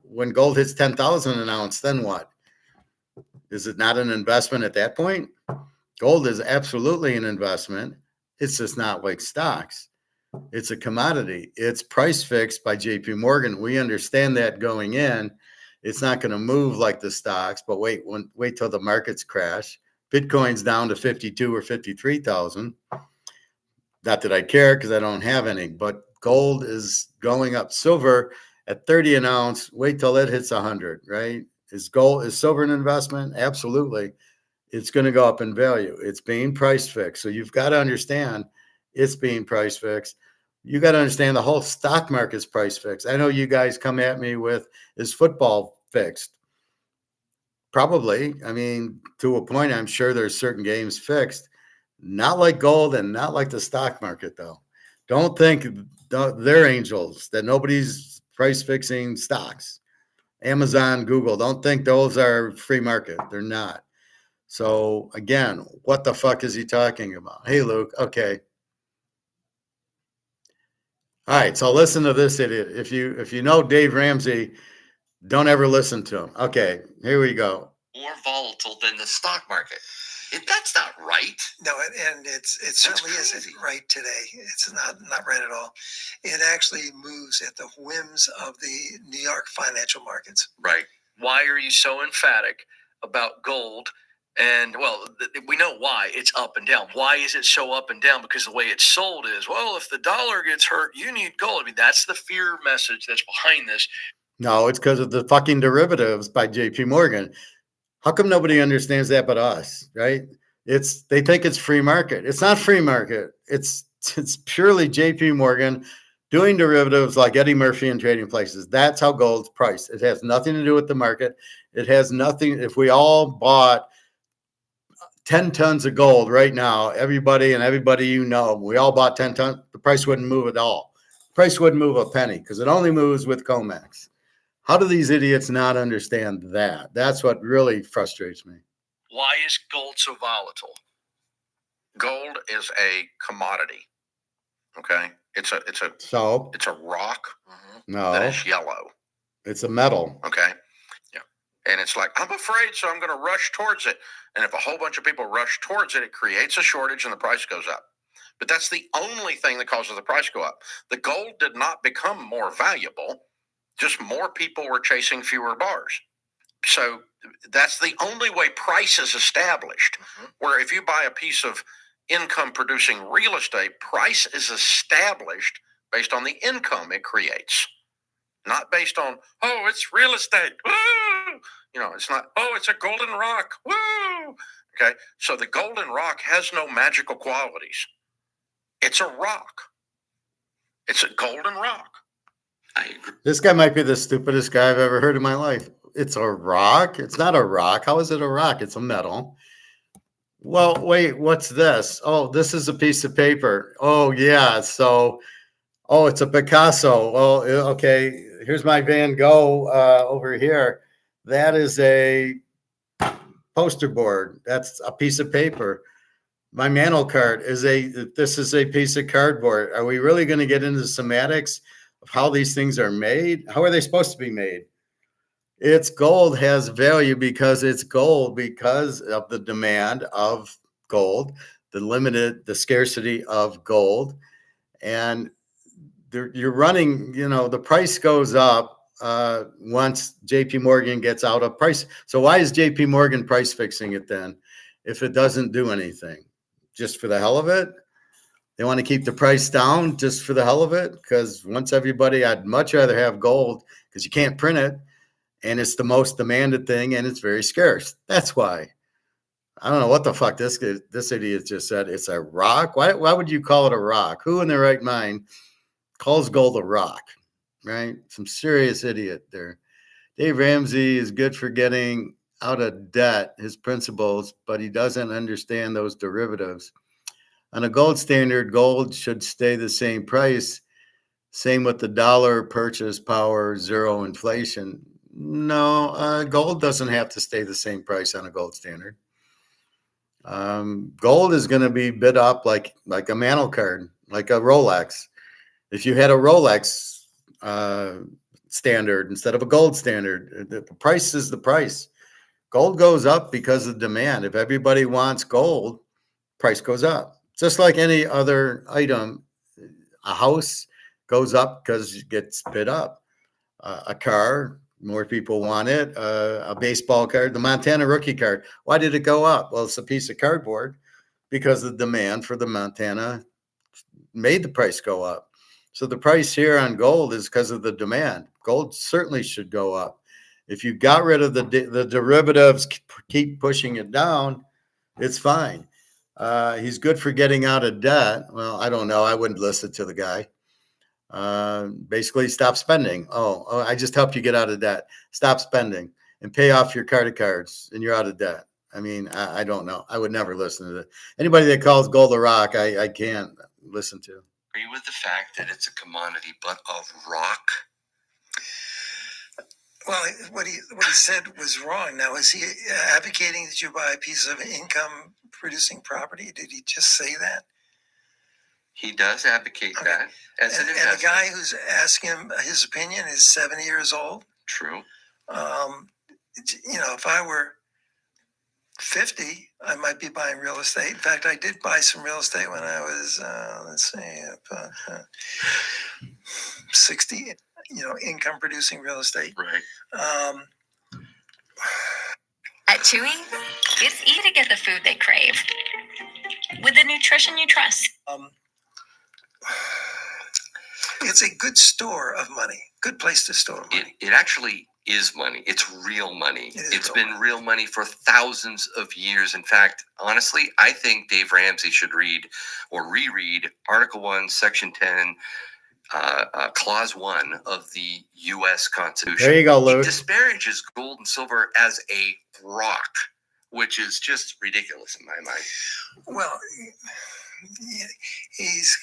when gold hits 10,000 an ounce. Then what? Is it not an investment at that point? Gold is absolutely an investment. It's just not like stocks. It's a commodity. It's price fixed by JP Morgan. We understand that going in. It's not going to move like the stocks, but wait till the markets crash. Bitcoin's down to 52 or 53,000. Not that I care because I don't have any, but gold is going up. Silver at 30 an ounce. Wait till it hits 100, right? Is silver an investment? Absolutely. It's going to go up in value. It's being price fixed. So you've got to understand it's being price fixed. You got to understand the whole stock market's price fixed. I know you guys come at me with, is football fixed? Probably. I mean, to a point, I'm sure there's certain games fixed. Not like gold and not like the stock market, though. Don't think they're angels, that nobody's price fixing stocks. Amazon, Google, don't think those are free market. They're not. So again, what the fuck is he talking about? Hey, Luke. Okay. All right. So listen to this idiot. If you know Dave Ramsey, don't ever listen to him. Okay. Here we go. More volatile than the stock market. That's not right. No, and it certainly isn't right today. It's not right at all. It actually moves at the whims of the New York financial markets. Right. Why are you so emphatic about gold? And well, we know why. It's up and down. Why is it so up and down? Because the way it's sold is, well, if the dollar gets hurt, you need gold. I mean, that's the fear message that's behind this. No, it's because of the fucking derivatives by JP Morgan. How come nobody understands that but us, right? They think it's free market. It's not free market. It's purely JP Morgan doing derivatives like Eddie Murphy and Trading Places. That's how gold's priced. It has nothing to do with the market. It has nothing. If we all bought 10 tons of gold right now, everybody we all bought 10 tons, the price wouldn't move at all. The price wouldn't move a penny because it only moves with COMEX. How do these idiots not understand that? That's what really frustrates me. Why is gold so volatile? Gold is a commodity. Okay, it's a rock No, that is yellow. It's a metal. Okay, yeah, and it's like, I'm afraid, so I'm going to rush towards it. And if a whole bunch of people rush towards it, it creates a shortage and the price goes up. But that's the only thing that causes the price to go up. The gold did not become more valuable. Just more people were chasing fewer bars. So that's the only way price is established. Where if you buy a piece of income producing real estate, price is established based on the income it creates, not based on, oh, it's real estate. Woo! It's not, oh, it's a golden rock. Woo! Okay. So the golden rock has no magical qualities. It's a rock. It's a golden rock. I agree. This guy might be the stupidest guy I've ever heard in my life. It's a rock. It's not a rock. How is it a rock? It's a metal. Well, wait, what's this? Oh, this is a piece of paper. Oh, yeah. So, it's a Picasso. Oh, okay. Here's my Van Gogh over here. That is a poster board. That's a piece of paper. My mantle card this is a piece of cardboard. Are we really going to get into the semantics of how these things are made? How are they supposed to be made? It's gold has value because it's gold because of the demand of gold, the scarcity of gold, and you're running, the price goes up once JP Morgan gets out of price. So why is JP Morgan price fixing it then if it doesn't do anything? Just for the hell of it? They want to keep the price down just for the hell of it? Because I'd much rather have gold because you can't print it and it's the most demanded thing and it's very scarce. That's why. I don't know what the fuck this idiot just said. It's a rock. Why would you call it a rock? Who in their right mind calls gold a rock? Right? Some serious idiot there. Dave Ramsey is good for getting out of debt, his principles, but he doesn't understand those derivatives. On a gold standard, gold should stay the same price. Same with the dollar, purchase power, zero inflation. No, gold doesn't have to stay the same price on a gold standard. Gold is going to be bid up like a mantle card, like a Rolex. If you had a Rolex standard instead of a gold standard, the price is the price. Gold goes up because of demand. If everybody wants gold, price goes up. Just like any other item, a house goes up because it gets bid up. A car, more people want it. A baseball card, the Montana rookie card. Why did it go up? Well, it's a piece of cardboard because the demand for the Montana made the price go up. So the price here on gold is because of the demand. Gold certainly should go up. If you got rid of the derivatives, keep pushing it down, it's fine. He's good for getting out of debt. Well, I don't know. I wouldn't listen to the guy. Basically, stop spending. Oh, I just helped you get out of debt. Stop spending and pay off your credit cards, and you're out of debt. I mean, I don't know. I would never listen to that. Anybody that calls gold a rock, I can't listen to. Agree with the fact that it's a commodity, but of rock. Well, what he said was wrong. Now, is he advocating that you buy a piece of income-producing property? Did he just say that? He does advocate that as an investor. And the guy who's asking him his opinion is 70 years old. True. If I were 50, I might be buying real estate. In fact, I did buy some real estate when I was, about 60. Income producing real estate. Right. At Chewy, it's easy to get the food they crave with the nutrition you trust. It's a good store of money. Good place to store money. It actually is money. It's real money. It's been real money for thousands of years. In fact, honestly, I think Dave Ramsey should read or reread Article 1, Section 10, Clause 1 of the U.S. Constitution. There you go, Luke. He disparages gold and silver as a rock, which is just ridiculous in my mind. Well, he's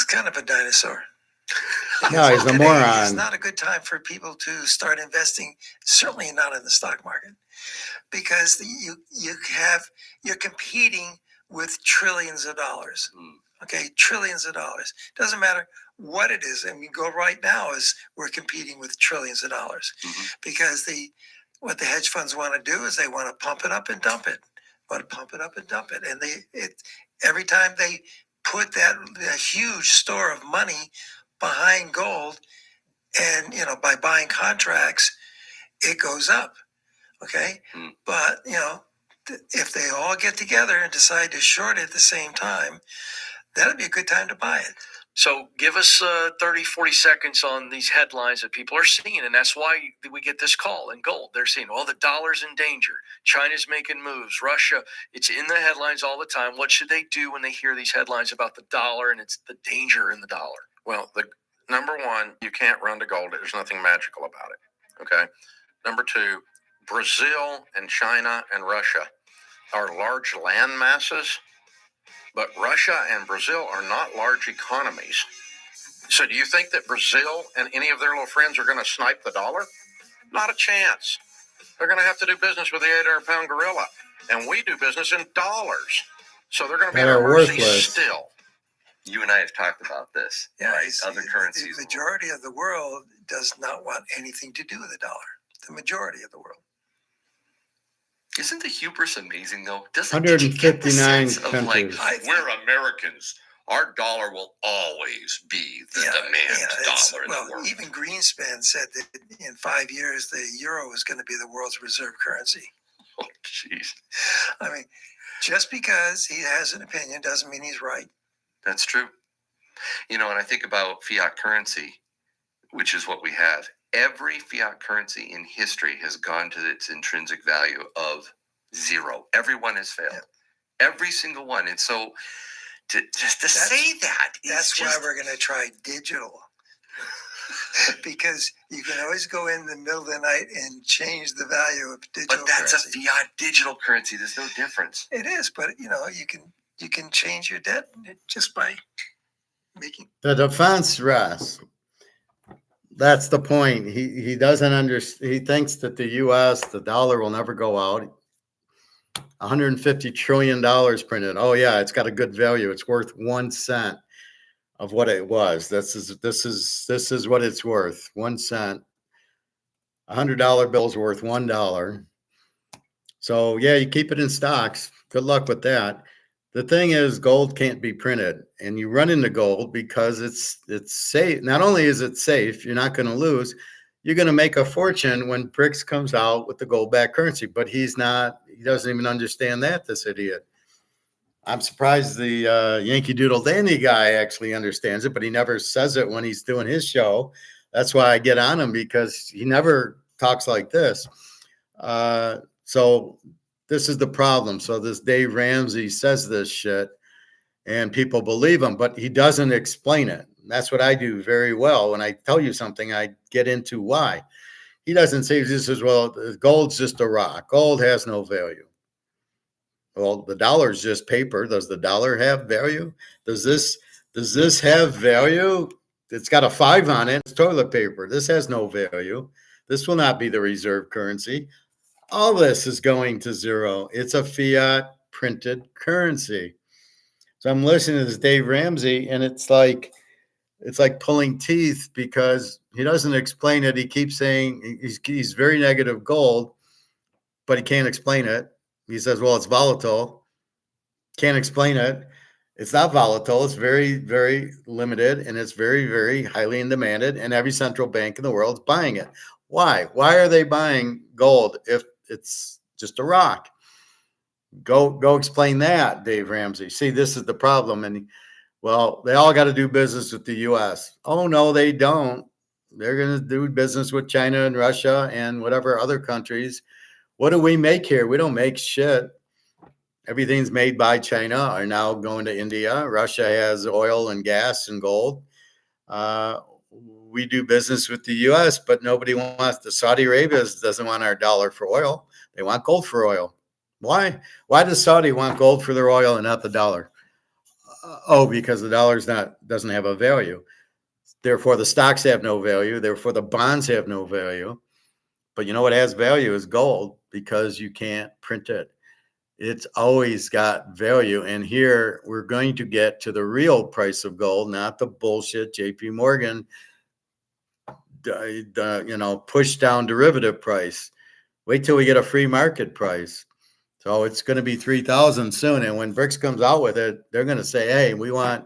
kind of a dinosaur. No, he's a Today, moron. It's not a good time for people to start investing. Certainly not in the stock market, because you're competing with trillions of dollars. Okay, trillions of dollars. Doesn't matter what it is. And we go right now is we're competing with trillions of dollars, because what the hedge funds want to do is they want to pump it up and dump it. And every time they put that huge store of money behind gold, and by buying contracts, it goes up. Okay, but if they all get together and decide to short it at the same time, that'd be a good time to buy it. So give us 30, 40 seconds on these headlines that people are seeing. And that's why we get this call in gold. They're saying, the dollar's in danger. China's making moves. Russia, it's in the headlines all the time. What should they do when they hear these headlines about the dollar and it's the danger in the dollar? Well, the number one, you can't run to gold. There's nothing magical about it. Okay. Number two, Brazil and China and Russia are large land masses. But Russia and Brazil are not large economies. So do you think that Brazil and any of their little friends are going to snipe the dollar? Not a chance. They're going to have to do business with the 800-pound gorilla. And we do business in dollars. So they're going to be at our mercy still. You and I have talked about this. Yeah, right? Other currencies. The majority of the world does not want anything to do with the dollar. The majority of the world. Isn't the hubris amazing though? Did you get the 159 sense of like countries. we're Americans? Our dollar will always be the demand dollar in the world. Even Greenspan said that in 5 years the euro is going to be the world's reserve currency. Oh, jeez. I mean, just because he has an opinion doesn't mean he's right. That's true. You know, and I think about fiat currency, which is what we have. Every fiat currency in history has gone to its intrinsic value of 0. Everyone has failed. Yeah. Every single one. And so to say that is that's why we're going to try digital. Because you can always go in the middle of the night and change the value of digital. But that's currency. a fiat digital currency. There's no difference. It is, but you know, you can change your debt just by making The defense, Russ. That's the point. He doesn't understand. He thinks that the U.S., the dollar will never go out. $150 trillion printed. Oh yeah, it's got a good value. It's worth 1 cent of what it was. This is what it's worth. 1 cent. $100 bill's worth $1. So yeah, you keep it in stocks. Good luck with that. The thing is, gold can't be printed, and you run into gold because it's safe. Not only is it safe, you're not going to lose. You're going to make a fortune when BRICS comes out with the gold-backed currency. But he's not. He doesn't even understand that. This idiot. I'm surprised the Yankee Doodle Dandy guy actually understands it, but he never says it when he's doing his show. That's why I get on him, because he never talks like this. So this is the problem. So this Dave Ramsey says this shit and people believe him, but he doesn't explain it. That's what I do very well. When I tell you something, I get into why. He doesn't say this as well. Gold's just a rock. Gold has no value. Well, the dollar's just paper. Does the dollar have value? Does this have value? It's got a 5 on it. It's toilet paper. This has no value. This will not be the reserve currency. All this is going to 0. It's a fiat printed currency. So I'm listening to this Dave Ramsey, and it's like pulling teeth, because he doesn't explain it. He keeps saying he's very negative gold, but he can't explain it. He says, well, it's volatile. Can't explain it. It's not volatile. It's very, very limited, and it's very, very highly in demanded, and every central bank in the world is buying it. Why? Why are they buying gold if it's just a rock? Go explain that, Dave Ramsey. See, this is the problem. And well, they all got to do business with the U.S. Oh, no, they don't. They're going to do business with China and Russia and whatever other countries. What do we make here? We don't make shit. Everything's made by China are now going to India. Russia has oil and gas and gold. We do business with the U.S., but nobody wants the Saudi Arabia doesn't want our dollar for oil. They want gold for oil. Why? Why does Saudi want gold for their oil and not the dollar? Because the dollar's doesn't have a value. Therefore, the stocks have no value. Therefore, the bonds have no value. But you know what has value is gold, because you can't print it. It's always got value. And here we're going to get to the real price of gold, not the bullshit JP Morgan, push down derivative price. Wait till we get a free market price. So it's going to be 3,000 soon. And when BRICS comes out with it, they're going to say, hey, we want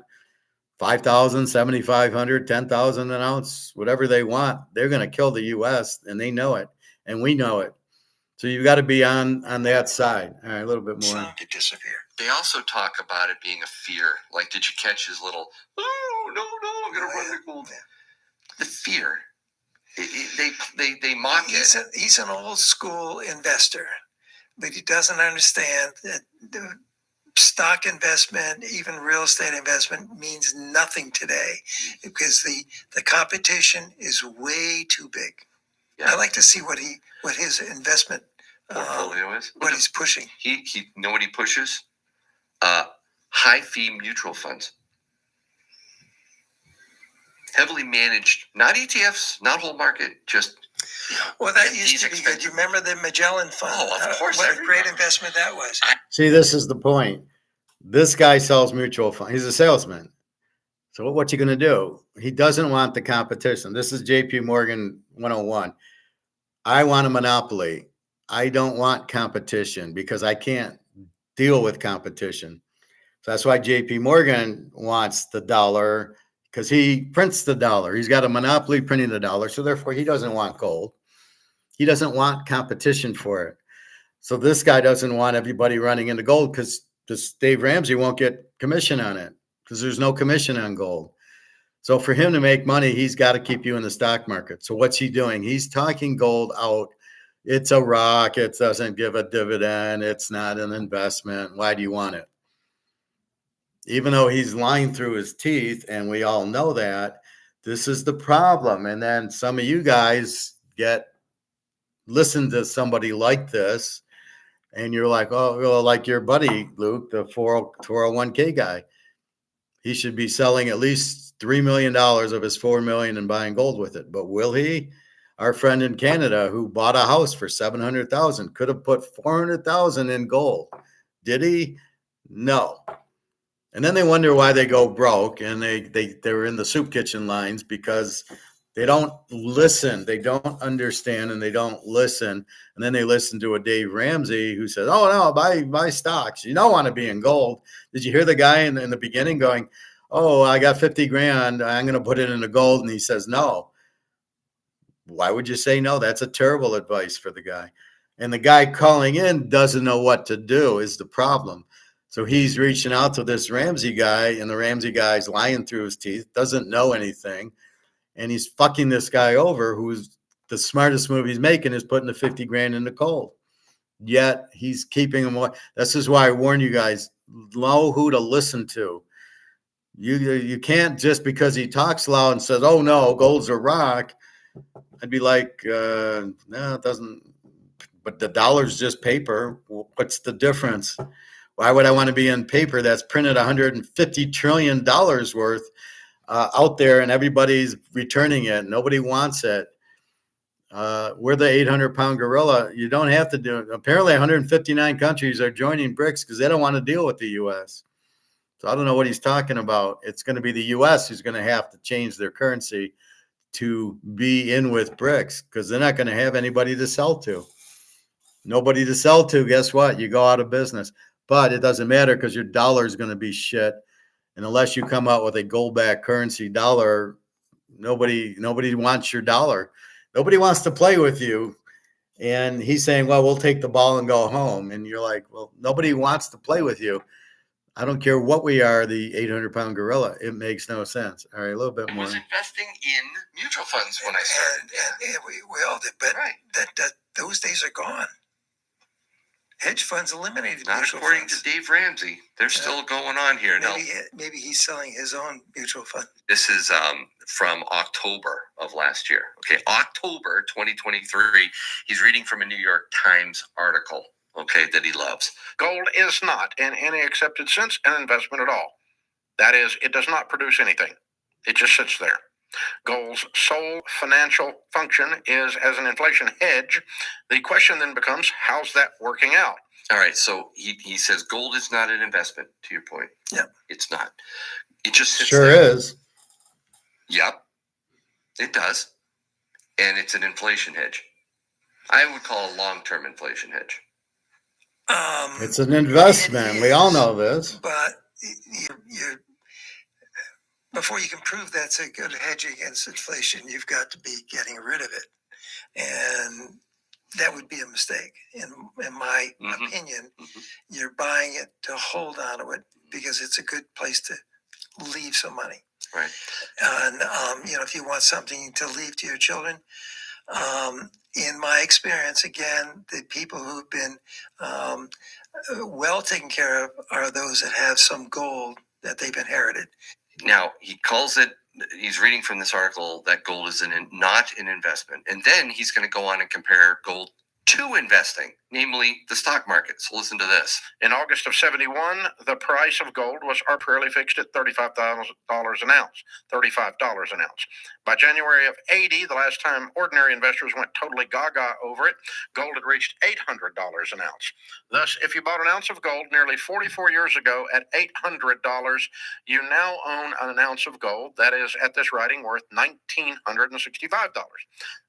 5,000, 7,500, 10,000 an ounce, whatever they want. They're going to kill the U.S. and they know it. And we know it. So you've got to be on that side. All right, a little bit more. sound to disappear. They also talk about it being a fear. Like, did you catch his little, oh, no, I'm going to run the gold. The fear. They mock it. He's an old school investor, but he doesn't understand that the stock investment, even real estate investment, means nothing today, because the competition is way too big. Yeah. I like to see what his investment portfolio is. What he's pushing. He know what he pushes? High fee mutual funds. Heavily managed, not ETFs, not whole market, just. Well, that used to be good. You remember the Magellan Fund? Oh, of course. What a great investment that was. See, this is the point. This guy sells mutual funds. He's a salesman. So what you going to do? He doesn't want the competition. This is JP Morgan 101. I want a monopoly. I don't want competition because I can't deal with competition. So that's why JP Morgan wants the dollar, because he prints the dollar. He's got a monopoly printing the dollar. So therefore he doesn't want gold. He doesn't want competition for it. So this guy doesn't want everybody running into gold because Dave Ramsey won't get commission on it because there's no commission on gold. So for him to make money, he's got to keep you in the stock market. So what's he doing? He's talking gold out. It's a rock. It doesn't give a dividend. It's not an investment. Why do you want it? Even though he's lying through his teeth, and we all know that, this is the problem. And then some of you guys listen to somebody like this, and you're like, oh, well, like your buddy, Luke, the 401k guy. He should be selling at least $3 million of his $4 million and buying gold with it. But will he? Our friend in Canada who bought a house for $700,000 could have put $400,000 in gold. Did he? No. And then they wonder why they go broke, and they're in the soup kitchen lines because they don't listen. They don't understand, and they don't listen. And then they listen to a Dave Ramsey who says, oh, no, buy stocks. You don't want to be in gold. Did you hear the guy in the beginning going, oh, I got 50 grand. I'm going to put it into gold. And he says, no. Why would you say no? That's a terrible advice for the guy. And the guy calling in doesn't know what to do is the problem. So he's reaching out to this Ramsey guy, and the Ramsey guy's lying through his teeth, doesn't know anything. And he's fucking this guy over, who's the smartest move he's making is putting the 50 grand into gold. Yet he's keeping him away. This is why I warn you guys, know who to listen to. You can't just because he talks loud and says, oh no, gold's a rock. I'd be like, no, it doesn't. But the dollar's just paper. What's the difference? Why would I want to be in paper that's printed $150 trillion worth out there and everybody's returning it? Nobody wants it. We're the 800-pound gorilla. You don't have to do it. Apparently 159 countries are joining BRICS because they don't want to deal with the U.S. So I don't know what he's talking about. It's going to be the U.S. who's going to have to change their currency to be in with BRICS because they're not going to have anybody to sell to. Nobody to sell to, guess what? You go out of business. But it doesn't matter because your dollar is going to be shit. And unless you come out with a gold-backed currency dollar, nobody wants your dollar. Nobody wants to play with you. And he's saying, well, we'll take the ball and go home. And you're like, well, nobody wants to play with you. I don't care what we are, the 800-pound gorilla. It makes no sense. All right, a little bit more. I was investing in mutual funds when I started. And we all did, but that those days are gone. Hedge funds eliminated Not mutual according funds. to Dave Ramsey. They're still going on here. Maybe he's selling his own mutual fund. This is from October of last year. Okay, October 2023. He's reading from a New York Times article, okay, that he loves. Gold is not, in any accepted sense, an investment at all. That is, it does not produce anything. It just sits there. Gold's sole financial function is as an inflation hedge. The question then becomes, how's that working out? All right, so he says gold is not an investment, to your point. Yeah. It's not. It just sits Sure there. is. Yep, it does. And it's an inflation hedge. I would call a long-term inflation hedge. It's an investment. We all know this. But you're before you can prove that's a good hedge against inflation, you've got to be getting rid of it. And that would be a mistake. In my opinion, you're buying it to hold on to it because it's a good place to leave some money. Right. And, if you want something to leave to your children, in my experience, again, the people who've been well taken care of are those that have some gold that they've inherited. Now, he calls it, he's reading from this article that gold is not an investment. And then he's going to go on and compare gold to investing, namely the stock market. So listen to this. In August of 71, the price of gold was arbitrarily fixed at $35 an ounce. $35 an ounce. By January of 80, the last time ordinary investors went totally gaga over it, gold had reached $800 an ounce. Thus, if you bought an ounce of gold nearly 44 years ago at $800, you now own an ounce of gold that is, at this writing, worth $1,965.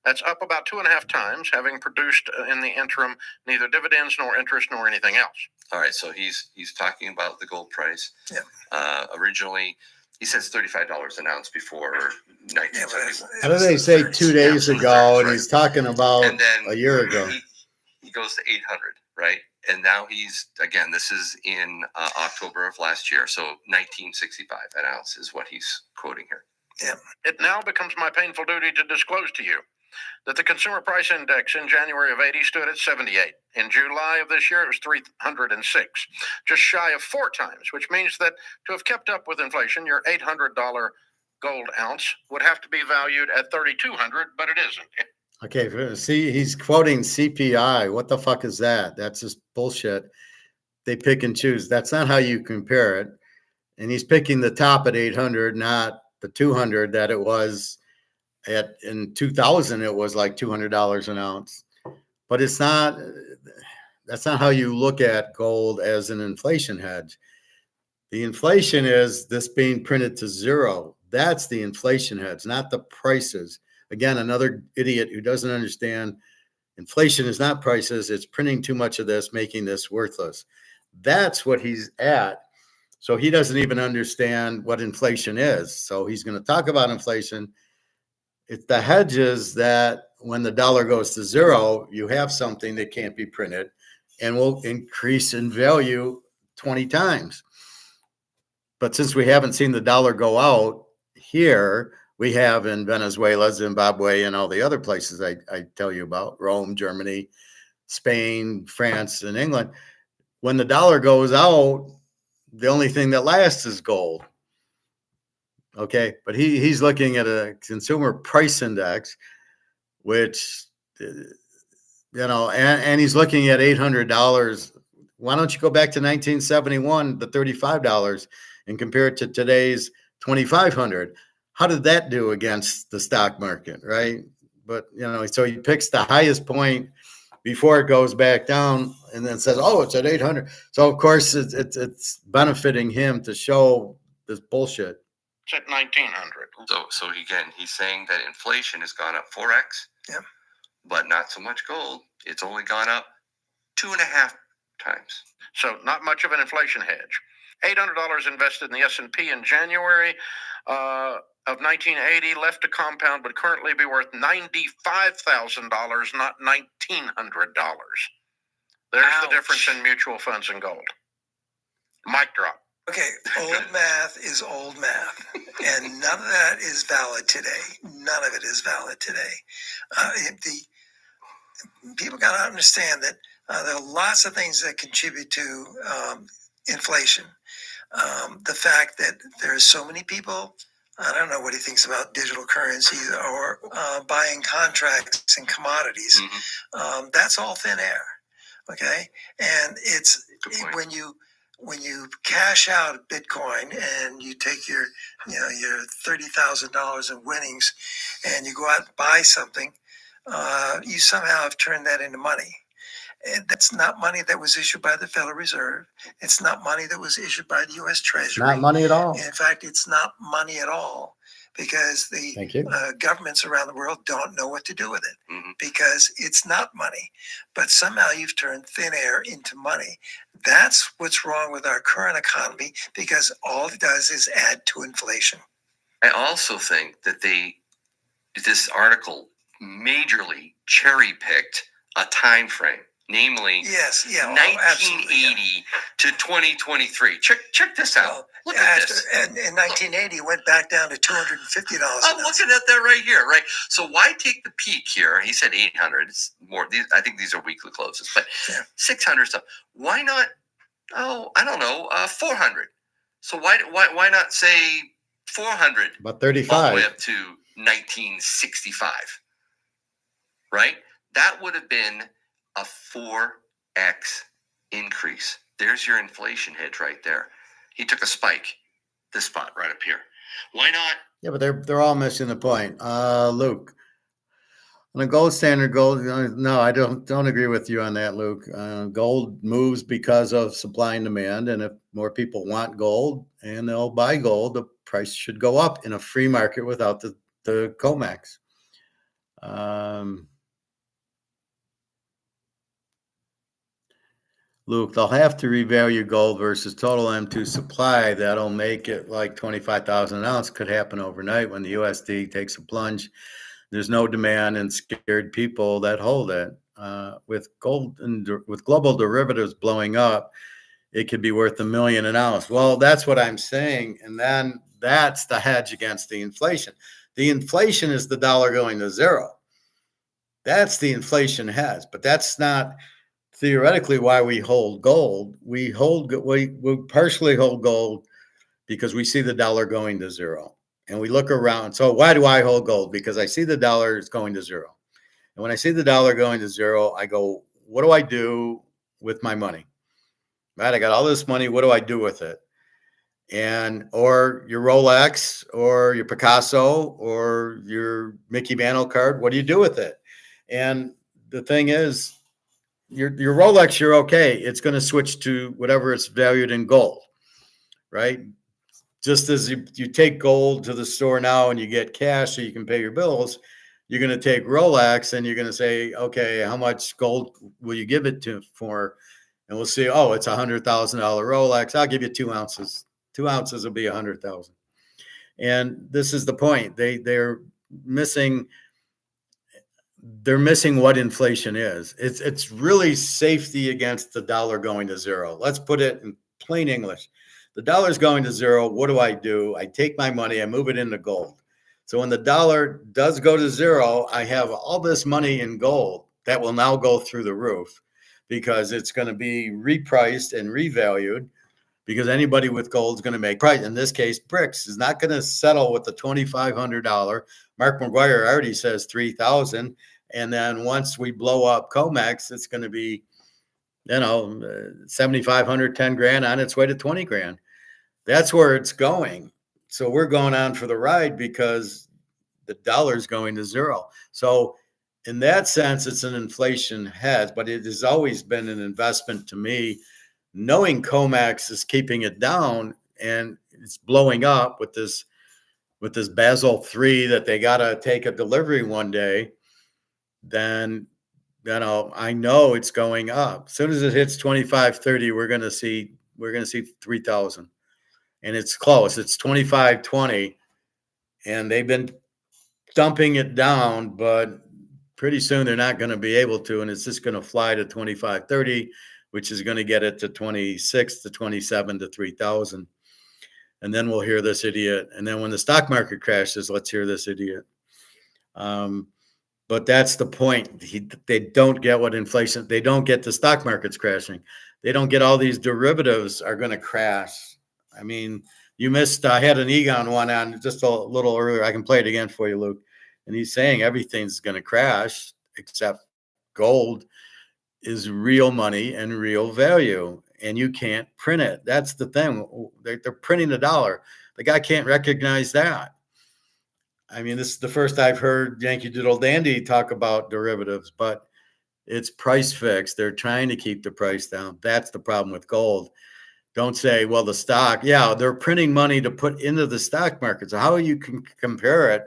That's up about 2.5 times, having produced in the interim, neither dividends nor interest nor anything else. All right, so he's talking about the gold price. Yeah. Originally, he says $35 an ounce before 1971. How did they say 2 days ago? And he's talking about And then a year ago. He goes to 800, right? And now he's, again, this is in October of last year. So 1965 an ounce is what he's quoting here. Yeah. It now becomes my painful duty to disclose to you that the consumer price index in January of 80 stood at 78. In July of this year, it was 306, just shy of 4 times, which means that to have kept up with inflation, your $800 gold ounce would have to be valued at $3,200, but it isn't. Okay, see, he's quoting CPI. What the fuck is that? That's just bullshit. They pick and choose. That's not how you compare it. And he's picking the top at 800, not the 200 that it was at in 2000. It was like $200 an ounce. But it's not. That's not how you look at gold as an inflation hedge. The inflation is this being printed to zero. That's the inflation hedge, not the prices. Again, another idiot who doesn't understand inflation is not prices. It's printing too much of this, making this worthless. That's what he's at. So he doesn't even understand what inflation is. So he's going to talk about inflation. It's the hedges that when the dollar goes to zero, you have something that can't be printed and will increase in value 20 times. But since we haven't seen the dollar go out here, we have in Venezuela, Zimbabwe, and all the other places I tell you about, Rome, Germany, Spain, France, and England. When the dollar goes out, the only thing that lasts is gold. Okay, but he's looking at a consumer price index, which, and he's looking at $800. Why don't you go back to 1971, the $35, and compare it to today's 2,500? How did that do against the stock market, right? But, so he picks the highest point before it goes back down and then says, oh, it's at 800. So, of course, it's benefiting him to show this bullshit. It's at 1,900. So again, he's saying that inflation has gone up 4x, but not so much gold. It's only gone up 2.5 times. So not much of an inflation hedge. $800 invested in the S&P in January of 1980 left to compound would currently be worth $95,000, not $1,900. There's the difference in mutual funds and gold. Mic drop. Okay, old math is old math, and none of that is valid today. None of it is valid today. People got to understand that there are lots of things that contribute to inflation. The fact that there are so many people, I don't know what he thinks about digital currency or buying contracts and commodities. Mm-hmm. That's all thin air. Okay, and it's when you cash out Bitcoin and you take your $30,000 in winnings and you go out and buy something, you somehow have turned that into money. And that's not money that was issued by the Federal Reserve. It's not money that was issued by the U.S. Treasury. Not money at all. In fact, it's not money at all because the governments around the world don't know what to do with it because it's not money. But somehow you've turned thin air into money. That's what's wrong with our current economy because all it does is add to inflation. I also think that this article majorly cherry-picked a time frame. Namely, 1980 to 2023. Check this out. Look at this. And in 1980, it went back down to $250. I'm looking at that right here, right? So why take the peak here? He said 800. It's more. I think these are weekly closes, but 600 stuff. Why not? Oh, I don't know. 400. So why not say 400? About 35. All the way up to 1965. Right? That would have been a 4x increase. There's your inflation hedge right there. He took a spike, this spot right up here. Why not? Yeah, but they're all missing the point. Luke, on a gold standard, no, I don't agree with you on that, Luke. Gold moves because of supply and demand, and if more people want gold and they'll buy gold, the price should go up in a free market without the COMEX. Luke, they'll have to revalue gold versus total M2 supply. That'll make it like 25,000 an ounce. Could happen overnight when the USD takes a plunge. There's no demand and scared people that hold it. With gold and with global derivatives blowing up, it could be worth $1 million an ounce. Well, that's what I'm saying. And then that's the hedge against the inflation. The inflation is the dollar going to zero. That's the inflation hedge, but that's not theoretically why we hold gold. We partially hold gold because we see the dollar going to zero. And we look around. So why do I hold gold? Because I see the dollar is going to zero. And when I see the dollar going to zero, I go, what do I do with my money? Right? I got all this money. What do I do with it? And or your Rolex or your Picasso or your Mickey Mantle card, what do you do with it? And the thing is, your Rolex, you're okay. It's going to switch to whatever it's valued in gold, right? Just as you take gold to the store now and you get cash so you can pay your bills, you're going to take Rolex and you're going to say, okay, how much gold will you give it to for? And we'll see, oh, it's $100,000 Rolex. I'll give you 2 ounces. 2 ounces will be 100,000. And this is the point. They're missing what inflation is. It's really safety against the dollar going to zero. Let's put it in plain English. The dollar's going to zero. What do? I take my money, I move it into gold. So when the dollar does go to zero, I have all this money in gold that will now go through the roof because it's going to be repriced and revalued because anybody with gold is going to make price. In this case, BRICS is not going to settle with the $2,500. Mark McGuire already says 3,000. And then once we blow up COMEX, it's going to be, 7,500, 10 grand on its way to 20 grand. That's where it's going. So we're going on for the ride because the dollar's going to zero. So in that sense, it's an inflation hedge, but it has always been an investment to me, knowing COMEX is keeping it down and it's blowing up with this Basel III that they got to take a delivery one day. Then I know it's going up. As soon as it hits 25.30, we're going to see 3,000, and it's close. It's 25.20, and they've been dumping it down, but pretty soon they're not going to be able to, and it's just going to fly to 25.30, which is going to get it to 26 to 27 to 3,000, and then we'll hear this idiot. And then when the stock market crashes, let's hear this idiot. But that's the point. They don't get what inflation, they don't get the stock markets crashing. They don't get all these derivatives are going to crash. I mean, you missed, I had an Egon one on just a little earlier. I can play it again for you, Luke. And he's saying everything's going to crash except gold is real money and real value. And you can't print it. That's the thing. They're printing the dollar. The guy can't recognize that. I mean, this is the first I've heard Yankee Doodle Dandy talk about derivatives, but it's price fixed. They're trying to keep the price down. That's the problem with gold. Don't say, well, the stock, yeah, they're printing money to put into the stock market. So how you can compare it?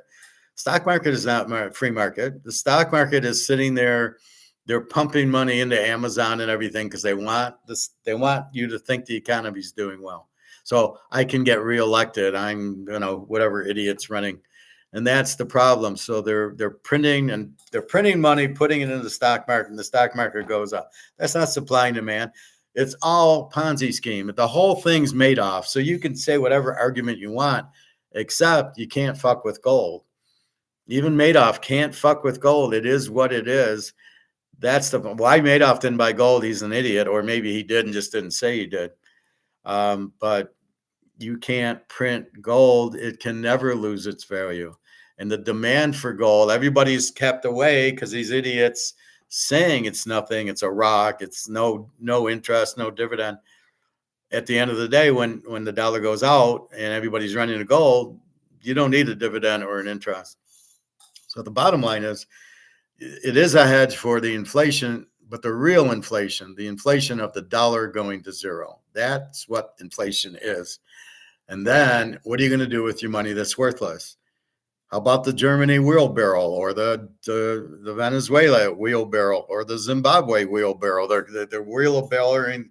Stock market is not free market. The stock market is sitting there. They're pumping money into Amazon and everything because they want this. They want you to think the economy's doing well. So I can get reelected. I'm, whatever idiot's running. And that's the problem. So they're printing money, putting it in the stock market, and the stock market goes up. That's not supply and demand. It's all Ponzi scheme. The whole thing's Madoff. So you can say whatever argument you want, except you can't fuck with gold. Even Madoff can't fuck with gold. It is what it is. That's why Madoff didn't buy gold. He's an idiot, or maybe he did and just didn't say he did. But you can't print gold. It can never lose its value. And the demand for gold, everybody's kept away because these idiots saying it's nothing, it's a rock, it's no interest, no dividend. At the end of the day, when the dollar goes out and everybody's running to gold, you don't need a dividend or an interest. So the bottom line is, it is a hedge for the inflation, but the real inflation, the inflation of the dollar going to zero, that's what inflation is. And then what are you going to do with your money that's worthless? How about the Germany wheelbarrow, or the Venezuela wheelbarrow, or the Zimbabwe wheelbarrow? They're wheelbarrowing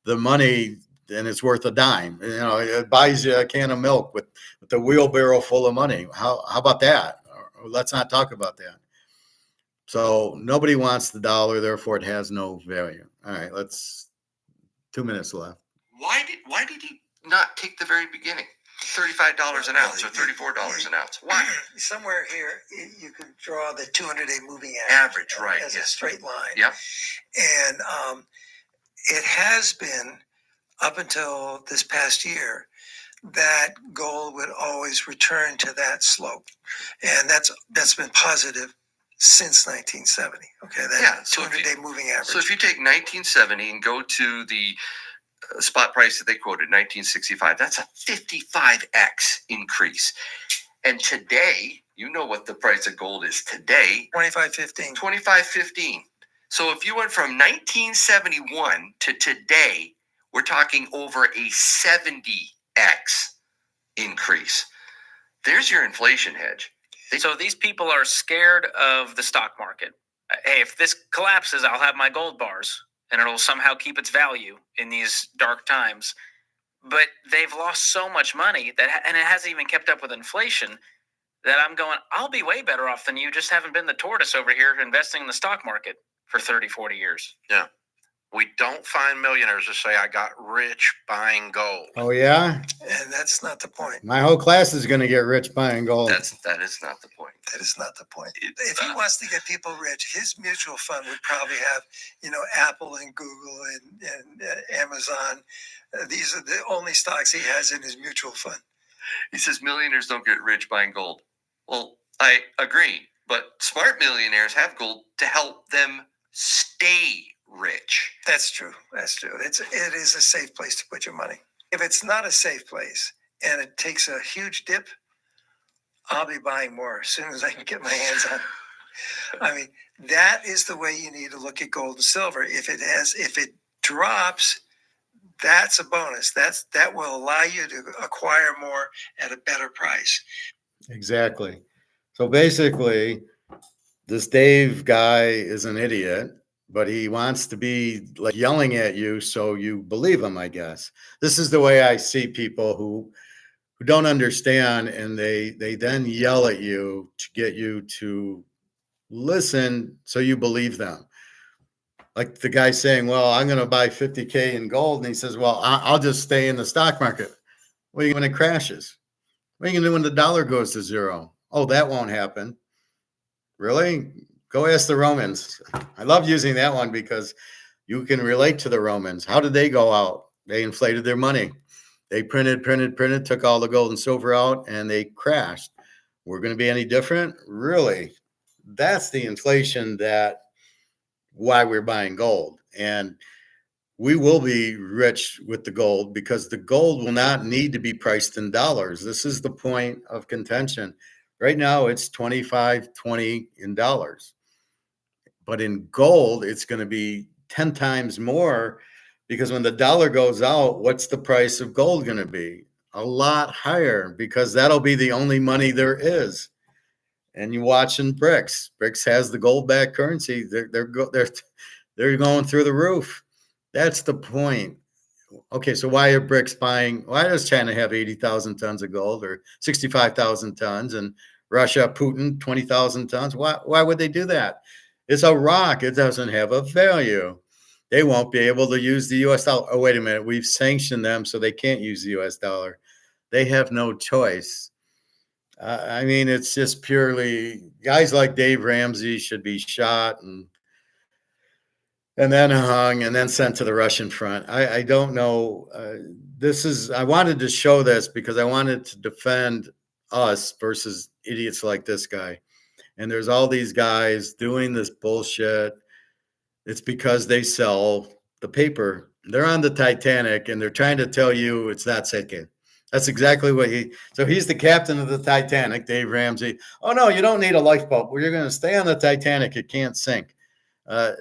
the money, and it's worth a dime. It buys you a can of milk with the wheelbarrow full of money. How about that? Let's not talk about that. So nobody wants the dollar, therefore it has no value. All right, 2 minutes left. Why did he not take the very beginning? $35 an ounce or $34 an ounce. Why? Somewhere here, you can draw the 200-day moving Average, right, as a yes. straight line. Yep. And it has been, up until this past year, that gold would always return to that slope. And that's been positive since 1970. Okay, that So 200-day moving average. So if you take 1970 and go to the spot price that they quoted, 1965, that's a 55x increase. And today, you know what the price of gold is today? $25.15. $25.15. So if you went from 1971 to today, we're talking over a 70x increase. There's your inflation hedge. So these people are scared of the stock market. Hey, if this collapses, I'll have my gold bars and it'll somehow keep its value in these dark times. But they've lost so much money and it hasn't even kept up with inflation, that I'm going, I'll be way better off than you. Just haven't been the tortoise over here investing in the stock market for 30, 40 years. Yeah. We don't find millionaires that say, I got rich buying gold. Oh, yeah? And that's not the point. My whole class is going to get rich buying gold. That is not the point. That is not the point. If he wants to get people rich, his mutual fund would probably have, Apple and Google and Amazon. These are the only stocks he has in his mutual fund. He says millionaires don't get rich buying gold. Well, I agree, but smart millionaires have gold to help them stay rich. That's true. That's true. It is a safe place to put your money. If it's not a safe place and it takes a huge dip, I'll be buying more as soon as I can get my hands on it. I mean, that is the way you need to look at gold and silver. If it drops, that's a bonus. That will allow you to acquire more at a better price. Exactly. So basically, this Dave guy is an idiot, but he wants to be like yelling at you so you believe him, I guess. This is the way I see people who don't understand, and they then yell at you to get you to listen so you believe them. Like the guy saying, well, I'm going to buy 50K in gold. And he says, well, I'll just stay in the stock market. What are you when it crashes? What are you going to do when the dollar goes to zero? Oh, that won't happen. Really? Go ask the Romans. I love using that one because you can relate to the Romans. How did they go out? They inflated their money. They printed, took all the gold and silver out, and they crashed. We're going to be any different? Really? That's the inflation why we're buying gold. And we will be rich with the gold because the gold will not need to be priced in dollars. This is the point of contention. Right now, it's 25.20 in dollars. But in gold, it's going to be 10 times more because when the dollar goes out, what's the price of gold going to be? A lot higher because that'll be the only money there is. And you watching BRICS. BRICS has the gold-backed currency. They're going through the roof. That's the point. Okay, so why are BRICS buying? Why does China have 80,000 tons of gold or 65,000 tons, and Russia, Putin, 20,000 tons? Why would they do that? It's a rock. It doesn't have a value. They won't be able to use the U.S. dollar. Oh, wait a minute. We've sanctioned them, so they can't use the U.S. dollar. They have no choice. I mean, it's just purely guys like Dave Ramsey should be shot and then hung and then sent to the Russian front. I don't know. I wanted to show this because I wanted to defend us versus idiots like this guy. And there's all these guys doing this bullshit. It's because they sell the paper. They're on the Titanic and they're trying to tell you it's not sinking. That's exactly what so he's the captain of the Titanic, Dave Ramsey. Oh no, you don't need a lifeboat. Well, you're going to stay on the Titanic. It can't sink.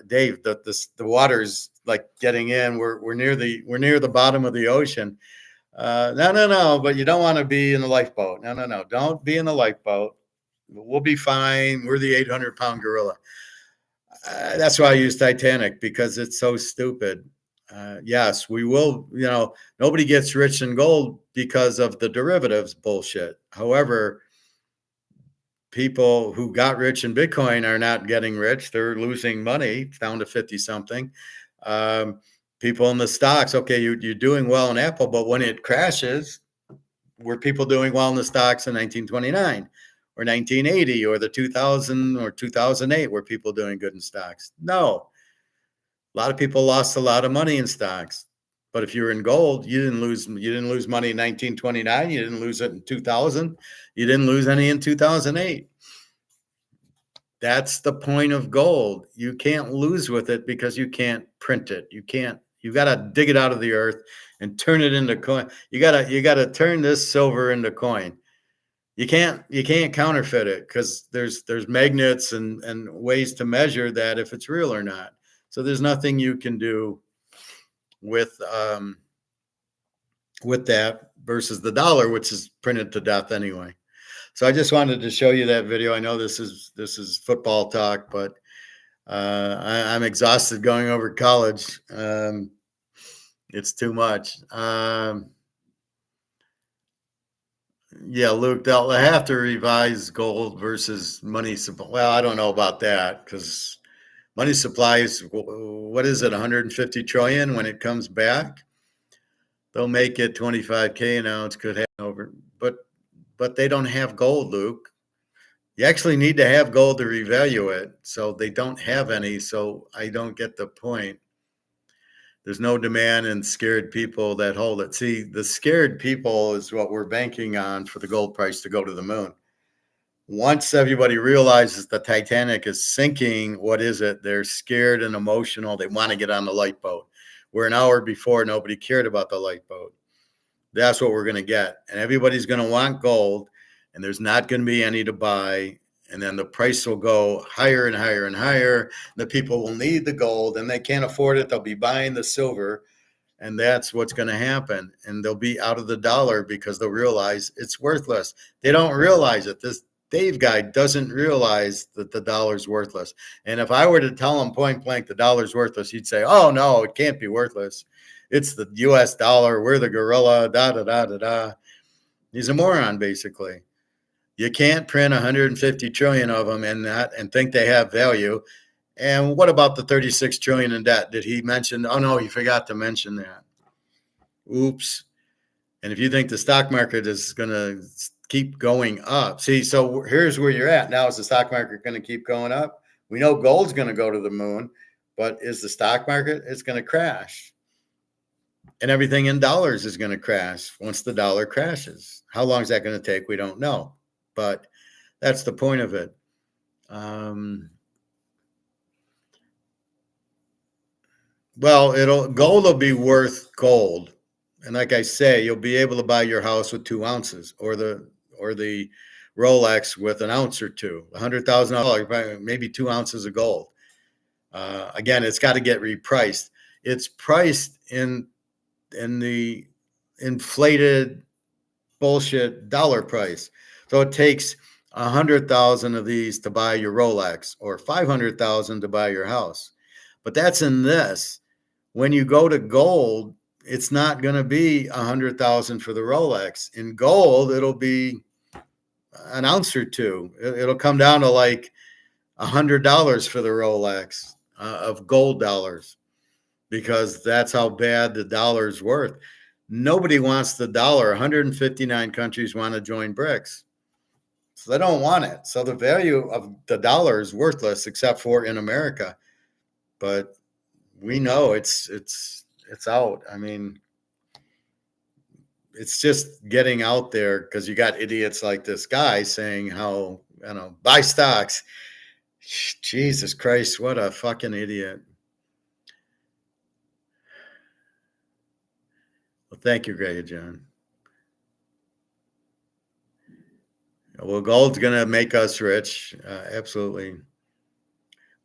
Dave, the water's like getting in. We're near the bottom of the ocean. No. But you don't want to be in the lifeboat. No. Don't be in the lifeboat. We'll be fine. We're the 800-pound gorilla. That's why I use Titanic, because it's so stupid. Yes, we will, nobody gets rich in gold because of the derivatives bullshit. However, people who got rich in Bitcoin are not getting rich. They're losing money. It's down to 50 something. People in the stocks, okay, you're doing well in Apple, but when it crashes, were people doing well in the stocks in 1929 or 1980 or the 2000 or 2008? Were people doing good in stocks? No. A lot of people lost a lot of money in stocks. But if you're in gold, you didn't lose money in 1929, you didn't lose it in 2000, you didn't lose any in 2008. That's the point of gold. You can't lose with it because you can't print it. You got to dig it out of the earth and turn it into coin. You got to turn this silver into coin. You can't counterfeit it, because there's magnets and ways to measure that if it's real or not. So there's nothing you can do with that versus the dollar, which is printed to death anyway. So I just wanted to show you that video. I know this is football talk, but I'm exhausted going over college. It's too much. Yeah, Luke, they'll have to revise gold versus money supply. Well, I don't know about that, because money supply is, what is it, 150 trillion when it comes back? They'll make it 25K an ounce, could happen over, but they don't have gold, Luke. You actually need to have gold to revalue it. So they don't have any. So I don't get the point. There's no demand and scared people that hold it. See, the scared people is what we're banking on for the gold price to go to the moon. Once everybody realizes the Titanic is sinking, what is it? They're scared and emotional. They want to get on the lifeboat. Where an hour before, nobody cared about the lifeboat. That's what we're going to get. And everybody's going to want gold, and there's not going to be any to buy. And then the price will go higher and higher and higher. The people will need the gold, and they can't afford it. They'll be buying the silver, and that's what's going to happen. And they'll be out of the dollar because they'll realize it's worthless. They don't realize it. This Dave guy doesn't realize that the dollar's worthless. And if I were to tell him point blank the dollar's worthless, he'd say, oh, no, it can't be worthless. It's the US dollar. We're the gorilla, da, da, da, da, da. He's a moron, basically. You can't print 150 trillion of them and think they have value. And what about the 36 trillion in debt? Did he mention? Oh, no, he forgot to mention that. Oops. And if you think the stock market is going to keep going up, see, so here's where you're at. Now, is the stock market going to keep going up? We know gold's going to go to the moon, but is the stock market? It's going to crash. And everything in dollars is going to crash once the dollar crashes. How long is that going to take? We don't know. But that's the point of it. Well, gold will be worth gold. And like I say, you'll be able to buy your house with 2 ounces, or the Rolex with an ounce or two, $100,000, maybe 2 ounces of gold. Again, it's got to get repriced. It's priced in the inflated bullshit dollar price. So it takes 100,000 of these to buy your Rolex, or 500,000 to buy your house. But that's in this. When you go to gold, it's not going to be 100,000 for the Rolex. In gold, it'll be an ounce or two. It'll come down to like $100 for the Rolex of gold dollars, because that's how bad the dollar's worth. Nobody wants the dollar. 159 countries want to join BRICS. So they don't want it. So the value of the dollar is worthless, except for in America. But we know it's out. I mean, it's just getting out there, because you got idiots like this guy saying how, buy stocks. Jesus Christ, what a fucking idiot. Well, thank you, Greg John. Well, gold's going to make us rich. Absolutely.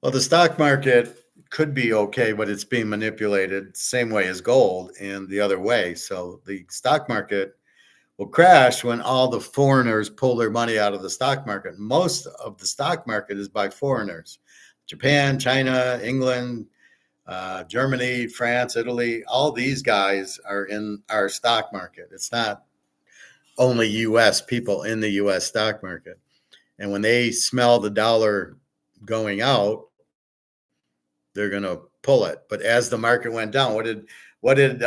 Well, the stock market could be okay, but it's being manipulated the same way as gold and the other way. So the stock market will crash when all the foreigners pull their money out of the stock market. Most of the stock market is by foreigners. Japan, China, England, Germany, France, Italy, all these guys are in our stock market. It's not only U.S. people in the U.S. stock market. And when they smell the dollar going out, they're going to pull it. But as the market went down, what did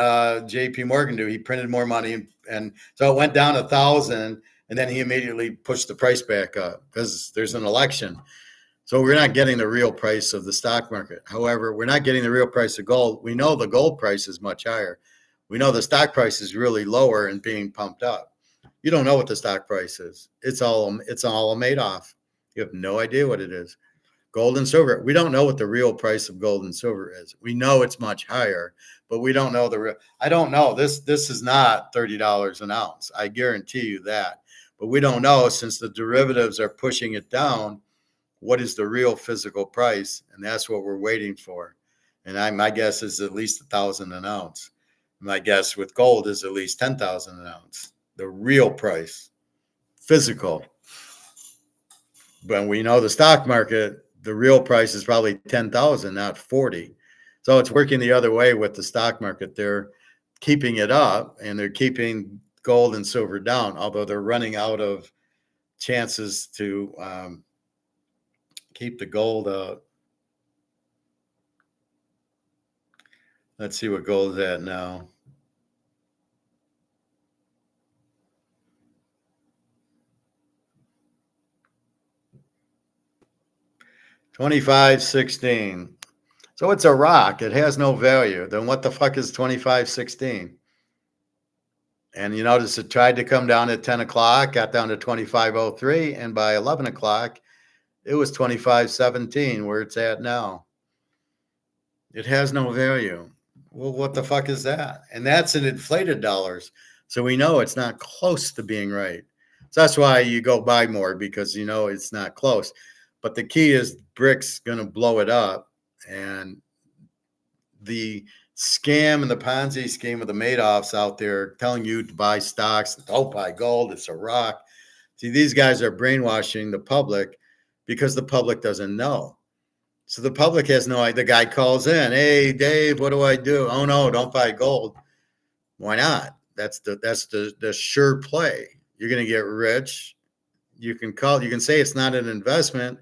J.P. Morgan do? He printed more money, and so it went down 1,000, and then he immediately pushed the price back up because there's an election. So we're not getting the real price of the stock market. However, we're not getting the real price of gold. We know the gold price is much higher. We know the stock price is really lower and being pumped up. You don't know what the stock price is. It's all a Madoff. You have no idea what it is. Gold and silver. We don't know what the real price of gold and silver is. We know it's much higher, but we don't know the real. I don't know. This is not $30 an ounce. I guarantee you that. But we don't know, since the derivatives are pushing it down, what is the real physical price, and that's what we're waiting for. And my guess is at least 1,000 an ounce. My guess with gold is at least 10,000 an ounce. The real price, physical. But we know the stock market, the real price is probably 10,000, not 40. So it's working the other way with the stock market. They're keeping it up, and they're keeping gold and silver down, although they're running out of chances to keep the gold up. Let's see what gold is at now. $25.16. So it's a rock. It has no value. Then what the fuck is $25.16? And you notice it tried to come down at 10 o'clock, got down to $25.03, and by 11 o'clock, it was $25.17, where it's at now. It has no value. Well, what the fuck is that? And that's in inflated dollars. So we know it's not close to being right. So that's why you go buy more, because you know it's not close. But the key is BRICS going to blow it up. And the scam and the Ponzi scheme of the Madoffs out there telling you to buy stocks, don't buy gold, it's a rock. See, these guys are brainwashing the public because the public doesn't know. So the public has no idea. The guy calls in, hey, Dave, what do I do? Oh, no, don't buy gold. Why not? That's the sure play. You're going to get rich. You can say it's not an investment.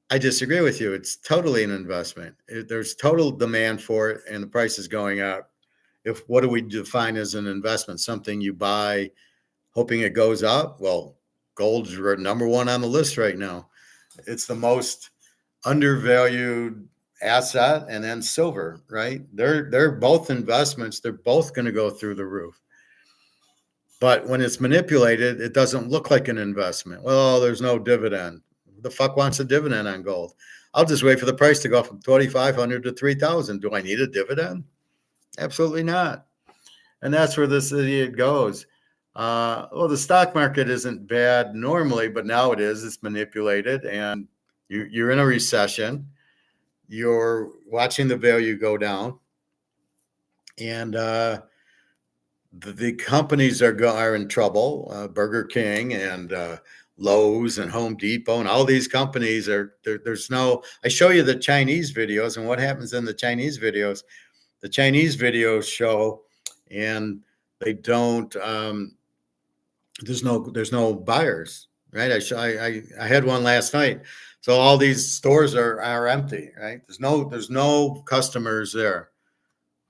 I disagree with you. It's totally an investment. There's total demand for it, and the price is going up. What do we define as an investment? Something you buy hoping it goes up? Well, gold's number one on the list right now. It's the most undervalued asset, and then silver, right? They're both investments. They're both going to go through the roof. But when it's manipulated, it doesn't look like an investment. Well, there's no dividend. Who the fuck wants a dividend on gold? I'll just wait for the price to go from 2,500 to 3,000. Do I need a dividend? Absolutely not. And that's where this idiot goes. Well, the stock market isn't bad normally, but now it is. It's manipulated, and you're in a recession. You're watching the value go down, and the companies are in trouble. Burger King and Lowe's and Home Depot and all these companies there's no. I show you the Chinese videos, and what happens in the Chinese videos. The Chinese videos show, and they don't. There's no buyers, right? I had one last night. So all these stores are empty, right? There's no customers there,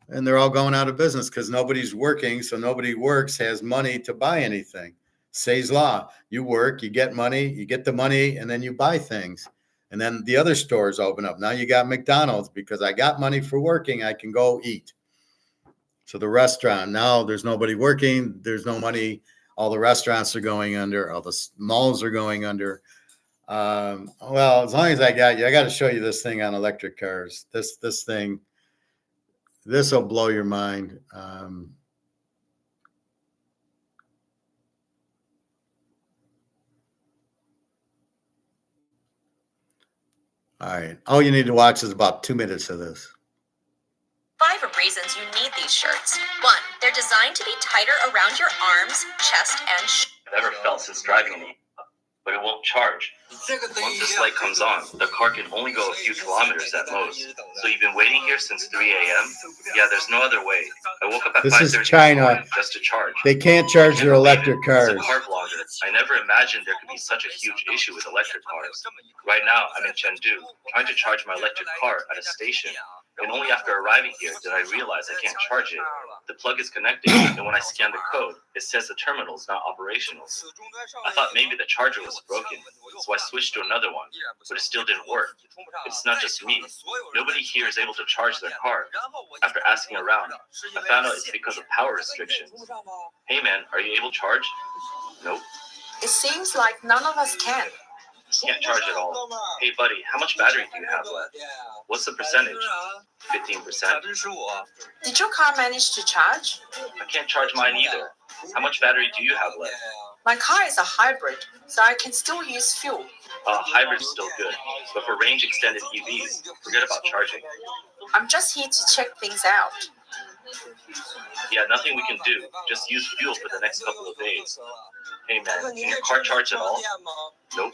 and they're all going out of business because nobody's working. So nobody works has money to buy anything. Say's law. You work, you get money, you get the money, and then you buy things. And then the other stores open up. Now you got McDonald's because I got money for working. I can go eat. So the restaurant, now there's nobody working. There's no money. All the restaurants are going under. All the malls are going under. Well, as long as I got you, I got to show you this thing on electric cars. This thing, this will blow your mind. All right. All you need to watch is about 2 minutes of this. 5 reasons you need need these shirts. 1. They're designed to be tighter around your arms, chest, and I've ever felt since driving an ncaa, but it wonon't charge. Once this light comes on, the car can only go a few kilometers at most. So you've been waiting here since 3 a.m.? Yeah, there's no other way. I woke up at This 5:30 is this China. morning just to charge. They can't charge their Can't believe electric it. cars. As a car vlogger, I never imagined there could be such a huge issue with electric cars. Right now, I'm in Chengdu, trying to charge my electric car at a station. And only after arriving here did I realize I can't charge it. The plug is connected, and when I scan the code, it says the terminal is not operational. I thought maybe the charger was broken, so I switched to another one, but it still didn't work. It's not just me. Nobody here is able to charge their car. After asking around, I found out it's because of power restrictions. Hey man, are you able to charge? Nope. It seems like none of us can. Can't charge at all. Hey buddy, how much battery do you have left? What's the percentage? 15%. Did your car manage to charge? I can't charge mine either. How much battery do you have left? My car is a hybrid, so I can still use fuel. Hybrid's still good, but for range extended EVs, forget about charging. I'm just here to check things out. Yeah, nothing we can do. Just use fuel for the next couple of days. Hey man, can your car charge at all? Nope.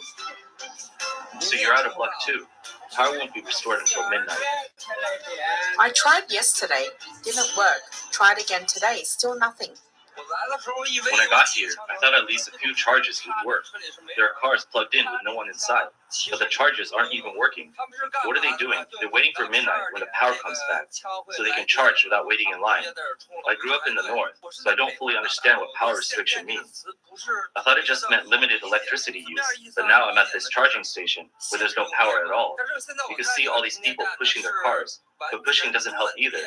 So you're out of luck too. Power won't be restored until midnight. I tried yesterday, didn't work. Tried again today, still nothing. When I got here, I thought at least a few charges would work. There are cars plugged in with no one inside, but the chargers aren't even working. What are they doing? They're waiting for midnight when the power comes back, so they can charge without waiting in line. I grew up in the north, so I don't fully understand what power restriction means. I thought it just meant limited electricity use, but now I'm at this charging station where there's no power at all. You can see all these people pushing their cars, but pushing doesn't help either.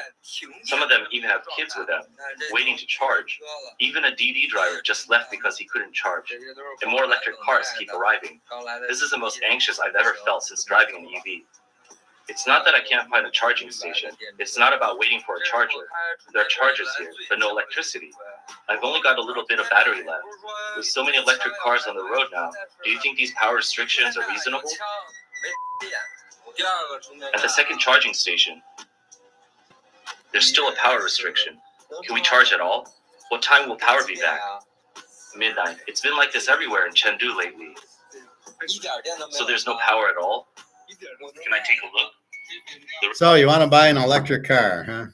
Some of them even have kids with them, waiting to charge. Even a DD driver just left because he couldn't charge. And more electric cars keep arriving. This is the most anxious I've ever felt since driving an EV. It's not that I can't find a charging station. It's not about waiting for a charger. There are chargers here, but no electricity. I've only got a little bit of battery left. With so many electric cars on the road now, do you think these power restrictions are reasonable? At the second charging station, there's still a power restriction. Can we charge at all? What time will power be back? Midnight. It's been like this everywhere in Chengdu lately. So there's no power at all? Can I take a look? So you want to buy an electric car, huh?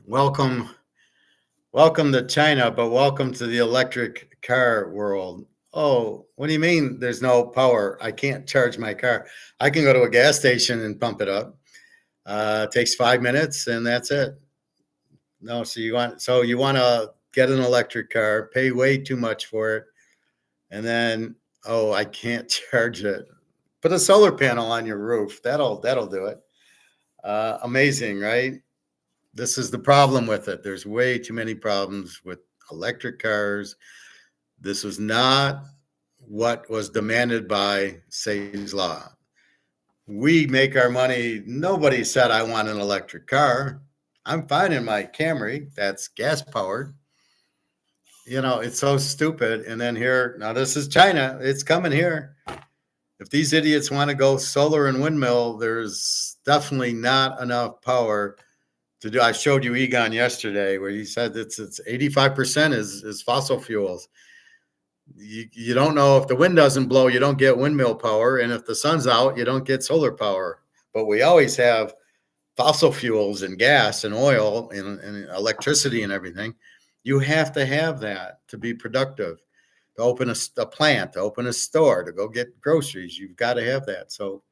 Welcome to China, but welcome to the electric car world. Oh, what do you mean there's no power? I can't charge my car. I can go to a gas station and pump it up. It takes 5 minutes and that's it. No, so you want to get an electric car, pay way too much for it, and then I can't charge it. Put a solar panel on your roof. That'll do it. Amazing, right? This is the problem with it. There's way too many problems with electric cars. This was not what was demanded by Say's Law. We make our money. Nobody said I want an electric car. I'm fine in my Camry. That's gas powered. It's so stupid. And then here, now this is China. It's coming here. If these idiots want to go solar and windmill, there's definitely not enough power to do. I showed you Egon yesterday where he said it's 85% is fossil fuels. You don't know if the wind doesn't blow, you don't get windmill power. And if the sun's out, you don't get solar power. But we always have fossil fuels and gas and oil and electricity and everything. You have to have that to be productive, to open a plant, to open a store, to go get groceries. You've got to have that. So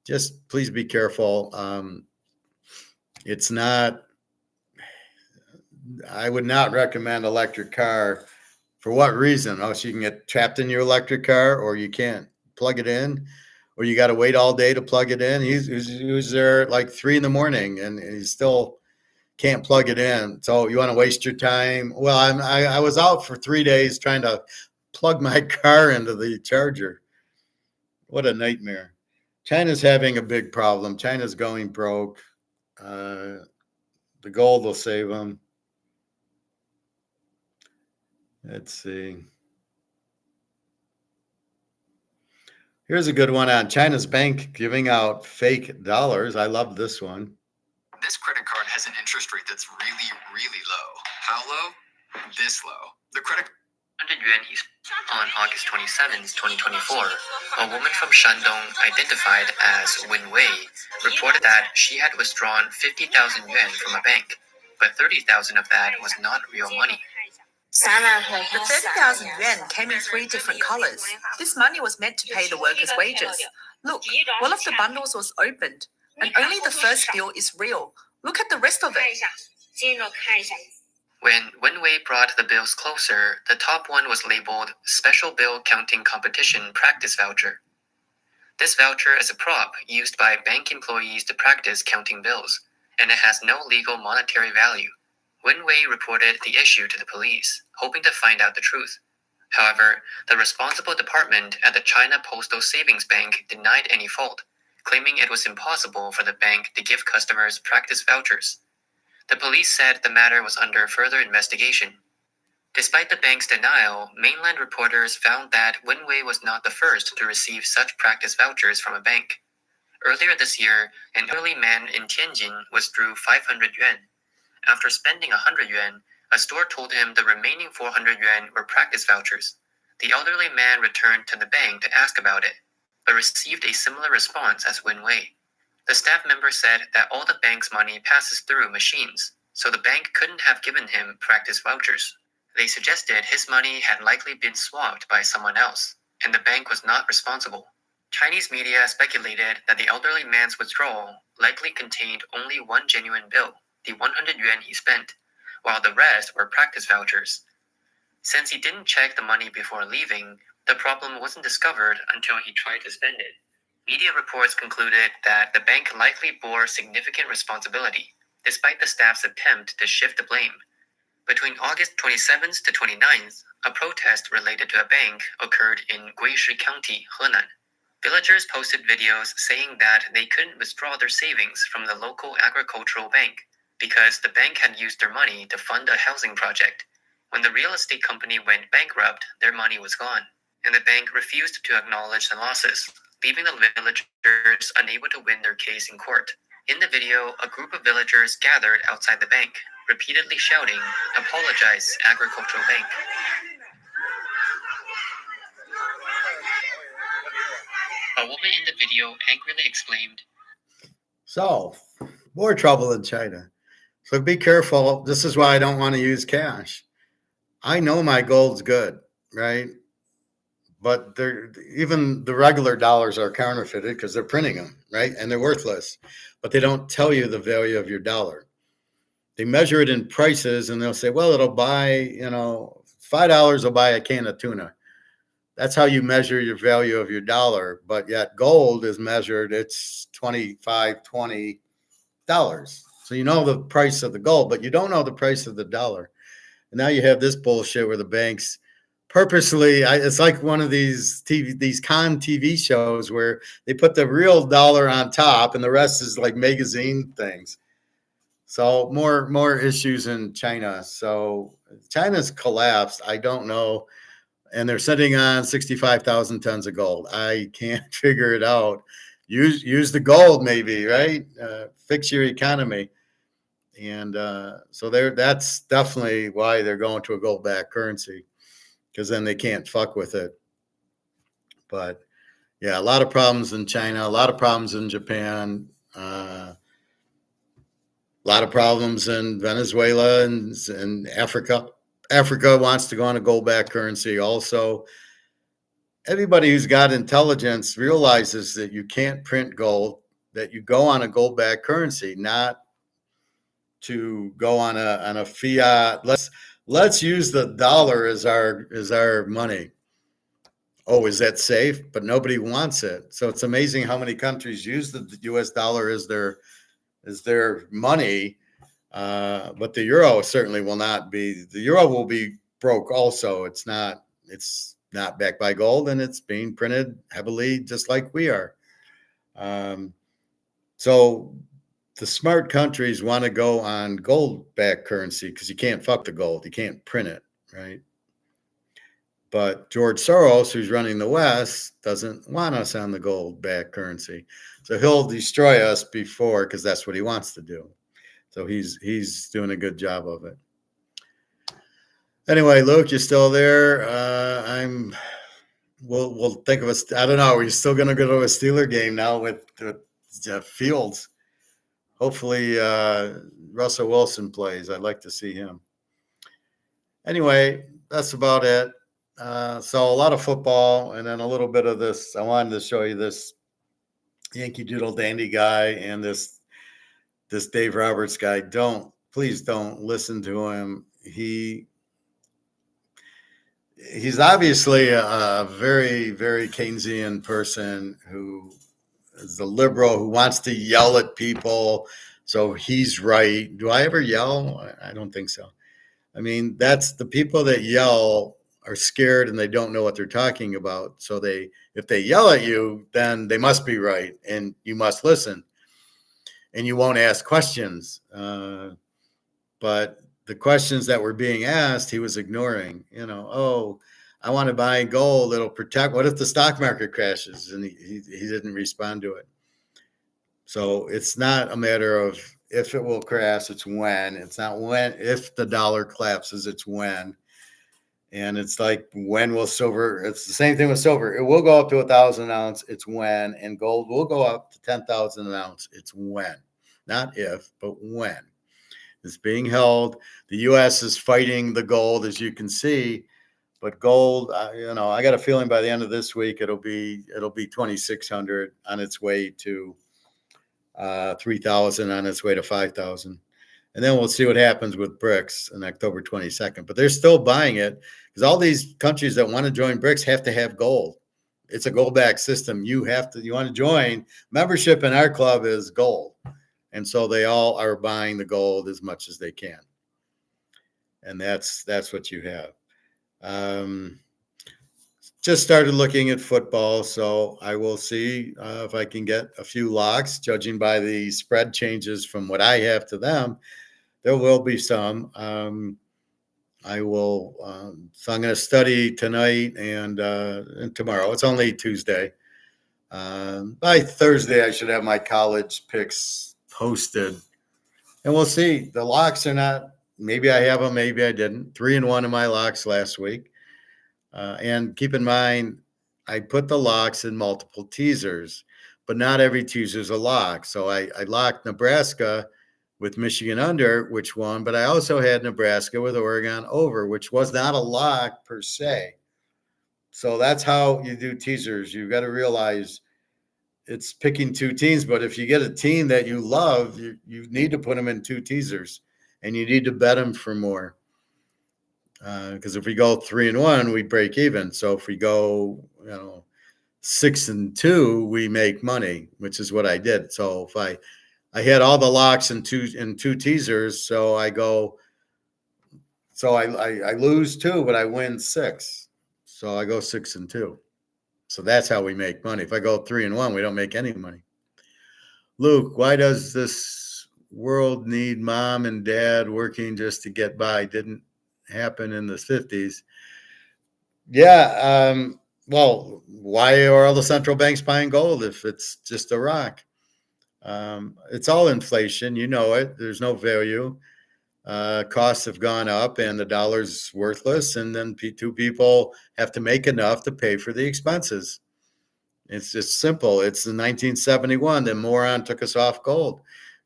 just please be careful. I would not recommend electric car. For what reason? So you can get trapped in your electric car, or you can't plug it in, or you got to wait all day to plug it in. He was there at like 3 a.m. and he still can't plug it in. So you want to waste your time? Well, I was out for 3 days trying to plug my car into the charger. What a nightmare. China's having a big problem. China's going broke. The gold will save them. Let's see. Here's a good one on China's bank giving out fake dollars. I love this one. This credit card has an interest rate that's really, really low. How low? This low. The credit 100 yuan on August 27th, 2024, a woman from Shandong identified as Wen Wei reported that she had withdrawn 50,000 yuan from a bank, but 30,000 of that was not real money. The 30,000 yuan came in 3 different colors. This money was meant to pay the workers' wages. Look, one of the bundles was opened, and only the first bill is real. Look at the rest of it. When Wen Wei brought the bills closer, the top one was labeled Special Bill Counting Competition Practice Voucher. This voucher is a prop used by bank employees to practice counting bills, and it has no legal monetary value. Wen Wei reported the issue to the police, hoping to find out the truth. However, the responsible department at the China Postal Savings Bank denied any fault, claiming it was impossible for the bank to give customers practice vouchers. The police said the matter was under further investigation. Despite the bank's denial, mainland reporters found that Wen Wei was not the first to receive such practice vouchers from a bank. Earlier this year, an elderly man in Tianjin withdrew 500 yuan. After spending 100 yuan, a store told him the remaining 400 yuan were practice vouchers. The elderly man returned to the bank to ask about it, but received a similar response as Wen Wei. The staff member said that all the bank's money passes through machines, so the bank couldn't have given him practice vouchers. They suggested his money had likely been swapped by someone else, and the bank was not responsible. Chinese media speculated that the elderly man's withdrawal likely contained only one genuine bill, the 100 yuan he spent, while the rest were practice vouchers. Since he didn't check the money before leaving, the problem wasn't discovered until he tried to spend it. Media reports concluded that the bank likely bore significant responsibility, despite the staff's attempt to shift the blame. Between August 27th to 29th, a protest related to a bank occurred in Guishi County, Henan. Villagers posted videos saying that they couldn't withdraw their savings from the local agricultural bank because the bank had used their money to fund a housing project. When the real estate company went bankrupt, their money was gone, and the bank refused to acknowledge the losses, leaving the villagers unable to win their case in court. In the video, a group of villagers gathered outside the bank, repeatedly shouting, "Apologize, agricultural bank." A woman in the video angrily exclaimed, So, more trouble in China. So be careful. This is why I don't want to use cash. I know my gold's good, right? But even the regular dollars are counterfeited because they're printing them, right? And they're worthless. But they don't tell you the value of your dollar. They measure it in prices, and they'll say, well, it'll buy, $5 will buy a can of tuna. That's how you measure your value of your dollar. But yet gold is measured, it's $25, $20. So you know the price of the gold, but you don't know the price of the dollar. And now you have this bullshit where the banks purposely, it's like one of these con TV shows where they put the real dollar on top and the rest is like magazine things. So more issues in China. So China's collapsed. I don't know. And they're sitting on 65,000 tons of gold. I can't figure it out. Use the gold, maybe, right? Fix your economy. And so that's definitely why they're going to a gold-backed currency, because then they can't fuck with it. But yeah, a lot of problems in China, a lot of problems in Japan, a lot of problems in Venezuela and Africa. Africa wants to go on a gold-backed currency also. Everybody who's got intelligence realizes that you can't print gold, that you go on a gold-backed currency, not to go on a fiat. Let's use the dollar as our money. Oh, is that safe? But nobody wants it. So it's amazing how many countries use the US dollar as their money. But the euro certainly will not be. The euro will be broke also. It's not backed by gold, and it's being printed heavily just like we are. So the smart countries want to go on gold-backed currency because you can't fuck the gold. You can't print it, right? But George Soros, who's running the West, doesn't want us on the gold-backed currency. So he'll destroy us before, because that's what he wants to do. So he's doing a good job of it. Anyway, Luke, you still there? We'll think of us. I don't know. We're still going to go to a Steeler game now with Fields. Hopefully, Russell Wilson plays. I'd like to see him. Anyway, that's about it. So a lot of football, and then a little bit of this. I wanted to show you this Yankee Doodle Dandy guy and this Dave Roberts guy. Please don't listen to him. He's obviously a very, very Keynesian person who is a liberal who wants to yell at people. So he's right. Do I ever yell? I don't think so. I mean, that's the people that yell are scared and they don't know what they're talking about. So if they yell at you, then they must be right and you must listen and you won't ask questions. But the questions that were being asked, he was ignoring, I want to buy gold. It'll protect. What if the stock market crashes? And he didn't respond to it. So it's not a matter of if it will crash, it's when. It's not when, if the dollar collapses, it's when. And it's like, when will silver, it's the same thing with silver. It will go up to 1,000 an ounce, it's when. And gold will go up to 10,000 an ounce, it's when. Not if, but when. It's being held. The U.S. is fighting the gold, as you can see. But gold, I got a feeling by the end of this week, it'll be 2,600 on its way to 3,000 on its way to 5,000. And then we'll see what happens with BRICS on October 22nd. But they're still buying it because all these countries that want to join BRICS have to have gold. It's a gold-backed system. You want to join. Membership in our club is gold. And so they all are buying the gold as much as they can. And that's what you have. Just started looking at football, so I will see if I can get a few locks. Judging by the spread changes from what I have to them, there will be some. I will. So I'm going to study tonight and tomorrow. It's only Tuesday. By Thursday, I should have my college picks posted, and we'll see. The locks are not. Maybe I have them, maybe I didn't. 3-1 in my locks last week. And keep in mind, I put the locks in multiple teasers, but not every teaser is a lock. So I locked Nebraska with Michigan under, which won, but I also had Nebraska with Oregon over, which was not a lock per se. So that's how you do teasers. You've got to realize it's picking two teams, but if you get a team that you love, you need to put them in two teasers. And you need to bet them for more. Because if we go 3-1, we break even. So if we go, 6-2, we make money, which is what I did. So if I had all the locks in two teasers, so I lose 2, but I win 6. So I go 6-2. So that's how we make money. If I go 3-1, we don't make any money. Luke, why does this world need mom and dad working just to get by? Didn't happen in the 50s. Yeah. Well, why are all the central banks buying gold if it's just a rock? It's all inflation. You know it. There's no value. Costs have gone up and the dollar's worthless. And then two people have to make enough to pay for the expenses. It's just simple. It's in 1971 that moron took us off gold.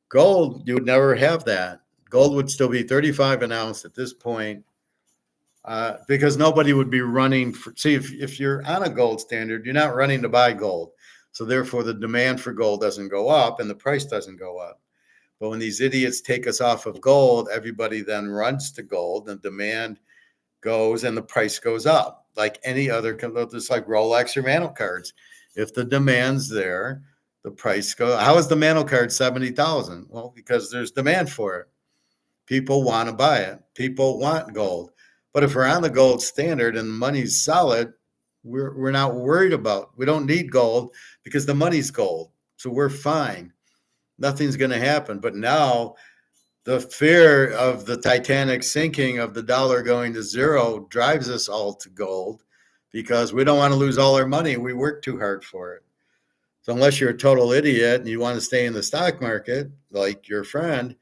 Gold, you would never have that. Gold would still be 35 an ounce at this point because nobody would be running for. See, if you're on a gold standard, you're not running to buy gold. So therefore, the demand for gold doesn't go up and the price doesn't go up. But when these idiots take us off of gold, everybody then runs to gold and demand goes and the price goes up. Like any other, just like Rolex or Mantle cards. If the demand's there, the price goes. How is the Mantle card 70,000? Well, because there's demand for it. People want to buy it. People want gold. But if we're on the gold standard and the money's solid, we're not worried about. We don't need gold because the money's gold. So we're fine. Nothing's going to happen. But now the fear of the Titanic sinking, of the dollar going to zero, drives us all to gold because we don't want to lose all our money. We work too hard for it. So unless you're a total idiot and you want to stay in the stock market, like your friend,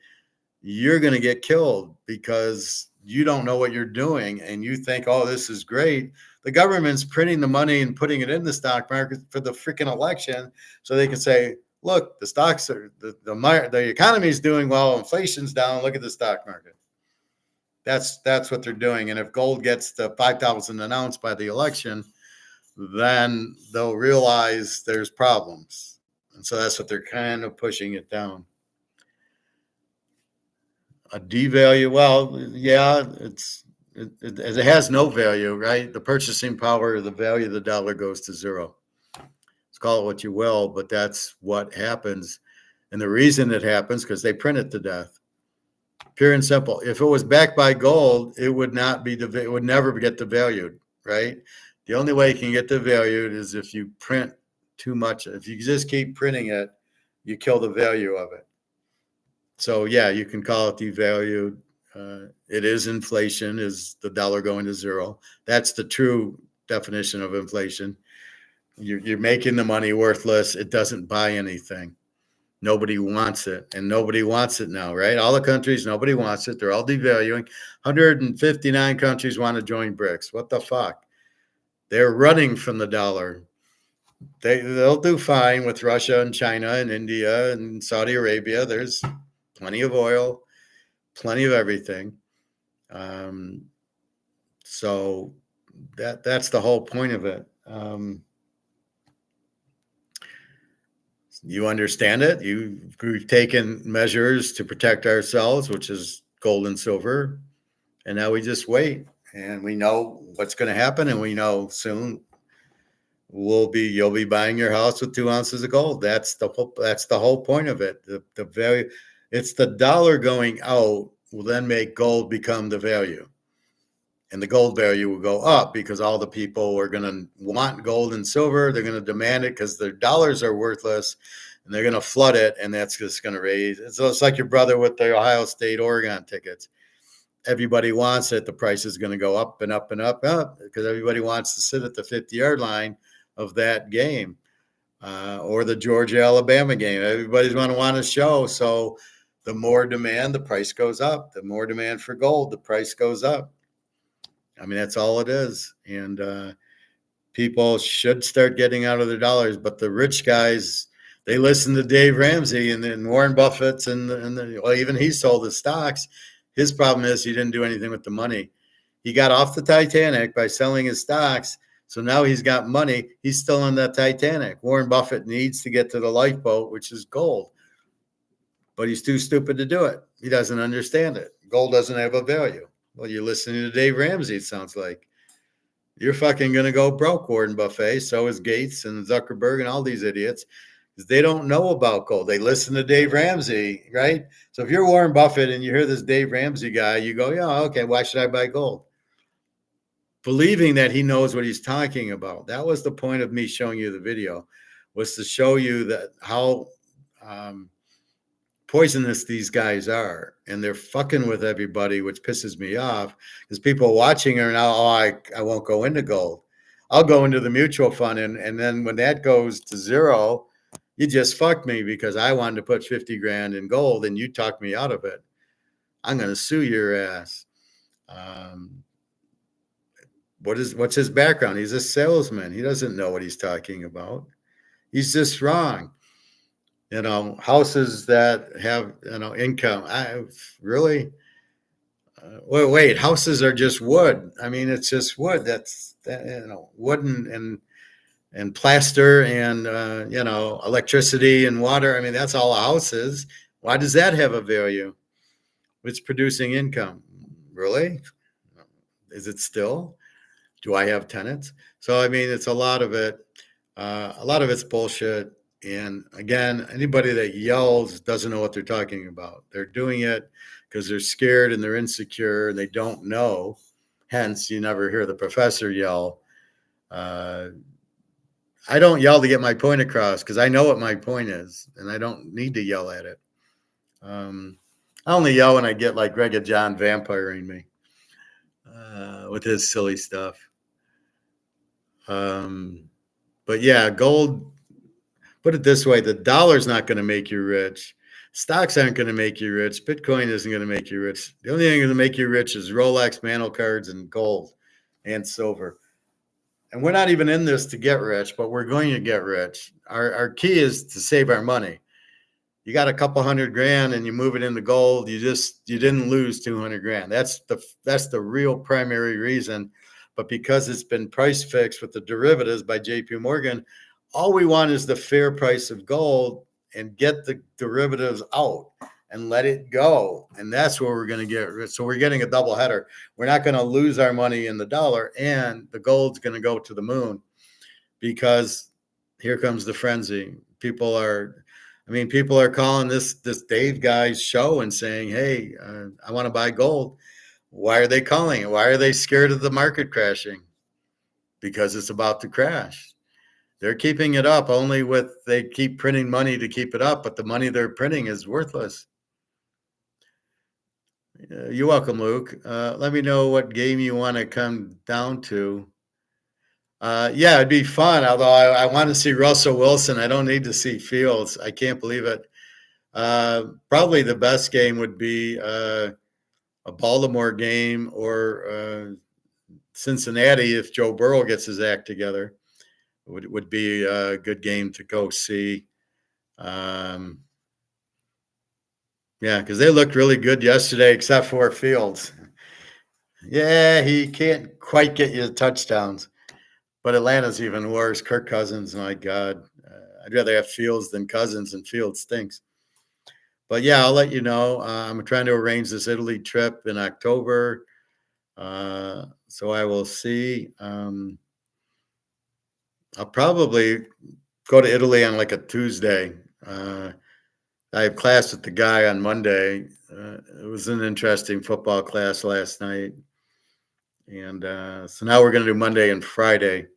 you're going to get killed because you don't know what you're doing and you think, oh, this is great. The government's printing the money and putting it in the stock market for the freaking election so they can say, look, the stocks are the economy is doing well, inflation's down, look at the stock market. That's what they're doing. And if gold gets to 5,000 an ounce by the election, then they'll realize there's problems. And so that's what they're kind of pushing it down. A devalue, well, yeah, it has no value, right? The purchasing power, the value of the dollar goes to zero. Let's call it what you will, but that's what happens. And the reason it happens because they print it to death. Pure and simple. If it was backed by gold, it would not be it would never get devalued, right? The only way it can get devalued is if you print too much. If you just keep printing it, you kill the value of it. So yeah, you can call it devalued. It is inflation, is the dollar going to zero. That's the true definition of inflation. You're making the money worthless. It doesn't buy anything. Nobody wants it, and nobody wants it now, right? All the countries, nobody wants it. They're all devaluing. 159 countries want to join BRICS. What the fuck? They're running from the dollar. They'll do fine with Russia and China and India and Saudi Arabia. There's plenty of oil, plenty of everything. So that's the whole point of it. You understand it. We've taken measures to protect ourselves, which is gold and silver. And now we just wait. And we know what's going to happen. And we know soon you'll be buying your house with 2 ounces of gold. That's the whole point of it. The value, it's the dollar going out will then make gold become the value. And the gold value will go up because all the people are going to want gold and silver. They're going to demand it because their dollars are worthless, and they're going to flood it, and that's just going to raise. So it's like your brother with the Ohio State, Oregon tickets. Everybody wants it. The price is going to go up and up and up, because everybody wants to sit at the 50-yard line of that game, or the Georgia-Alabama game. Everybody's going to want a show. So the more demand, the price goes up. The more demand for gold, the price goes up. I mean, that's all it is. And people should start getting out of their dollars. But the rich guys, they listen to Dave Ramsey and Warren Buffett, well, even he sold his stocks. His problem is he didn't do anything with the money. He got off the Titanic by selling his stocks. So now he's got money. He's still on that Titanic. Warren Buffett needs to get to the lifeboat, which is gold. But he's too stupid to do it. He doesn't understand it. Gold doesn't have a value. Well, you're listening to Dave Ramsey, it sounds like. You're fucking going to go broke, Warren Buffett. So is Gates and Zuckerberg and all these idiots, because they don't know about gold. They listen to Dave Ramsey, right? So if you're Warren Buffett and you hear this Dave Ramsey guy, you go, yeah, okay, why should I buy gold? Believing that he knows what he's talking about. That was the point of me showing you the video, was to show you that how poisonous these guys are, and they're fucking with everybody, which pisses me off, because people watching are now, I won't go into gold. I'll go into the mutual fund, and then when that goes to zero, you just fucked me because I wanted to put 50 grand in gold and you talked me out of it. I'm going to sue your ass. What's his background? He's a salesman. He doesn't know what he's talking about. He's just wrong. Houses that have, income. Really? Wait, houses are just wood. I mean, it's just wood. That's, wooden and plaster and, electricity and water. I mean, that's all a house is. Why does that have a value? It's producing income. Really? Is it still? Do I have tenants? So, I mean, it's a lot of it. A lot of it's bullshit. And again, anybody that yells doesn't know what they're talking about. They're doing it because they're scared and they're insecure and they don't know. Hence, you never hear the professor yell. I don't yell to get my point across because I know what my point is and I don't need to yell at it. I only yell when I get like Greg and John vampiring me with his silly stuff. But yeah, gold. Put it this way, the dollar's not going to make you rich. Stocks aren't going to make you rich. Bitcoin isn't going to make you rich. The only thing going to make you rich is Rolex, Mantle cards, and gold and silver. And we're not even in this to get rich, but we're going to get rich. Our key is to save our money. You got a couple $100,000 and you move it into gold. You didn't lose 200 grand. That's the real primary reason. But because it's been price fixed with the derivatives by JP Morgan, all we want is the fair price of gold and get the derivatives out and let it go. And that's where we're going to get rich. So we're getting a double header. Are not going to lose our money in the dollar, and the gold's going to go to the moon, because here comes the frenzy. People are calling this Dave guy's show and saying, hey, I want to buy gold. Why are they calling it? Why are they scared of the market crashing? Because it's about to crash. They're keeping it up they keep printing money to keep it up, but the money they're printing is worthless. You're welcome, Luke. Let me know what game you want to come down to. Yeah, it'd be fun. Although I want to see Russell Wilson. I don't need to see Fields. I can't believe it. Probably the best game would be a Baltimore game, or Cincinnati if Joe Burrow gets his act together. Would be a good game to go see. Yeah, because they looked really good yesterday, except for Fields. Yeah, he can't quite get you touchdowns. But Atlanta's even worse. Kirk Cousins, my God. I'd rather have Fields than Cousins, and Fields stinks. But yeah, I'll let you know. I'm trying to arrange this Italy trip in October. So I will see. I'll probably go to Italy on like a Tuesday. I have class with the guy on Monday. It was an interesting football class last night. And so now we're going to do Monday and Friday.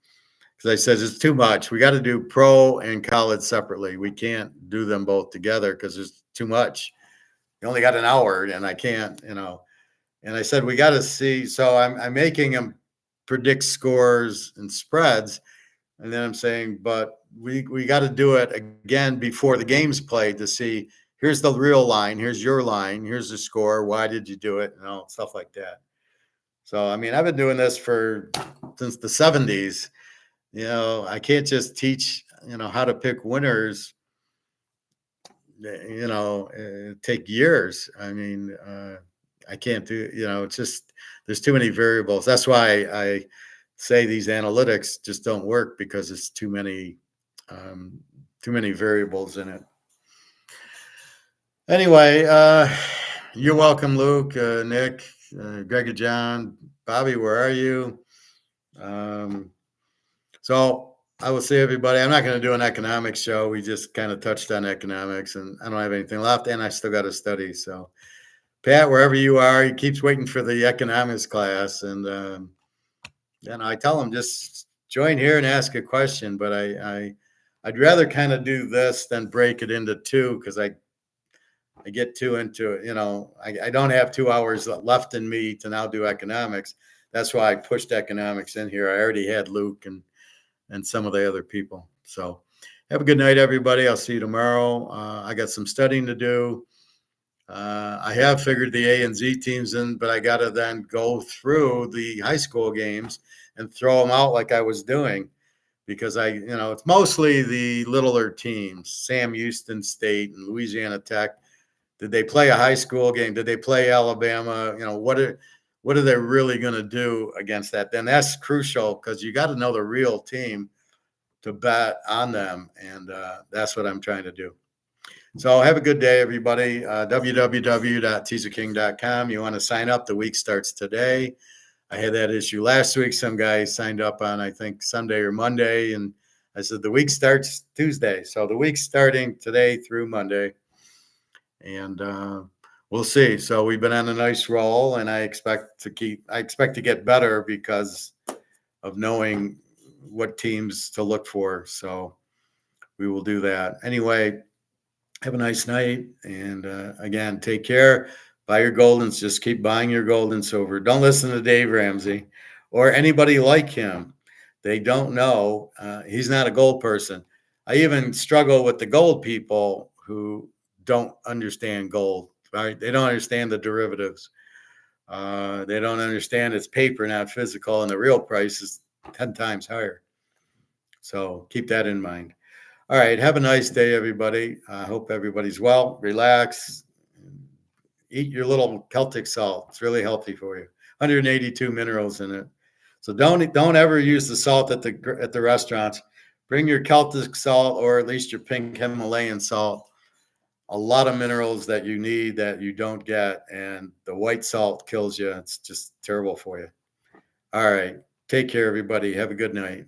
Because I said it's too much. We got to do pro and college separately. We can't do them both together because there's too much. You only got an hour, and I can't, And I said we got to see. So I'm making them predict scores and spreads, and then I'm saying, but we got to do it again before the game's played to see. Here's the real line. Here's your line. Here's the score. Why did you do it? And all stuff like that. So I've been doing this since the 70s. I can't just teach, how to pick winners. Take years. I can't do, it's just, there's too many variables. That's why I say these analytics just don't work, because it's too many variables in it. Anyway, you're welcome, Luke, Nick, Greg and John, Bobby, where are you? So I will see everybody. I'm not going to do an economics show. We just kind of touched on economics, and I don't have anything left, and I still got to study. So Pat, wherever you are, he keeps waiting for the economics class. And I tell him, just join here and ask a question. But I'd rather kind of do this than break it into two, because I get too into it. I don't have 2 hours left in me to now do economics. That's why I pushed economics in here. I already had Luke and some of the other people. So have a good night, everybody. I'll see you tomorrow. I got some studying to do. I have figured the A and Z teams in, but I got to then go through the high school games and throw them out like I was doing, because it's mostly the littler teams, Sam Houston State and Louisiana Tech. Did they play a high school game? Did they play Alabama? What are they really going to do against that? Then that's crucial, because you got to know the real team to bet on them. And that's what I'm trying to do. So have a good day, everybody. www.teaserking.com. You want to sign up. The week starts today. I had that issue last week. Some guy signed up on, I think, Sunday or Monday. And I said, the week starts Tuesday. So the week's starting today through Monday. And we'll see. So we've been on a nice roll, and I expect to get better because of knowing what teams to look for. So we will do that. Anyway, have a nice night. And again, take care. Buy your gold and just keep buying your gold and silver. Don't listen to Dave Ramsey or anybody like him. They don't know. He's not a gold person. I even struggle with the gold people who don't understand gold, right? They don't understand the derivatives. They don't understand it's paper, not physical, and the real price is 10 times higher. So keep that in mind. All right. Have a nice day, everybody. I hope everybody's well. Relax. Eat your little Celtic salt. It's really healthy for you. 182 minerals in it. So don't ever use the salt at the restaurants. Bring your Celtic salt, or at least your pink Himalayan salt. A lot of minerals that you need that you don't get, and the white salt kills you. It's just terrible for you. All right. Take care, everybody. Have a good night.